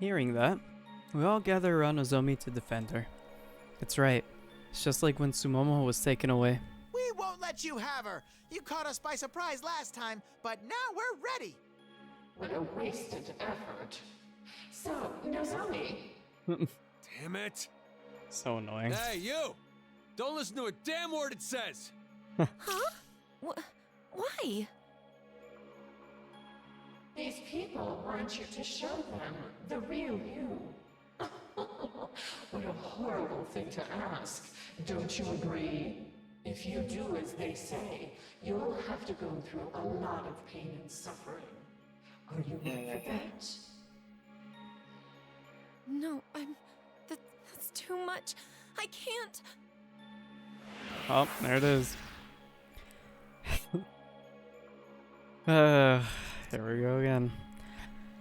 Hearing that, we all gather around Nozomi to defend her. It's right. It's just like when Sumomo was taken away. We won't let you have her. You caught us by surprise last time, but now we're ready. What a wasted effort. So, Nozomi. Damn it! So annoying. Hey, you! Don't listen to a damn word it says! Huh? Why? These people want you to show them the real you. What a horrible thing to ask. Don't you agree? If you do as they say, you'll have to go through a lot of pain and suffering. Are you ready for that? No, that's too much. I can't. Oh, there it is. Here we go again.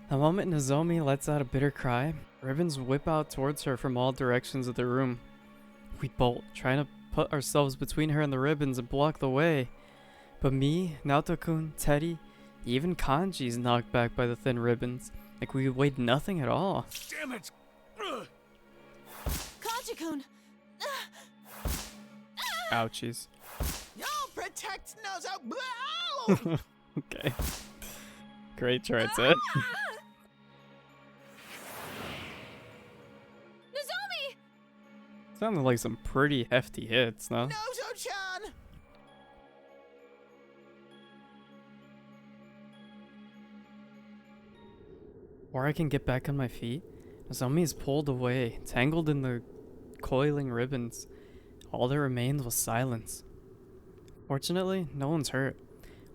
The moment Nozomi lets out a bitter cry, ribbons whip out towards her from all directions of the room. We bolt, trying to put ourselves between her and the ribbons and block the way. But me, Naoto-kun, Teddy, even Kanji's knocked back by the thin ribbons, like we weighed nothing at all. Damn it! Kanji-kun! Ouchies. Y'all protect Nozo. Okay. Great try, Ted. Nozomi! Sounded like some pretty hefty hits, no? Nozo-chan! Or I can get back on my feet. Nozomi is pulled away, tangled in the coiling ribbons. All that remained was silence. Fortunately, no one's hurt.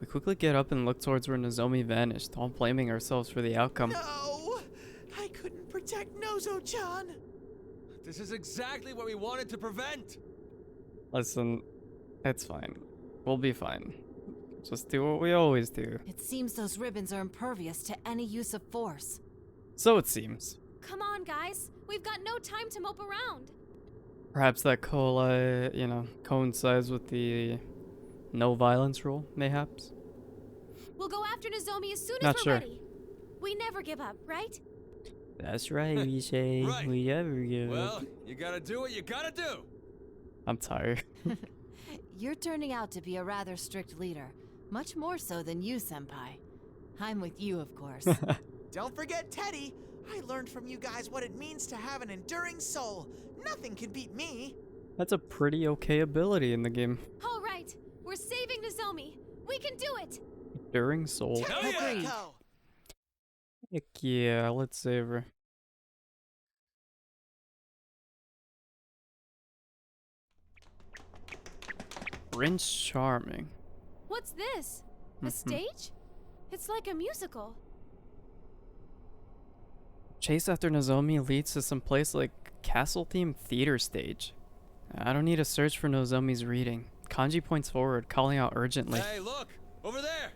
We quickly get up and look towards where Nozomi vanished, all blaming ourselves for the outcome. No! I couldn't protect Nozo-chan! This is exactly what we wanted to prevent! Listen, it's fine. We'll be fine. Just do what we always do. It seems those ribbons are impervious to any use of force. So it seems. Come on, guys. We've got no time to mope around. Perhaps that coincides with the no violence rule, mayhaps? We'll go after Nozomi as soon as Not we're sure. ready. We never give up, right? That's right, we say. Right. We ever give Well, up. you gotta do what you gotta do! I'm tired. You're turning out to be a rather strict leader. Much more so than you, Senpai. I'm with you, of course. Don't forget Teddy. I learned from you guys what it means to have an enduring soul. Nothing can beat me. That's a pretty okay ability in the game. All right. We're saving Nozomi. We can do it. Enduring soul. Hell yeah! Agreed. Go. Heck yeah, let's save her. Prince Charming. What's this? A stage? It's like a musical. Chase after Nozomi leads to some place like castle-themed theater stage. I don't need to search for Nozomi's reading. Kanji points forward, calling out urgently. Hey, look! Over there!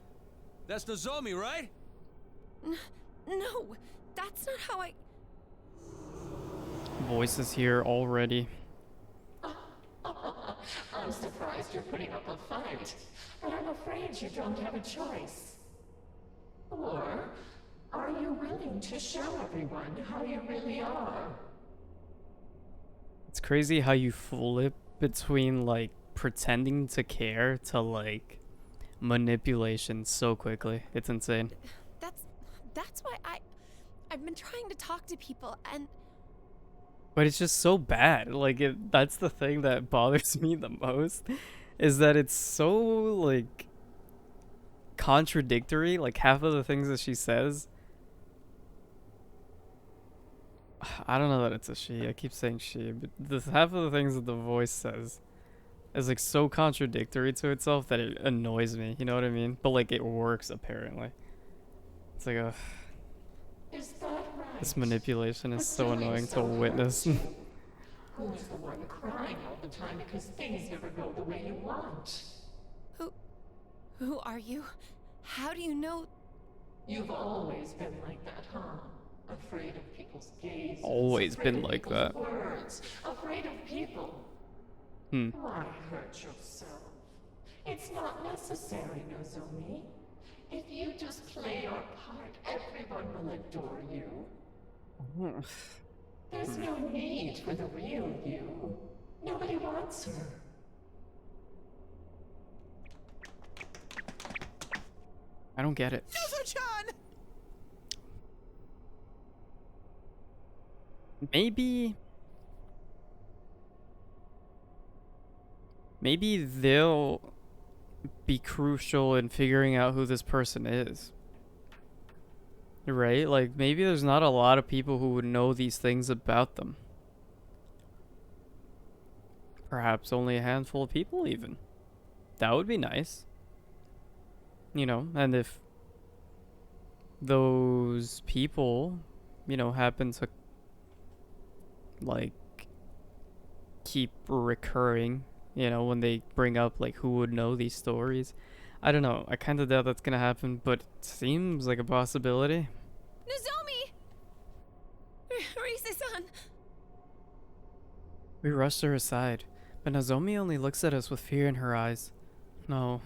That's Nozomi, right? No, that's not how I... Voices here already. I'm surprised you're putting up a fight, but I'm afraid you don't have a choice. Or are you willing to show everyone how you really are? It's crazy how you flip between like pretending to care to like manipulation so quickly. It's insane. That's why I've been trying to talk to people, and But it's just so bad. Like that's the thing that bothers me the most, is that it's so like contradictory. Like half of the things that she says, I don't know that it's a she. I keep saying she, but half of the things that the voice says is like so contradictory to itself that it annoys me. You know what I mean? But like it works apparently. It's like Is that right? this manipulation is so annoying to witness. Who's the one crying all the time because things never go the way you want? who are you? How do you know? You've always been like that, huh? Afraid of people's gaze. Always been like that. Words. Afraid of people. Why hurt yourself? It's not necessary, Nozomi. If you just play your part, everyone will adore you. There's no need for the real you. Nobody wants her. I don't get it. Yuzo-chan! Maybe they'll be crucial in figuring out who this person is. Right? Like, maybe there's not a lot of people who would know these things about them. Perhaps only a handful of people, even. That would be nice. You know, and if those people, you know, happen to, like, keep recurring, you know, when they bring up, like, who would know these stories. I don't know. I kind of doubt that's gonna happen, but it seems like a possibility. Nozomi! Rise-san! We rushed her aside, but Nozomi only looks at us with fear in her eyes. No,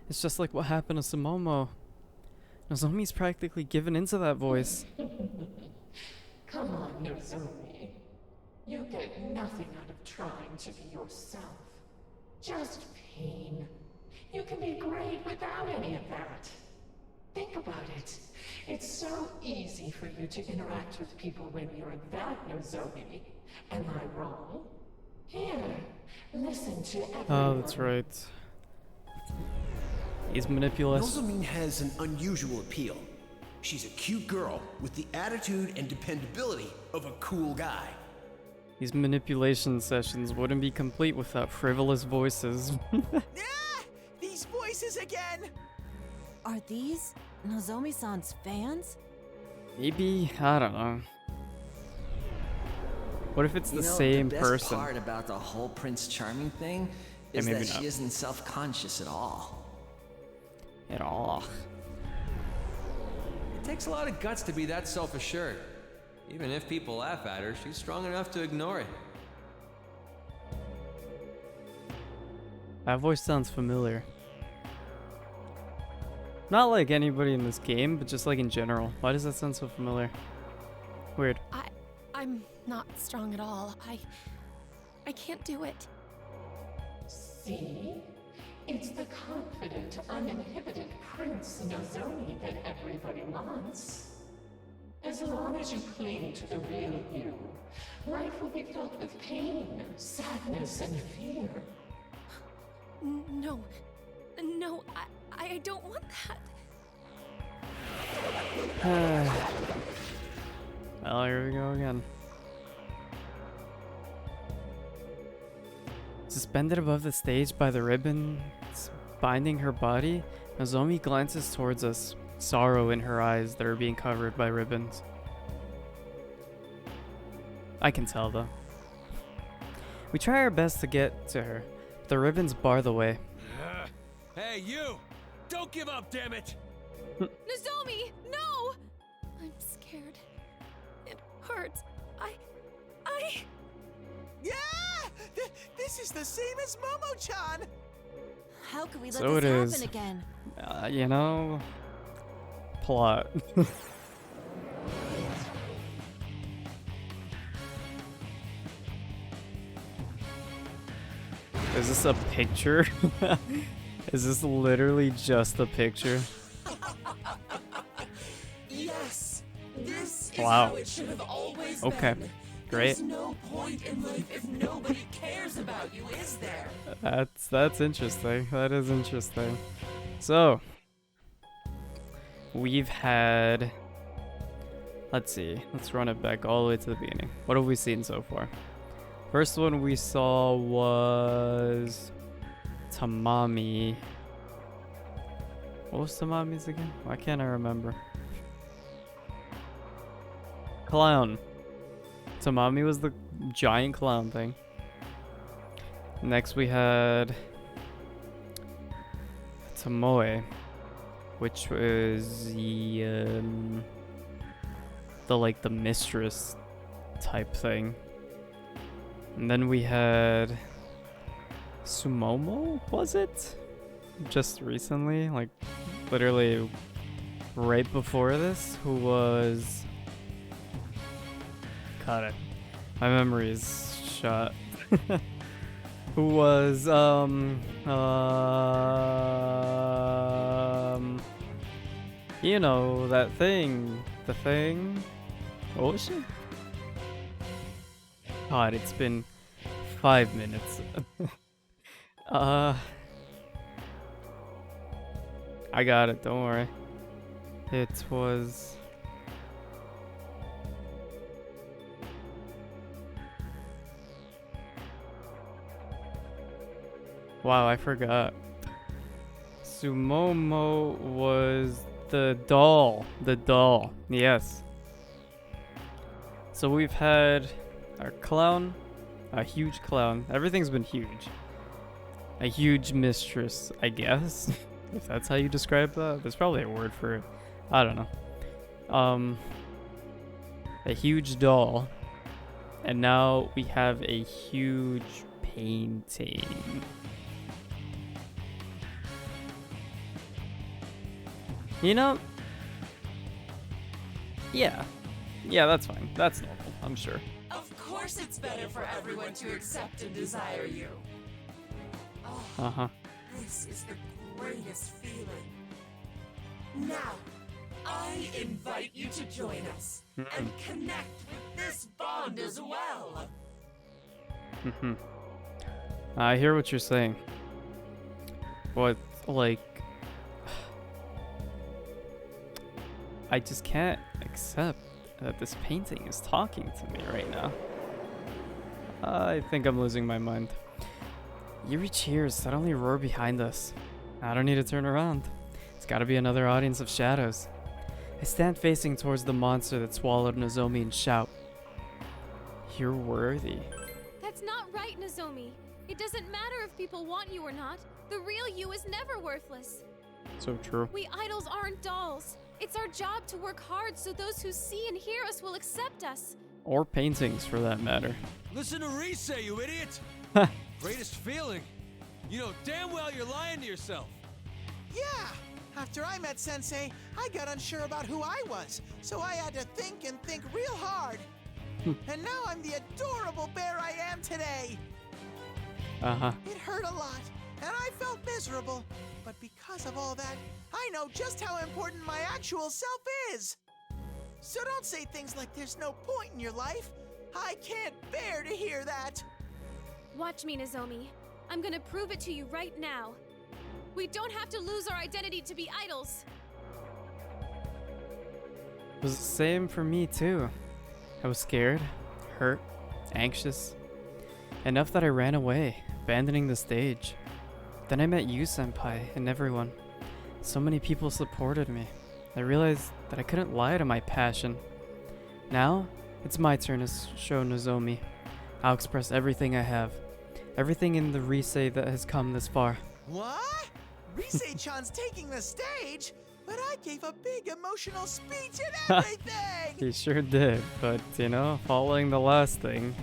it's just like what happened to Sumomo. Nozomi's practically given into that voice. Come on, Nozomi. You get nothing out of trying to be yourself. Just pain. You can be great without any of that. Think about it. It's so easy for you to interact with people when you're that Nozomi. Am I wrong? Here, listen to everyone. Oh, that's right. He's manipulous. Nozomi has an unusual appeal. She's a cute girl with the attitude and dependability of a cool guy. These manipulation sessions wouldn't be complete without frivolous voices. These voices again! Are these Nozomi-san's fans? Maybe, I don't know. What if it's the same the person? best part about the whole Prince Charming thing is maybe that not. she isn't self-conscious at all. At all. It takes a lot of guts to be that self-assured. Even if people laugh at her, she's strong enough to ignore it. That voice sounds familiar. Not like anybody in this game, but just like in general. Why does that sound so familiar? Weird. I'm not strong at all. I can't do it. See? It's the confident, uninhibited Prince Nozomi that everybody wants. As long as you cling to the real you, life will be filled with pain, sadness, and fear. No, I don't want that. Well, here we go again. Suspended above the stage by the ribbons binding her body, Nozomi glances towards us, sorrow in her eyes that are being covered by ribbons. I can tell, though. We try our best to get to her, but the ribbons bar the way. Hey, you! Don't give up, damn it! Nozomi, no! I'm scared. It hurts. I... Yeah! This is the same as Momo-chan! How could we let So this it happen is. again? You know, plot. Is this a picture? Is this literally just a picture? Yes, this is Wow. how it should have always Okay, been. great. There's no point in life if nobody cares about you, is there? That's interesting. That is interesting. So, we've had, let's see, let's run it back all the way to the beginning. What have we seen so far? First one we saw was Tamami. What was Tamami's again? Why can't I remember? Clown. Tamami was the giant clown thing. Next we had Tomoe, which was the like the mistress type thing. And then we had Sumomo, was it? Just recently, like literally right before this, who was... Got it. My memory is shot. Who was, you know, that thing. The thing. What was she? God, it's been 5 minutes. I got it, don't worry. It was... Wow, I forgot. Sumomo was the doll. The doll, yes. So we've had our clown, a huge clown. Everything's been huge. A huge mistress, I guess. If that's how you describe that. There's probably a word for it. I don't know. A huge doll. And now we have a huge painting. You know? Yeah. Yeah, that's fine. That's normal, I'm sure. Of course it's better for everyone to accept and desire you. Oh, Uh-huh. this is the greatest feeling. Now, I invite you to join us and connect with this bond as well. I hear what you're saying. But, like... I just can't accept that this painting is talking to me right now. I think I'm losing my mind. Eerie cheers suddenly roar behind us. I don't need to turn around. It's gotta be another audience of shadows. I stand facing towards the monster that swallowed Nozomi and shout, "You're worthy." That's not right, Nozomi. It doesn't matter if people want you or not. The real you is never worthless. So true. We idols aren't dolls. It's our job to work hard so those who see and hear us will accept us. Or paintings, for that matter. Listen to Rise, you idiot! Greatest feeling. You know damn well you're lying to yourself. Yeah! After I met Sensei, I got unsure about who I was, so I had to think and think real hard. And now I'm the adorable bear I am today. Uh-huh. It hurt a lot, and I felt miserable. But because of all that, I know just how important my actual self is. So don't say things like there's no point in your life. I can't bear to hear that. Watch me, Nozomi. I'm gonna prove it to you right now. We don't have to lose our identity to be idols. It was the same for me too. I was scared, hurt, anxious. Enough that I ran away, abandoning the stage. Then I met you, Senpai, and everyone. So many people supported me. I realized that I couldn't lie to my passion. Now, it's my turn to show Nozomi. I'll express everything I have. Everything in the Rise that has come this far. What? Rise-chan's taking the stage? but I gave a big emotional speech and everything! He sure did, but you know, following the last thing,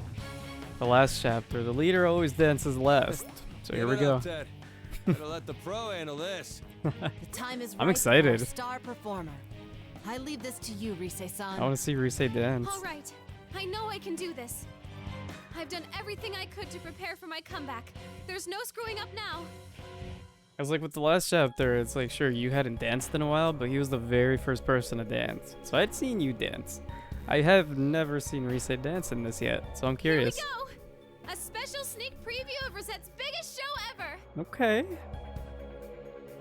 the last chapter, the leader always dances last. So here we go. Ted. Better let the pro handle this. The time is right. I'm excited. For our star performer. I leave this to you, Rise-san. I want to see Rise dance. All right, I know I can do this. I've done everything I could to prepare for my comeback. There's no screwing up now. I was like, with the last chapter, it's like, sure, you hadn't danced in a while, but he was the very first person to dance. So I'd seen you dance. I have never seen Rise dance in this yet, so I'm curious. Here we go! A special sneak preview of Rosette's biggest show ever! Okay.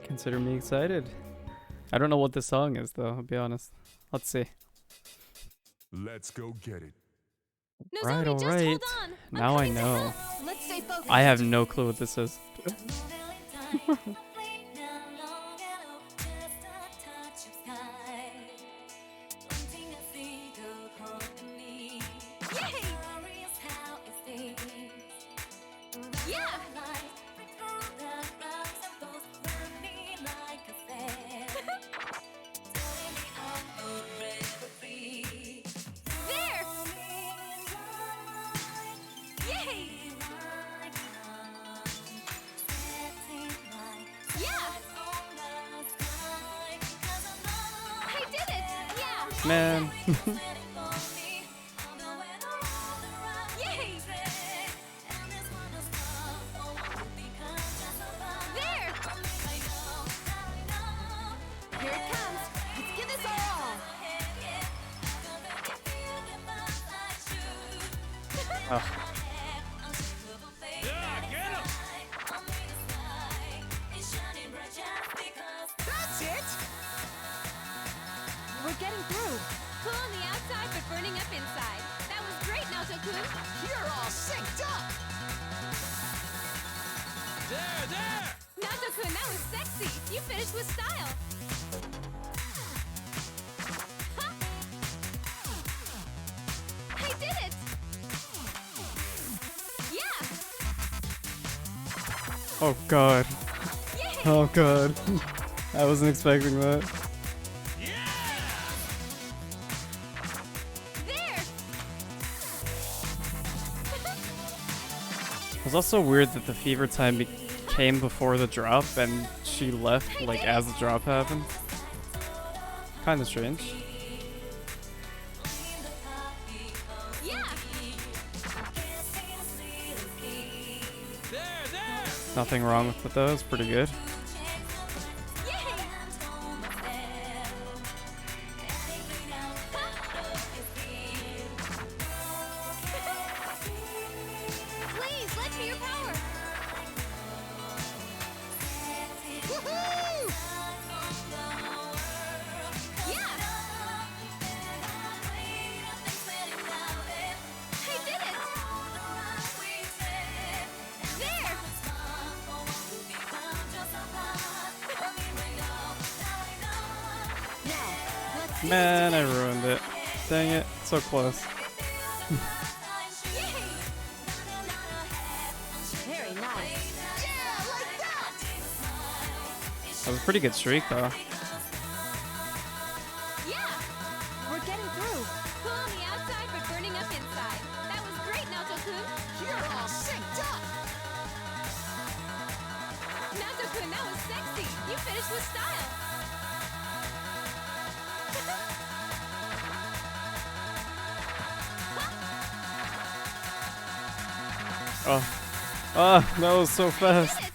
Consider me excited. I don't know what the song is, though, I'll be honest. Let's see. Let's go get it. No, Right, Zoe, just alright. hold on. Now I know. Let's stay focused. I have no clue what this is. Yeah! There! Yay! Yeah! I did it! Yeah! Man. Yay! There! Here it comes. Let's give this our all. Oh. That's it! We're getting through. Cool on the outside, but burning up inside. That was great, Naoto-kun. You're all synced up! There! Naoto-kun, that was sexy. You finished with style. Ha! I did it! Yeah! Oh god. Yay! Oh god. I wasn't expecting that. There! It was also weird that the fever time came before the drop and she left like as the drop happened. Kinda strange. Yeah! There! Nothing wrong with it though, it's pretty good. Yay! Please, lend me your power! Woohoo! Yeah! I did it! There! Man, I ruined it. Dang it, so close. Very nice. Yeah, like that! That was a pretty good streak though. Yeah! We're getting through. Cool on the outside, but burning up inside. That was great, Naoto-kun. You're all synced up! Naoto-kun, that was sexy. You finished with style. Oh. Ah, that was so fast.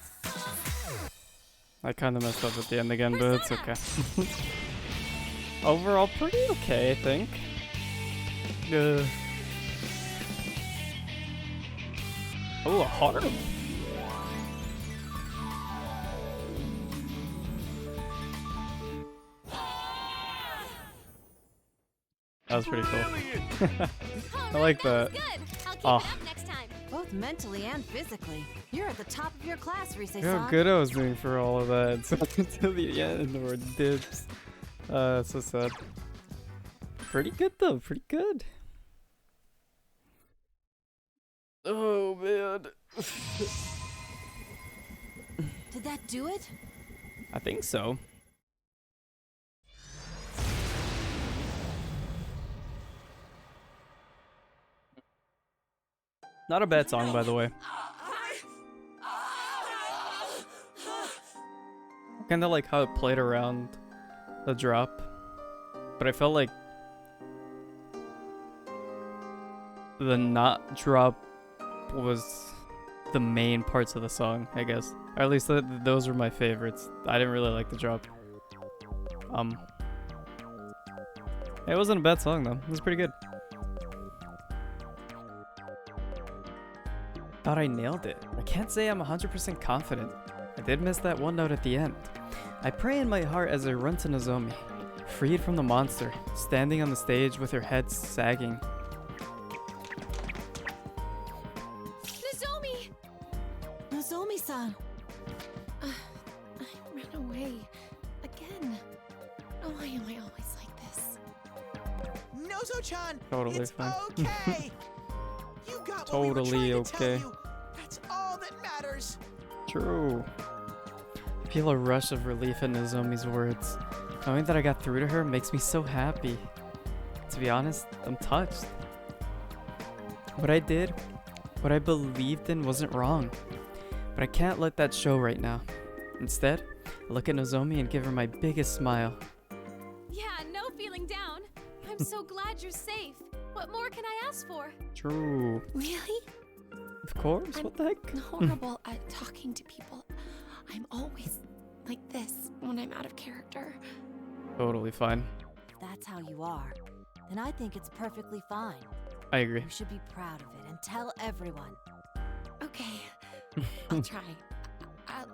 I kinda messed up at the end again, but it's okay. Overall, pretty okay, I think. Oh, a heart. That was pretty cool. I like that. Good. I'll keep Oh. it up next time. Both mentally and physically. You're at the top of your class, Look how Rise-san. good I was doing for all of that. So until the end, or dips. So sad. Pretty good though, pretty good. Oh man. Did that do it? I think so. Not a bad song, by the way. Kind of like how it played around the drop, but I felt like the not drop was the main parts of the song, I guess. Or at least those were my favorites. I didn't really like the drop. It wasn't a bad song though. It was pretty good. Thought I nailed it. I can't say I'm 100% confident. I did miss that one note at the end. I pray in my heart as I run to Nozomi, freed from the monster, standing on the stage with her head sagging. Nozomi! Nozomi-san! I ran away. Again. Why am I always like this? Nozo-chan, Totally it's fine. okay. You got Totally what we were trying to okay. tell you. That's all that matters. True. I feel a rush of relief in Nozomi's words. Knowing that I got through to her makes me so happy. To be honest, I'm touched. What I did, what I believed in wasn't wrong. But I can't let that show right now. Instead, I look at Nozomi and give her my biggest smile. Yeah, no feeling down. I'm so glad you're safe. What more can I ask for? True. Really? Of course, what the heck? I'm horrible at talking to people. I'm always like this when I'm out of character. Totally fine. If that's how you are, then I think it's perfectly fine. I agree. You should be proud of it and tell everyone. Okay, I'll try. I'll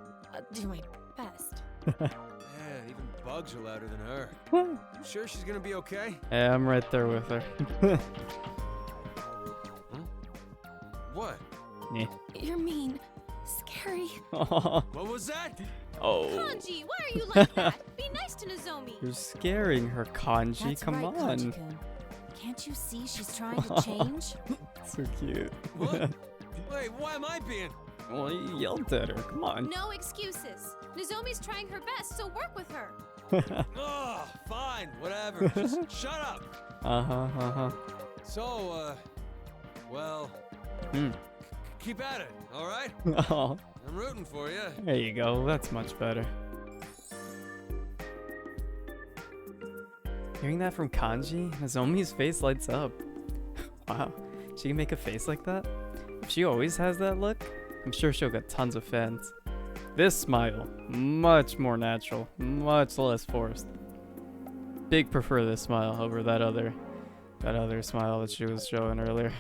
do my best. Man, even bugs are louder than her. What? You sure she's gonna be okay? Yeah, I'm right there with her. What? Yeah. You're mean. Scary. What was that? Oh. Kanji, why are you like that? Be nice to Nozomi. You're scaring her, Kanji. That's Come right, on. Kanji-kun. Can't you see she's trying to change? So cute. What? Wait, why am I being? Well, you yelled at her. Come on. No excuses. Nozomi's trying her best, so work with her. Oh, fine, whatever. Just shut up. Uh-huh. So, well, keep at it, all right? Oh, I'm rooting for you. there you go. That's much better. Hearing that from Kanji, Nozomi's face lights up. Wow, she can make a face like that? If she always has that look, I'm sure she'll get tons of fans. This smile, much more natural, much less forced. Big prefer this smile over that other smile that she was showing earlier.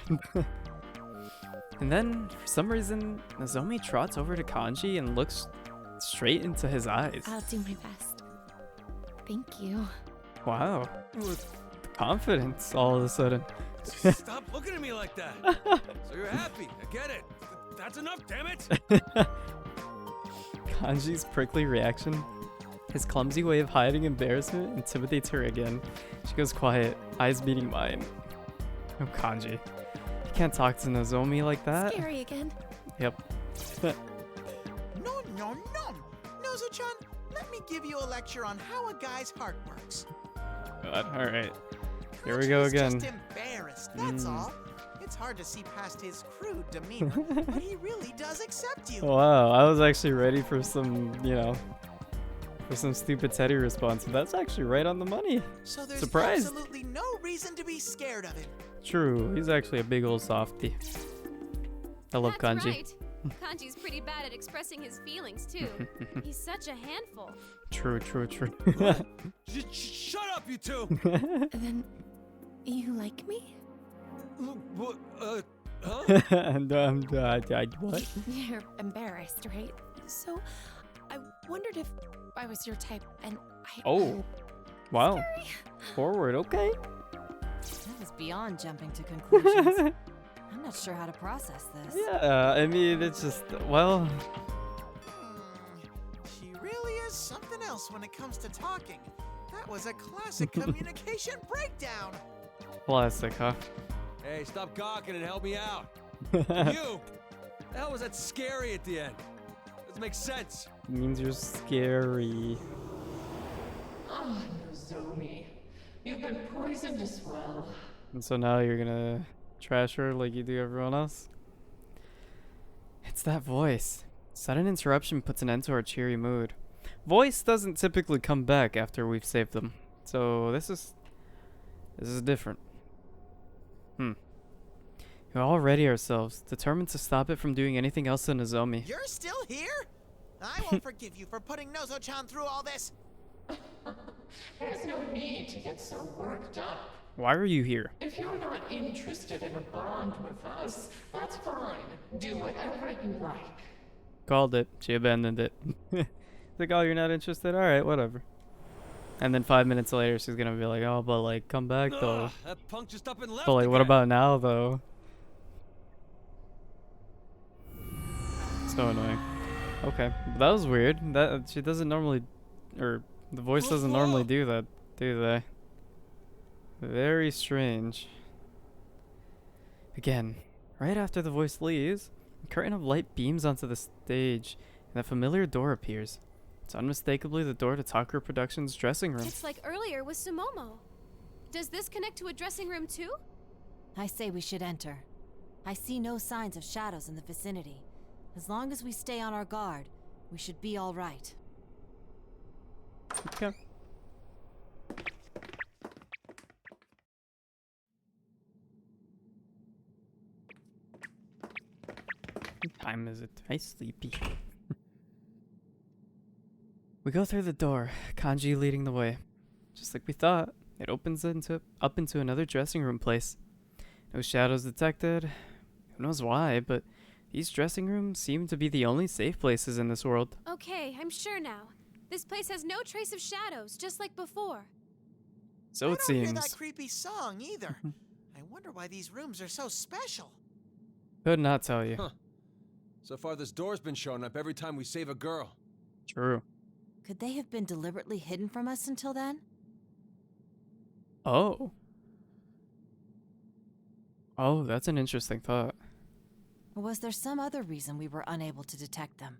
And then, for some reason, Nozomi trots over to Kanji and looks straight into his eyes. I'll do my best. Thank you. Wow. Confidence all of a sudden. Stop looking at me like that. So you're happy. I get it. That's enough, damn it. Kanji's prickly reaction, his clumsy way of hiding embarrassment, intimidates her again. She goes quiet, eyes meeting mine. Oh, Kanji. You can't talk to Nozomi like that. Scary again. Yep. No. Nozo-chan, let me give you a lecture on how a guy's heart works. God, alright. Here we go Kanji's again. just embarrassed, that's all. It's hard to see past his crude demeanor, but he really does accept you. Wow, I was actually ready for some, for some stupid Teddy response, but that's actually right on the money. So there's Surprised. absolutely no reason to be scared of him. True, he's actually a big old softie. I love That's Kanji. right. Kanji's pretty bad at expressing his feelings, too. He's such a handful. True. Shut up, you two. Then, you like me? What? Huh? What? You're embarrassed, right? So, I wondered if I was your type, and I... Oh. Wow. Scary. Forward, okay. That was beyond jumping to conclusions. I'm not sure how to process this. Yeah, I mean, it's just, well... She really is something else when it comes to talking. That was a classic communication breakdown. Classic, huh? Hey, stop gawking and help me out. You! The hell was that scary at the end? Doesn't make sense. Means you're scary. Ah, Nozomi. You've been poisoned as well. And so now you're gonna trash her like you do everyone else? It's that voice. Sudden interruption puts an end to our cheery mood. Voice doesn't typically come back after we've saved them. So this is different. We're all ready ourselves, determined to stop it from doing anything else to Nozomi. You're still here? I won't forgive you for putting Nozo-chan through all this. There's no need to get so worked up. Why are you here? If you're not interested in a bond with us, that's fine. Do whatever you like. Called it. She abandoned it. Like, oh, you're not interested? Alright, whatever. And then 5 minutes later, she's gonna be like, oh, but like, come back though. Ugh, that punk just up and left But like, what again. about now though? So annoying. Okay, that was weird. That she doesn't normally, or the voice doesn't normally do that, do they? Very strange. Again, right after the voice leaves, a curtain of light beams onto the stage, and a familiar door appears. It's unmistakably the door to Takara Productions' dressing room. It's like earlier with Sumomo. Does this connect to a dressing room too? I say we should enter. I see no signs of shadows in the vicinity. As long as we stay on our guard, we should be all right. Okay. What time is it? I'm sleepy. We go through the door, Kanji leading the way. Just like we thought, it opens up into another dressing room place. No shadows detected. Who knows why, but these dressing rooms seem to be the only safe places in this world. Okay, I'm sure now. This place has no trace of shadows, just like before. So it I don't hear seems. that creepy song either. I wonder why these rooms are so special. Could not tell you. Huh. So far, this door's been showing up every time we save a girl. True. Could they have been deliberately hidden from us until then? Oh. Oh, that's an interesting thought. Or was there some other reason we were unable to detect them?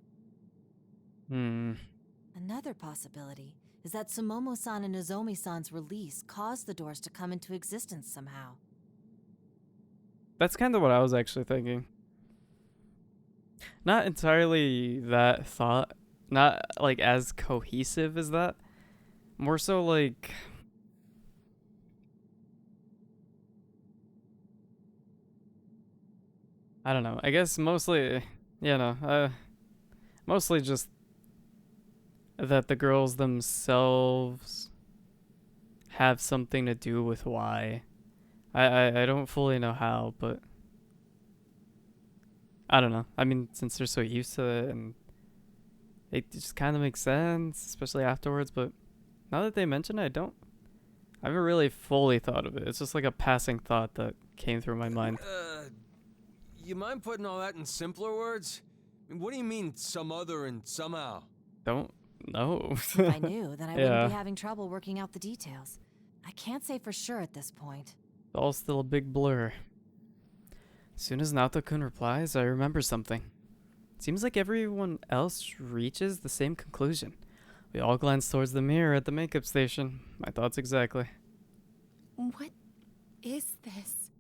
Another possibility is that Sumomo-san and Nozomi-san's release caused the doors to come into existence somehow. That's kind of what I was actually thinking. Not entirely that thought. Not like as cohesive as that. More so like... I don't know. I guess mostly... mostly just that the girls themselves have something to do with why. I don't fully know how, but I don't know. I mean, since they're so used to it, and it just kind of makes sense, especially afterwards, but now that they mention it, I haven't really fully thought of it. It's just like a passing thought that came through my mind. You mind putting all that in simpler words? I mean, what do you mean, some other and somehow? Don't know. If I knew, then I wouldn't be having trouble working out the details. I can't say for sure at this point. It's all still a big blur. As soon as Naoto-kun replies, I remember something. It seems like everyone else reaches the same conclusion. We all glance towards the mirror at the makeup station. My thoughts exactly. What is this?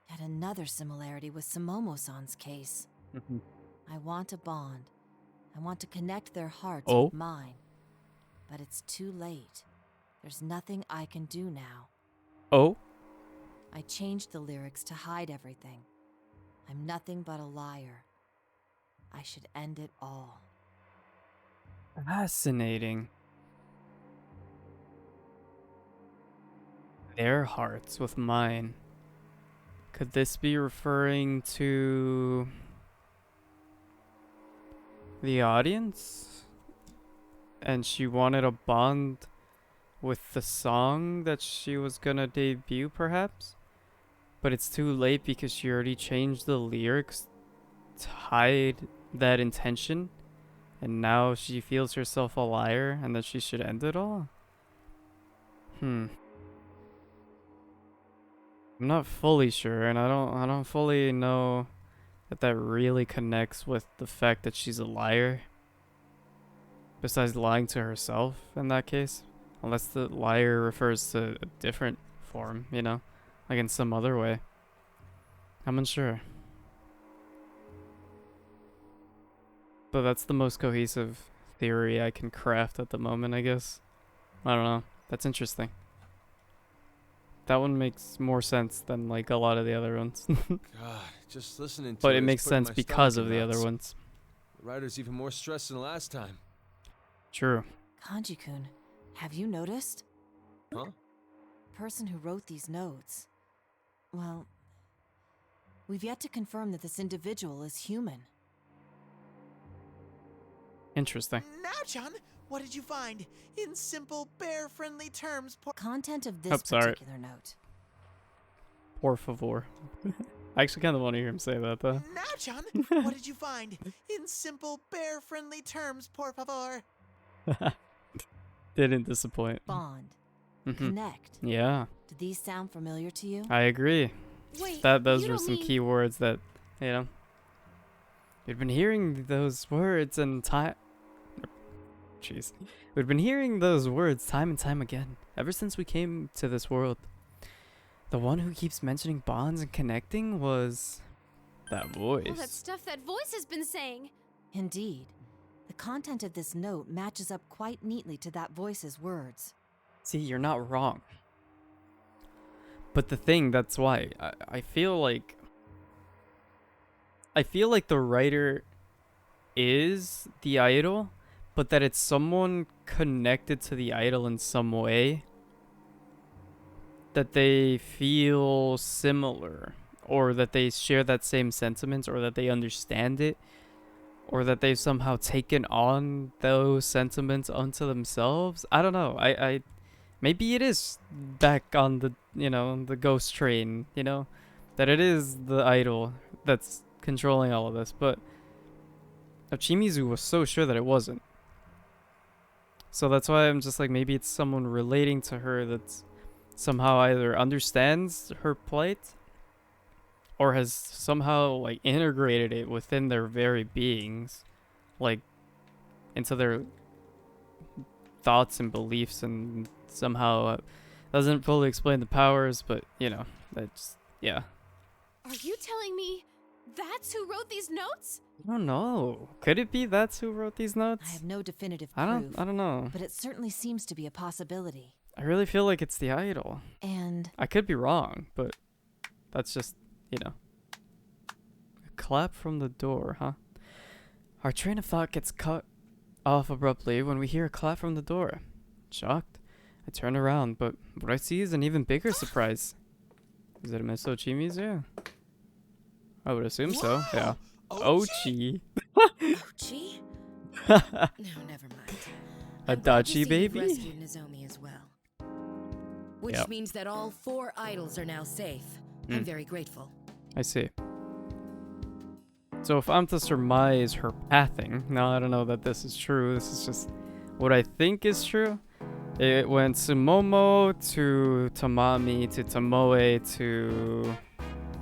Yet another similarity with Sumomo-san's case. I want a bond. I want to connect their hearts with mine. But it's too late. There's nothing I can do now. Oh? I changed the lyrics to hide everything. I'm nothing but a liar. I should end it all. Fascinating. Their hearts with mine. Could this be referring to the audience? And she wanted a bond with the song that she was gonna debut, perhaps? But it's too late because she already changed the lyrics to hide that intention. And now she feels herself a liar and that she should end it all? I'm not fully sure, and I don't fully know that really connects with the fact that she's a liar. Besides lying to herself in that case. Unless the liar refers to a different form, you know? Like in some other way. I'm unsure. But that's the most cohesive theory I can craft at the moment, I guess. I don't know. That's interesting. That one makes more sense than like a lot of the other ones. God, just listening to But it it is makes putting sense my because stomach of in the other knots. ones. The writer's even more stressed than last time. True. Kanji-kun, have you noticed? Huh? The person who wrote these notes. Well, we've yet to confirm that this individual is human. Interesting. Now, John, what did you find? In simple, bear-friendly terms, Content of Oh, this sorry. particular note. Por favor. I actually kind of want to hear him say that, though. Now, John, what did you find? In simple, bear-friendly terms, por favor. Didn't disappoint. Bond. Mhm. Connect. Yeah, Do these sound familiar to you? I agree. Wait, Those you were don't some mean- key words that, you know. We've been hearing those words and time. Jeez. We've been hearing those words time and time again, ever since we came to this world. The one who keeps mentioning bonds and connecting was that voice. All that stuff that voice has been saying. Indeed. The content of this note matches up quite neatly to that voice's words. See, you're not wrong. But the thing, that's why I feel like the writer is the idol, but that it's someone connected to the idol in some way, that they feel similar, or that they share that same sentiment, or that they understand it, or that they've somehow taken on those sentiments onto themselves. I don't know. I maybe it is back on the, you know, the ghost train, you know, that it is the idol that's controlling all of this, but Chimizu was so sure that it wasn't. So that's why I'm just like, maybe it's someone relating to her that's somehow either understands her plight or has somehow like integrated it within their very beings, like into their thoughts and beliefs, and somehow doesn't fully explain the powers, but you know, that's, yeah. Are you telling me that's who wrote these notes? I don't know. Could it be that's who wrote these notes? I have no definitive I proof. don't know. But it certainly seems to be a possibility. I really feel like it's the idol. And I could be wrong, but that's just, you know. A clap from the door, huh? Our train of thought gets cut off abruptly when we hear a clap from the door. Shocked, I turn around, but what I see is an even bigger surprise. Is it Miss Ochimizu? I would assume so, yeah. Ochi. Ochi? No, never mind. A I'm glad to Dachi see you've baby? rescued Nozomi as well. Which Yep. means that all 4 idols are now safe. I'm Mm. very grateful. I see. So if I'm to surmise her pathing, now I don't know that this is true, this is just what I think is true. It went Sumomo to Tamami to Tomoe to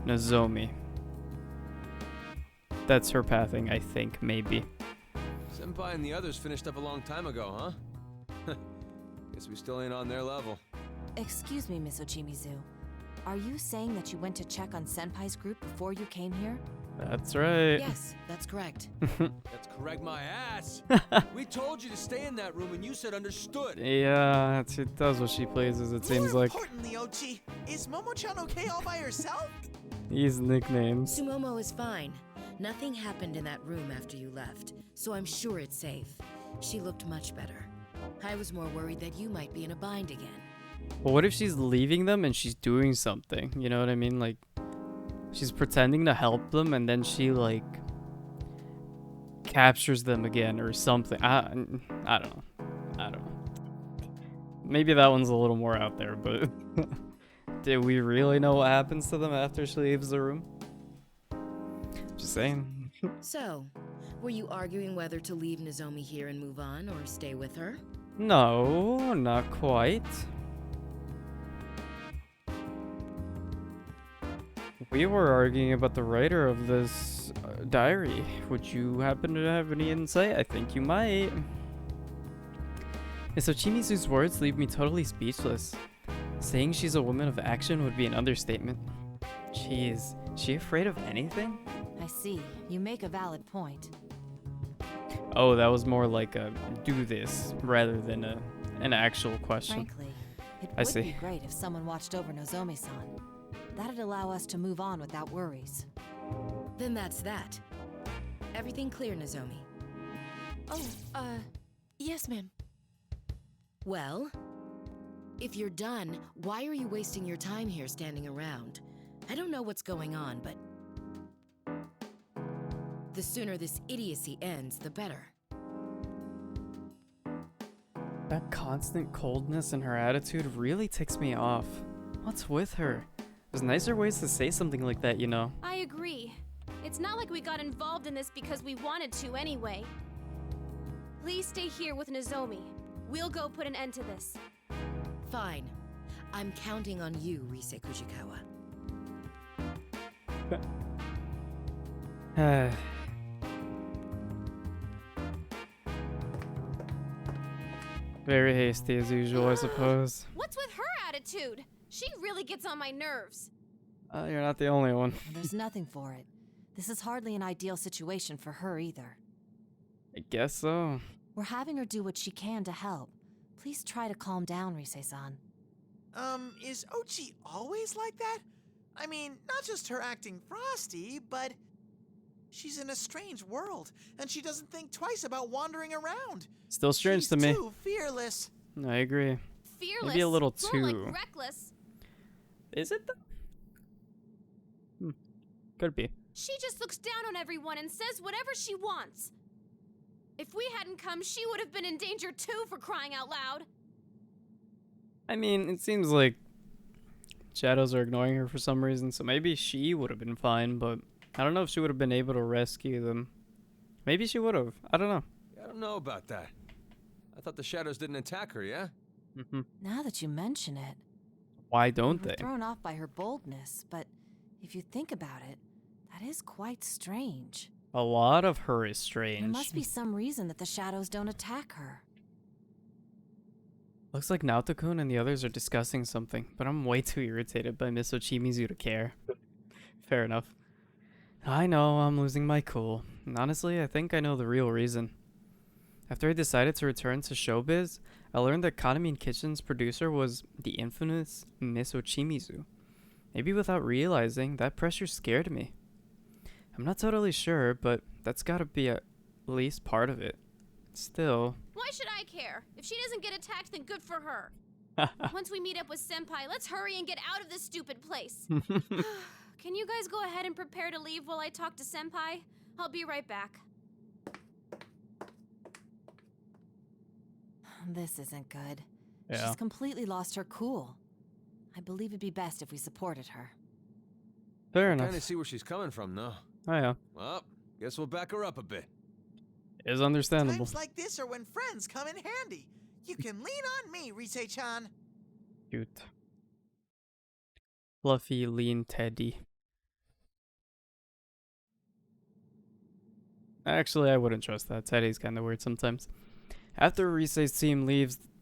Nozomi. That's her pathing, I think, maybe. Senpai and the others finished up a long time ago, huh? Guess we still ain't on their level. excuse me, Miss Ochimizu. Are you saying that you went to check on Senpai's group before you came here? That's right. Yes, that's correct. That's correct my ass. We told you to stay in that room and you said understood. Yeah, she does what she pleases, it seems More like. importantly, Ochi, is Momo-chan okay all by herself? These nicknames. Sumomo is fine. Nothing happened in that room after you left, so I'm sure it's safe. She looked much better. I was more worried that you might be in a bind again. But what if she's leaving them and she's doing something? You know what I mean? Like, she's pretending to help them and then she, like, captures them again or something. I don't know. I don't know. Maybe that one's a little more out there, but did we really know what happens to them after she leaves the room? Just saying. So, were you arguing whether to leave Nozomi here and move on or stay with her? No, not quite. We were arguing about the writer of this diary. Would you happen to have any insight? I think you might. Miss Ochimizu's words leave me totally speechless. Saying she's a woman of action would be an understatement. Jeez, is she afraid of anything? I see. You make a valid point. Oh, that was more like a do this rather than an actual question. Frankly, it I would see. be great if someone watched over Nozomi-san. That'd allow us to move on without worries. Then that's that. Everything clear, Nozomi? Oh, yes, ma'am. Well, if you're done, why are you wasting your time here standing around? I don't know what's going on, but the sooner this idiocy ends, the better. That constant coldness in her attitude really ticks me off. What's with her? There's nicer ways to say something like that, you know. I agree. It's not like we got involved in this because we wanted to anyway. Please stay here with Nozomi. We'll go put an end to this. Fine. I'm counting on you, Rise Kujikawa. Very hasty as usual, I suppose. What's with her attitude? She really gets on my nerves. You're not the only one. There's nothing for it. This is hardly an ideal situation for her either. I guess so. We're having her do what she can to help. Please try to calm down, Rise-san. Is Ochi always like that? I mean, not just her acting frosty, but she's in a strange world, and she doesn't think twice about wandering around. Still strange She's to me. too fearless. I agree. Fearless? Maybe a little More too. like reckless. Is it though? Could be. She just looks down on everyone and says whatever she wants. If we hadn't come, she would have been in danger too, for crying out loud. I mean, it seems like shadows are ignoring her for some reason, so maybe she would have been fine, but I don't know if she would have been able to rescue them. Maybe she would have. I don't know. I don't know about that. I thought the shadows didn't attack her, yeah? Now that you mention it, Why don't we were they? thrown off by her boldness, but if you think about it, that is quite strange. A lot of her is There strange. must be some reason that the shadows don't attack her. Looks like Naoto-kun and the others are discussing something, but I'm way too irritated by Miss Ochimizu to care. Fair enough. I know, I'm losing my cool. And honestly, I think I know the real reason. After I decided to return to showbiz, I learned that Kanami Kitchen's producer was the infamous Miss Ochimizu. Maybe without realizing, that pressure scared me. I'm not totally sure, but that's gotta be at least part of it. Still... Why should I care? If she doesn't get attacked, then good for her. Once we meet up with Senpai, let's hurry and get out of this stupid place. Can you guys go ahead and prepare to leave while I talk to Senpai? I'll be right back. This isn't good. Yeah. She's completely lost her cool. I believe it'd be best if we supported her. Fair enough. Kinda see where she's coming from, though. Oh yeah. Well, guess we'll back her up a bit. Is understandable. Times like this are when friends come in handy. You can lean on me, Rise-chan. Cute. Fluffy, lean Teddy. Actually, I wouldn't trust that. Teddy's kind of weird sometimes. After Rise's team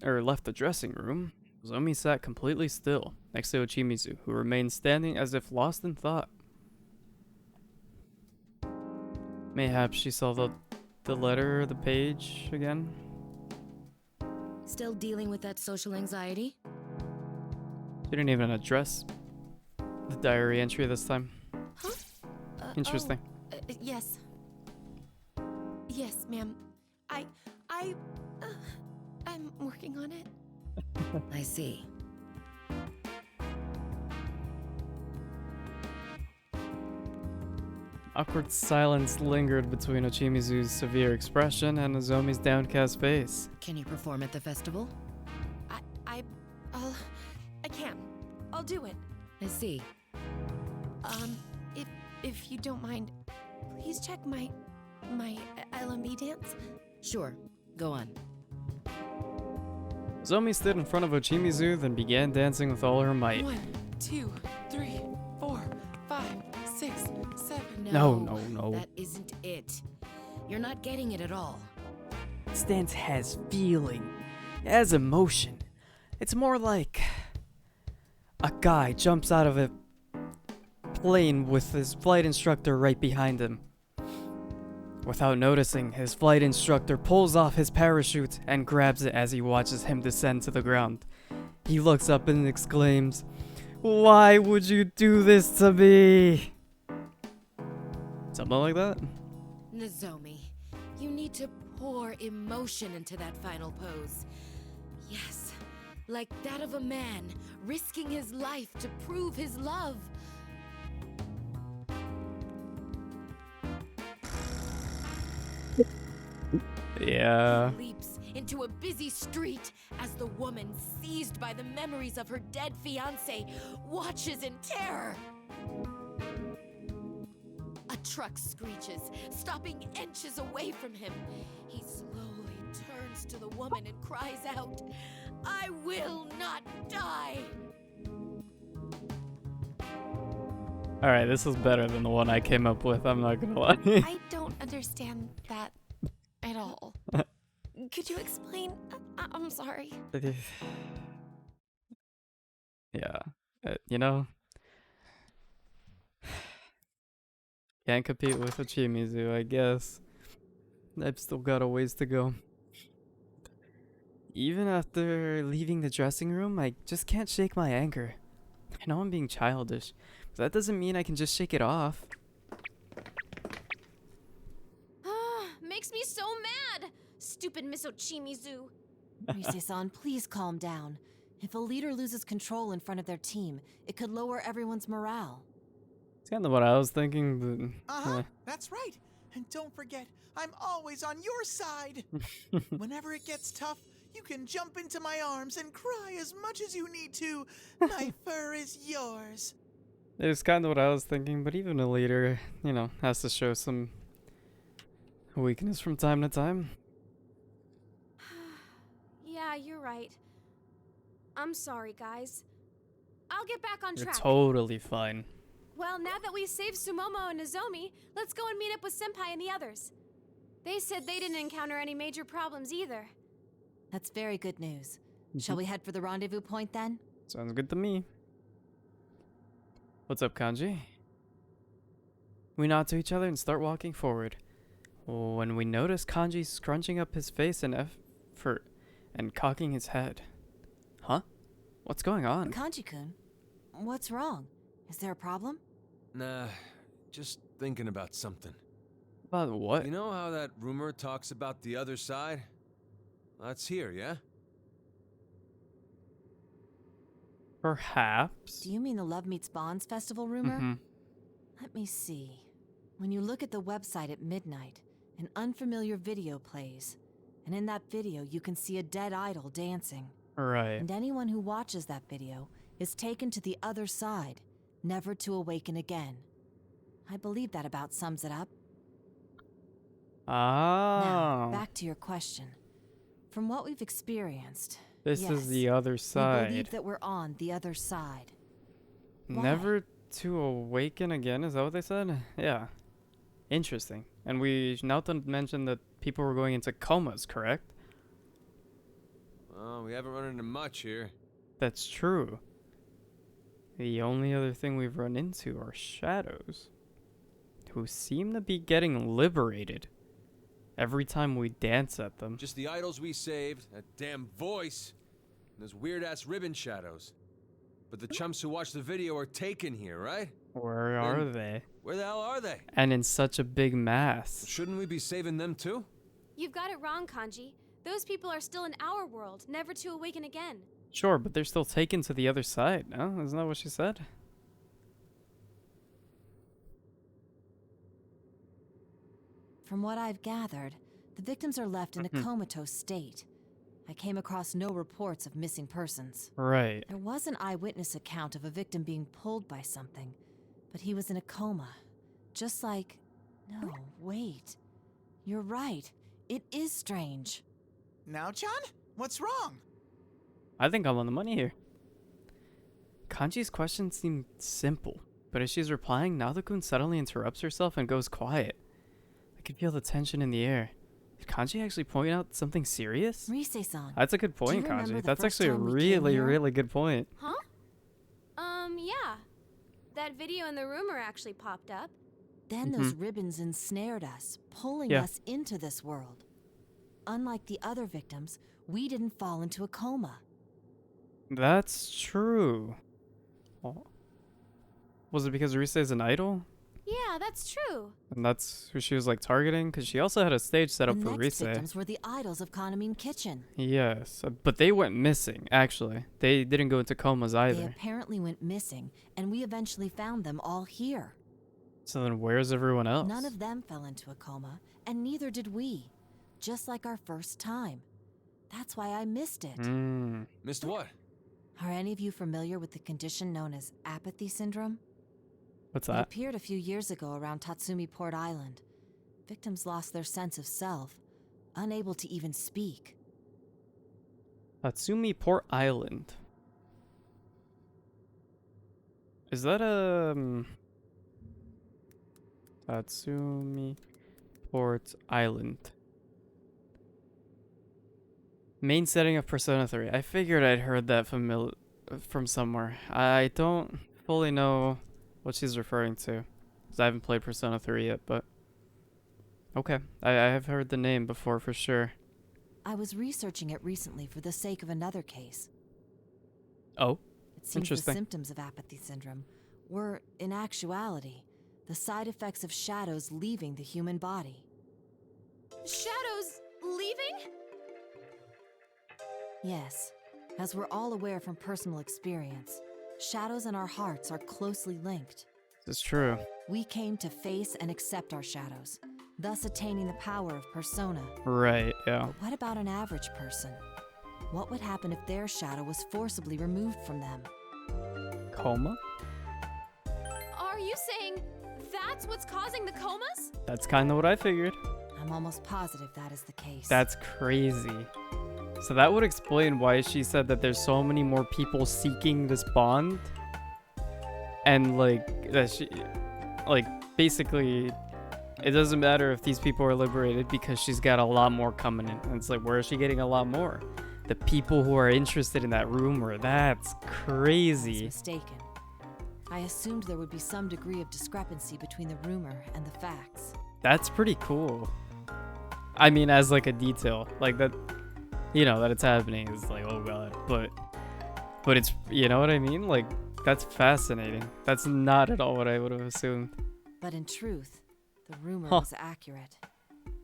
left the dressing room, Zomi sat completely still next to Ochimizu, who remained standing as if lost in thought. Mayhaps she saw the letter or the page again? Still dealing with that social anxiety? She didn't even address the diary entry this time. Huh? Interesting. Yes. Yes, ma'am. I'm working on it. I see. Awkward silence lingered between Ochimizu's severe expression and Nozomi's downcast face. Can you perform at the festival? I can. I'll do it. I see. If you don't mind, please check my LMB dance. Sure. Go on. Nozomi stood in front of Ochimizu, then began dancing with all her might. 1, 2, 3, 4, 5, 6, 7. No. That isn't it. You're not getting it at all. This dance has feeling. It has emotion. It's more like a guy jumps out of a plane with his flight instructor right behind him. Without noticing, his flight instructor pulls off his parachute and grabs it as he watches him descend to the ground. He looks up and exclaims, "Why would you do this to me?" Something like that. Nozomi, you need to pour emotion into that final pose. Yes, like that of a man risking his life to prove his love. Yeah. Leaps into a busy street as the woman, seized by the memories of her dead fiancé, watches in terror. A truck screeches, stopping inches away from him. He slowly turns to the woman and cries out, "I will not die!" Alright, this is better than the one I came up with, I'm not gonna lie. I don't understand that at all. Could you explain? I'm sorry. Yeah. You know, can't compete with a Chimizu, I guess. I've still got a ways to go. Even after leaving the dressing room, I just can't shake my anger. I know I'm being childish, but that doesn't mean I can just shake it off. Makes me so mad! Stupid Miss Ochimizu. Rise-san, please calm down. If a leader loses control in front of their team, it could lower everyone's morale. It's kind of what I was thinking, but... That's right. And don't forget, I'm always on your side. Whenever it gets tough, you can jump into my arms and cry as much as you need to. My fur is yours. It's kind of what I was thinking, but even a leader, you know, has to show some weakness from time to time. Yeah, you're right. I'm sorry, guys. I'll get back on You're track. totally fine. Well, now that we saved Sumomo and Nozomi, let's go and meet up with Senpai and the others. They said they didn't encounter any major problems either. That's very good news. Shall we head for the rendezvous point then? Sounds good to me. What's up, Kanji? We nod to each other and start walking forward. When we notice Kanji scrunching up his face in effort and cocking his head. Huh? What's going on? Kanji-kun, what's wrong? Is there a problem? Nah, just thinking about something. About what? You know how that rumor talks about the other side? That's here, yeah? Perhaps. Do you mean the Love Meets Bonds festival rumor? Let me see. When you look at the website at midnight, an unfamiliar video plays. And in that video, you can see a dead idol dancing. Right. And anyone who watches that video is taken to the other side, never to awaken again. I believe that about sums it up. Now, back to your question. From what we've experienced, This yes, is the other we side. believe that we're on the other side. Why? Never to awaken again, is that what they said? Yeah. Interesting. And Naoto mentioned that people were going into comas, correct? Well, we haven't run into much here. That's true. The only other thing we've run into are shadows, who seem to be getting liberated every time we dance at them. Just the idols we saved, that damn voice, and those weird-ass ribbon shadows. But the chumps who watched the video are taken here, right? Where are they? Where the hell are they? And in such a big mass. Shouldn't we be saving them too? You've got it wrong, Kanji. Those people are still in our world, never to awaken again. Sure, but they're still taken to the other side, no? Isn't that what she said? From what I've gathered, the victims are left in a comatose state. I came across no reports of missing persons. Right. There was an eyewitness account of a victim being pulled by something, but he was in a coma. Just like... No, wait. You're right. It is strange. Now, Chan? What's wrong? I think I'm on the money here. Kanji's question seemed simple, but as she's replying, Naoto-kun suddenly interrupts herself and goes quiet. I could feel the tension in the air. Did Kanji actually point out something serious? Rise-san. That's a good point, Do you remember Kanji. the That's first actually a time we came really, here? really good point. Huh? that video and the rumor actually popped up. Then those ribbons ensnared us, pulling us into this world. Unlike the other victims, we didn't fall into a coma. That's true. Oh. Was it because Rise is an idol? Yeah, that's true. And that's who she was like targeting? Because she also had a stage set up for The next Rise. victims were the idols of Kanamine Kitchen. Yes, but they went missing, actually. They didn't go into comas They either. apparently went missing, and we eventually found them all here. So then where's everyone else? None of them fell into a coma, and neither did we. Just like our first time. That's why I missed it. Missed what? Are any of you familiar with the condition known as apathy syndrome? What's It that? appeared a few years ago around Tatsumi Port Island. Victims lost their sense of self, unable to even speak. Tatsumi Port Island. Is that Tatsumi Port Island. Main setting of Persona 3. I figured I'd heard that from somewhere. I don't fully know what she's referring to, because I haven't played Persona 3 yet, but okay. I have heard the name before for sure. I was researching it recently for the sake of another case. Oh, It seems the interesting. symptoms of apathy syndrome were, in actuality, the side effects of shadows leaving the human body. Shadows leaving? Yes, as we're all aware from personal experience, shadows and our hearts are closely linked. This is true. We came to face and accept our shadows, thus attaining the power of persona. Right, yeah. But what about an average person? What would happen if their shadow was forcibly removed from them? Coma? Are you saying that's what's causing the comas? That's kind of what I figured. I'm almost positive that is the case. That's crazy. So that would explain why she said that there's so many more people seeking this bond. And like, that she, like, basically, it doesn't matter if these people are liberated because she's got a lot more coming in. And it's like, where is she getting a lot more? The people who are interested in that rumor. That's I was crazy. mistaken. I assumed there would be some degree of discrepancy between the rumor and the facts. That's pretty cool. I mean, as like a detail, like that, you know, that it's happening is like, oh god, but it's, you know what I mean? Like, that's fascinating. That's not at all what I would have assumed. But in truth, the rumor Huh. was accurate.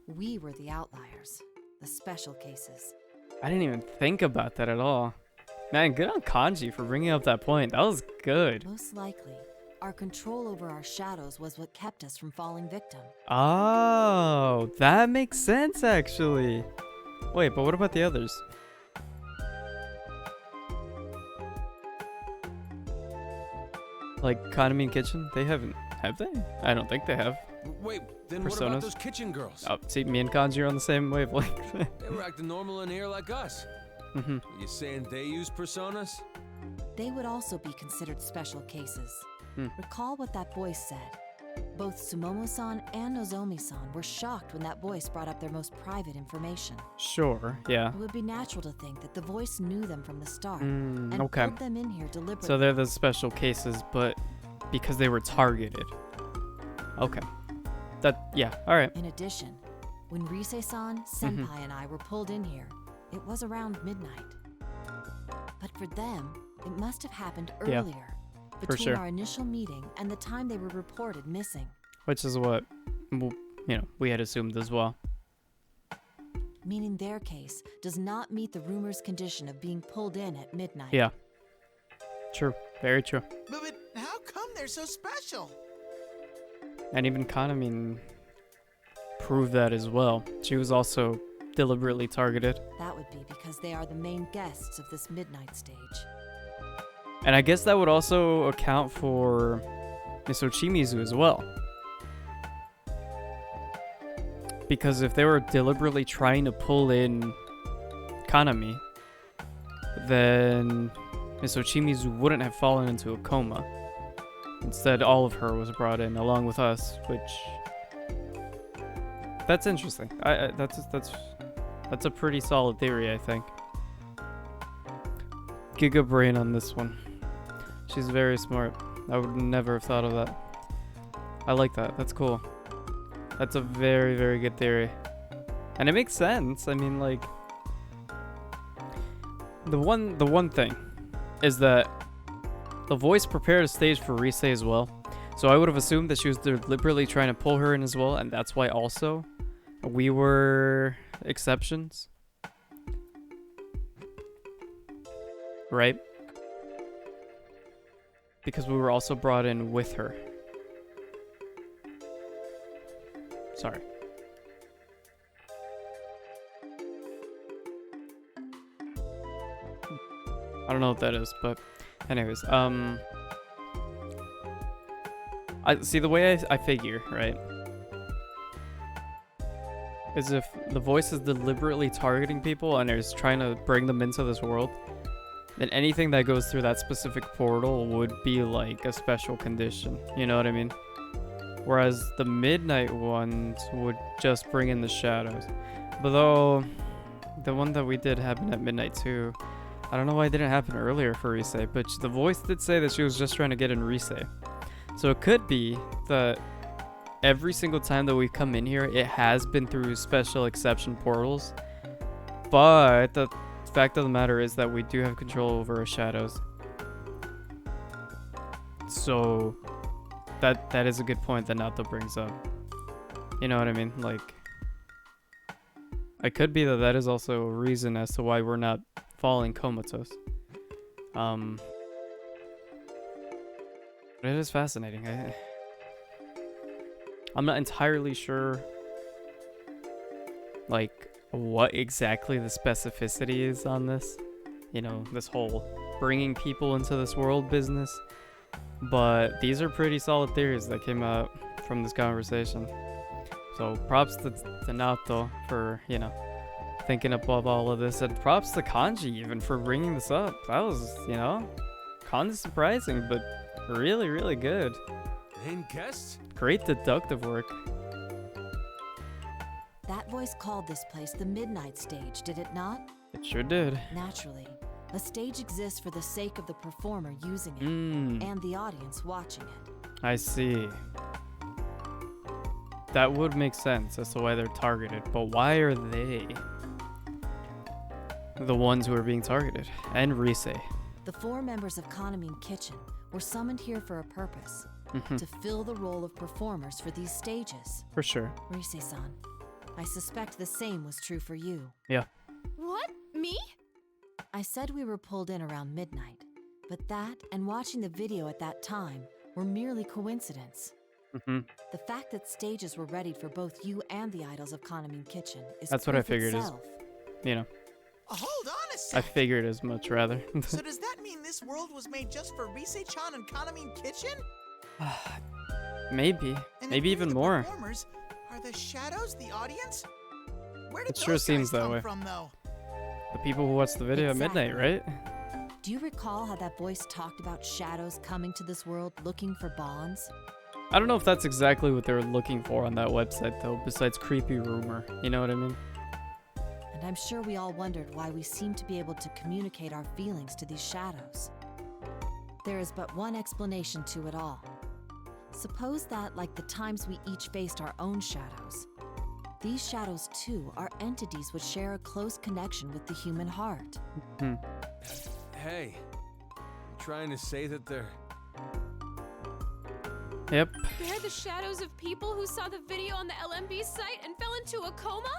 We were the outliers, the special cases. I didn't even think about that at all. Man, good on Kanji for bringing up that point. That was good. Most likely, our control over our shadows was what kept us from falling victim. Oh, that makes sense actually. Wait, but what about the others? Like Kanami Kitchen? They haven't, have they? I don't think they have. Wait, then what about Personas? those kitchen girls? Oh, see, me and Kanji are on the same wavelength. They were acting normal in here like us. Mhm. You saying they use personas? They would also be considered special cases. Recall what that voice said. Both Sumomo-san and Nozomi-san were shocked when that voice brought up their most private information. Sure, yeah. It would be natural to think that the voice knew them from the start Mm, and okay. pulled them in here deliberately. So they're the special cases, but because they were targeted. Okay. That, yeah, alright. In addition, when Rise-san, Senpai, and I were pulled in here, it was around midnight. But for them, it must have happened Yeah, earlier, for between sure. our initial meeting and the time they were reported missing. Which is what, we had assumed as well. Meaning their case does not meet the rumor's condition of being pulled in at midnight. Yeah. True. Very true. But how come they're so special? And even Kanami proved that as well. She was also deliberately targeted. That would be because they are the main guests of this midnight stage. And I guess that would also account for Miss Ochimizu as well. Because if they were deliberately trying to pull in Kanami, then Miss Ochimizu wouldn't have fallen into a coma. Instead, all of her was brought in along with us, which that's interesting. That's a pretty solid theory, I think. Giga brain on this one. She's very smart. I would never have thought of that. I like that. That's cool. That's a very, very good theory. And it makes sense. I mean, like, the one thing is that the voice prepared a stage for Rise as well. So I would have assumed that she was deliberately trying to pull her in as well, and that's why also we were exceptions. Right? Because we were also brought in with her. Sorry. I don't know what that is, but anyways, I see the way I figure, right? Is if the voice is deliberately targeting people and is trying to bring them into this world, then anything that goes through that specific portal would be like a special condition. You know what I mean? Whereas the midnight ones would just bring in the shadows. But though the one that we did happen at midnight too, I don't know why it didn't happen earlier for Rise, but the voice did say that she was just trying to get in Rise. So it could be that every single time that we come in here, it has been through special exception portals. But the fact of the matter is that we do have control over our shadows. So that is a good point that Nato brings up. You know what I mean? Like, it could be that that is also a reason as to why we're not falling comatose. But it is fascinating. I'm not entirely sure, like, what exactly the specificity is on this. You know, this whole bringing people into this world business. But these are pretty solid theories that came out from this conversation. So props to Nato for, you know, thinking above all of this, and props to Kanji even for bringing this up. That was, you know, kind of surprising, but really, really good. Main guest? Great deductive work. That voice called this place the Midnight Stage, did it not? It sure did. Naturally. A stage exists for the sake of the performer using it, and the audience watching it. I see. That would make sense as to why they're targeted, but why are they the ones who are being targeted? And Rise. The 4 members of Kaname Kitchen were summoned here for a purpose. To fill the role of performers for these stages. For sure. Rise-san, I suspect the same was true for you. Yeah. What? Me? I said we were pulled in around midnight, but that and watching the video at that time were merely coincidence. The fact that stages were readied for both you and the idols of Kaname Kitchen is That's what I figured itself. You know. Hold on a sec. I figured as much, rather. So does that mean this world was made just for Rise-chan and Kaname Kitchen? Maybe. And Maybe even more. Performers, are the shadows the audience? Where did It those sure guys seems that come way. from, though? The people who watched the video at midnight, right? Do you recall how that voice talked about shadows coming to this world looking for bonds? I don't know if that's exactly what they were looking for on that website, though, besides creepy rumor. You know what I mean? And I'm sure we all wondered why we seem to be able to communicate our feelings to these shadows. There is but one explanation to it all. Suppose that, like the times we each faced our own shadows, these shadows too are entities which share a close connection with the human heart. Hey, you trying to say that they're... Yep. They're the shadows of people who saw the video on the LMB site and fell into a coma?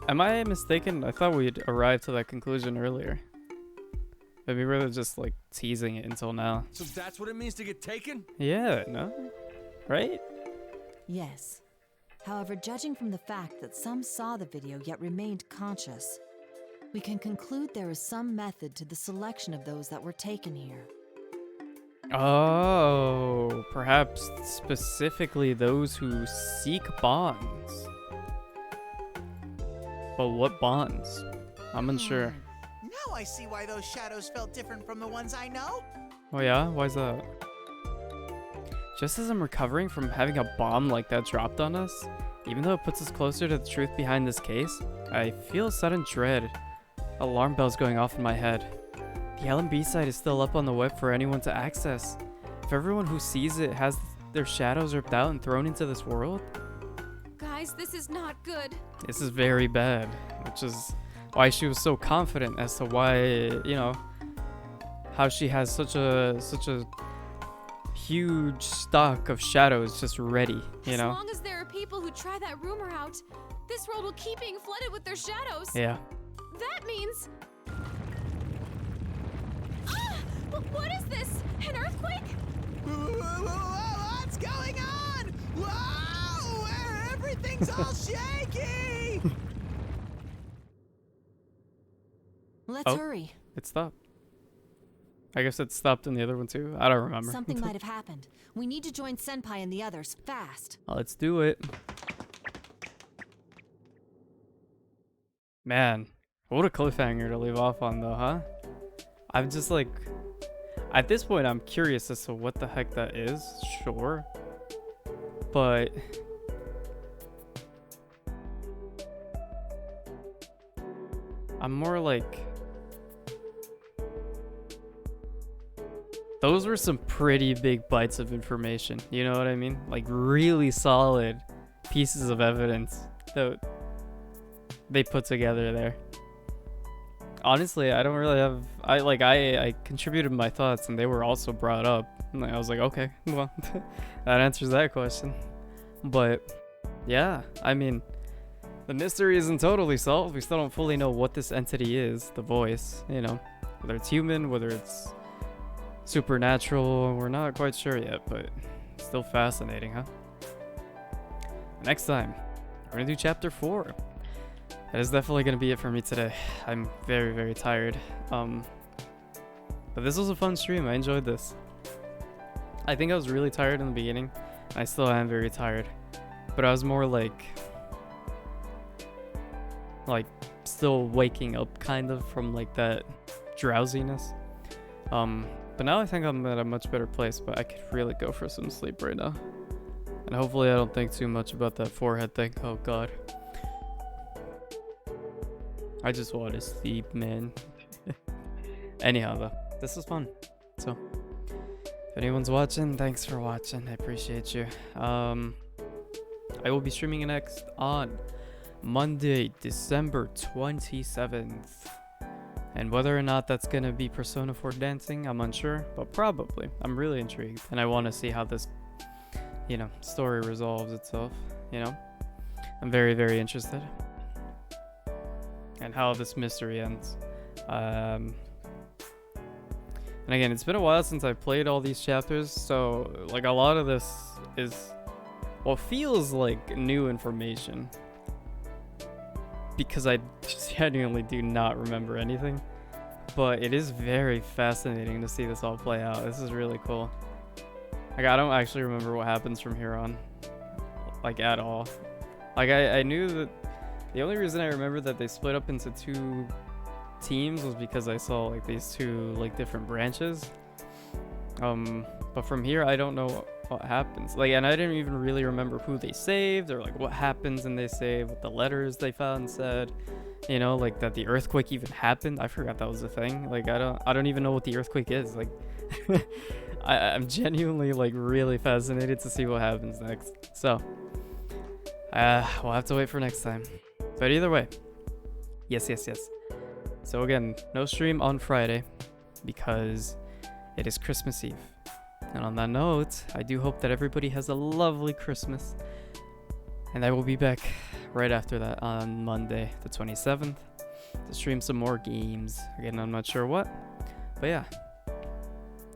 Am I mistaken? I thought we'd arrived to that conclusion earlier. But we were just, like, teasing it until now. So that's what it means to get taken? Yeah, no? Right? Yes. However, judging from the fact that some saw the video yet remained conscious, we can conclude there is some method to the selection of those that were taken here. Oh, perhaps specifically those who seek bonds. But what bonds? I'm unsure. Now I see why those shadows felt different from the ones I know. Oh yeah? Why's that? Just as I'm recovering from having a bomb like that dropped on us, even though it puts us closer to the truth behind this case, I feel a sudden dread. Alarm bells going off in my head. The LMB site is still up on the web for anyone to access. If everyone who sees it has their shadows ripped out and thrown into this world? Guys, this is not good. This is very bad, which is why she was so confident as to why, you know, how she has such a huge stock of shadows just ready, you know? As long as there are people who try that rumor out, this world will keep being flooded with their shadows. Yeah. That means... Ah! What is this? An earthquake? What's going on? Whoa! Everything's all shaky! Let's hurry. It stopped. I guess it stopped in the other one too. I don't remember. Something might have happened. We need to join Senpai and the others, fast. Let's do it. Man, what a cliffhanger to leave off on though, huh? I'm just like... At this point, I'm curious as to what the heck that is, sure. But... I'm more like... Those were some pretty big bites of information, you know what I mean? Like really solid pieces of evidence that they put together there. Honestly, I don't really have... I contributed my thoughts and they were also brought up. And I was like, okay, well, that answers that question. But, yeah, I mean, the mystery isn't totally solved. We still don't fully know what this entity is, the voice, you know. Whether it's human, whether it's supernatural, we're not quite sure yet, but still fascinating, huh? Next time, we're gonna do chapter 4. That is definitely gonna be it for me today. I'm very, very tired. But this was a fun stream. I enjoyed this. I think I was really tired in the beginning. I still am very tired, but I was more like still waking up kind of from like that drowsiness. But now I think I'm at a much better place, but I could really go for some sleep right now. And hopefully I don't think too much about that forehead thing. Oh god. I just want to sleep, man. Anyhow though, this was fun. So, if anyone's watching, thanks for watching. I appreciate you. I will be streaming next on Monday, December 27th. And whether or not that's gonna be Persona 4 dancing, I'm unsure, but probably. I'm really intrigued, and I want to see how this, you know, story resolves itself, you know? I'm very, very interested. And how this mystery ends. And again, it's been a while since I played all these chapters, so, like, a lot of this is what feels like new information. Because I genuinely do not remember anything. But it is very fascinating to see this all play out. This is really cool. Like, I don't actually remember what happens from here on. Like, at all. Like, I knew that... The only reason I remember that they split up into 2 teams was because I saw, like, these 2, like, different branches. But from here, I don't know what happens. Like, and I didn't even really remember who they saved or like what happens and they save, what the letters they found said, you know, like that the earthquake even happened. I forgot that was a thing. Like, I don't even know what the earthquake is. Like, I'm genuinely like really fascinated to see what happens next. So, we'll have to wait for next time. But either way, yes. So again, no stream on Friday because it is Christmas Eve. And on that note, I do hope that everybody has a lovely Christmas. And I will be back right after that on Monday, the 27th, to stream some more games. Again, I'm not sure what. But yeah,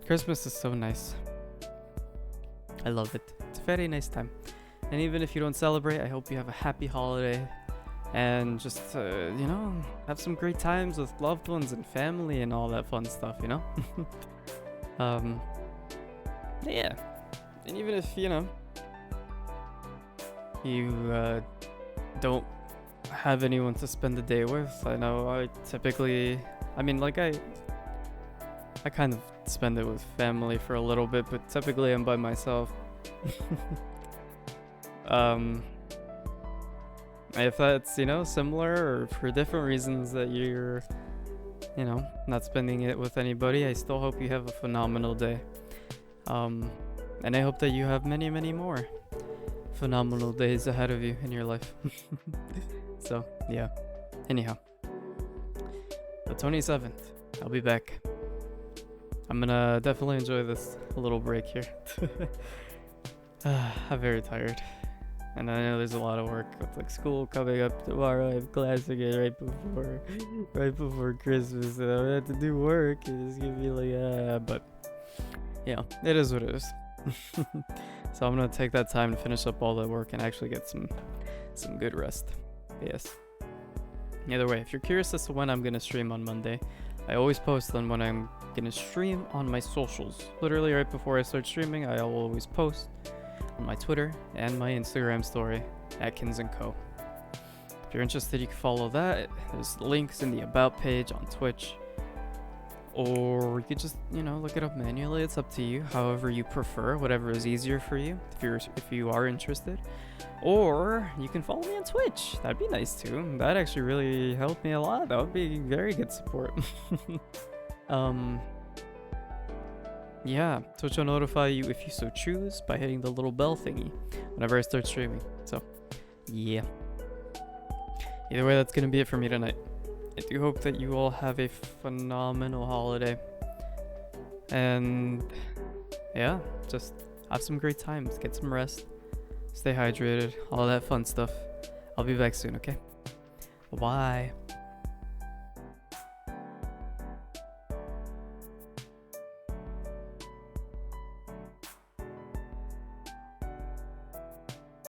Christmas is so nice. I love it. It's a very nice time. And even if you don't celebrate, I hope you have a happy holiday. And just, you know, have some great times with loved ones and family and all that fun stuff, you know? Yeah, and even if, you know, you don't have anyone to spend the day with, I know I typically, I mean, like I kind of spend it with family for a little bit, but typically I'm by myself. If that's, you know, similar or for different reasons that you're, you know, not spending it with anybody, I still hope you have a phenomenal day. And I hope that you have many, many more phenomenal days ahead of you in your life. So, yeah. Anyhow, the 27th, I'll be back. I'm gonna definitely enjoy this little break here. I'm very tired. And I know there's a lot of work with like school coming up tomorrow. I have class again right before Christmas, and I have to do work. And it's gonna be like, but yeah, it is what it is. So I'm gonna take that time to finish up all that work and actually get some good rest. Yes. Either way, if you're curious as to when I'm gonna stream on Monday, I always post on when I'm gonna stream on my socials. Literally right before I start streaming, I'll always post on my Twitter and my Instagram story, Atkins & Co. If you're interested, you can follow that. There's links in the About page on Twitch. Or you could just, look it up manually. It's up to you, however you prefer, whatever is easier for you, if you are interested. Or you can follow me on Twitch. That'd be nice too. That actually really helped me a lot. That would be very good support. Yeah, Twitch will notify you if you so choose by hitting the little bell thingy whenever I start streaming. So, yeah. Either way, that's gonna be it for me tonight. I do hope that you all have a phenomenal holiday. And yeah, just have some great times, get some rest, stay hydrated, all that fun stuff. I'll be back soon, okay? Bye-bye.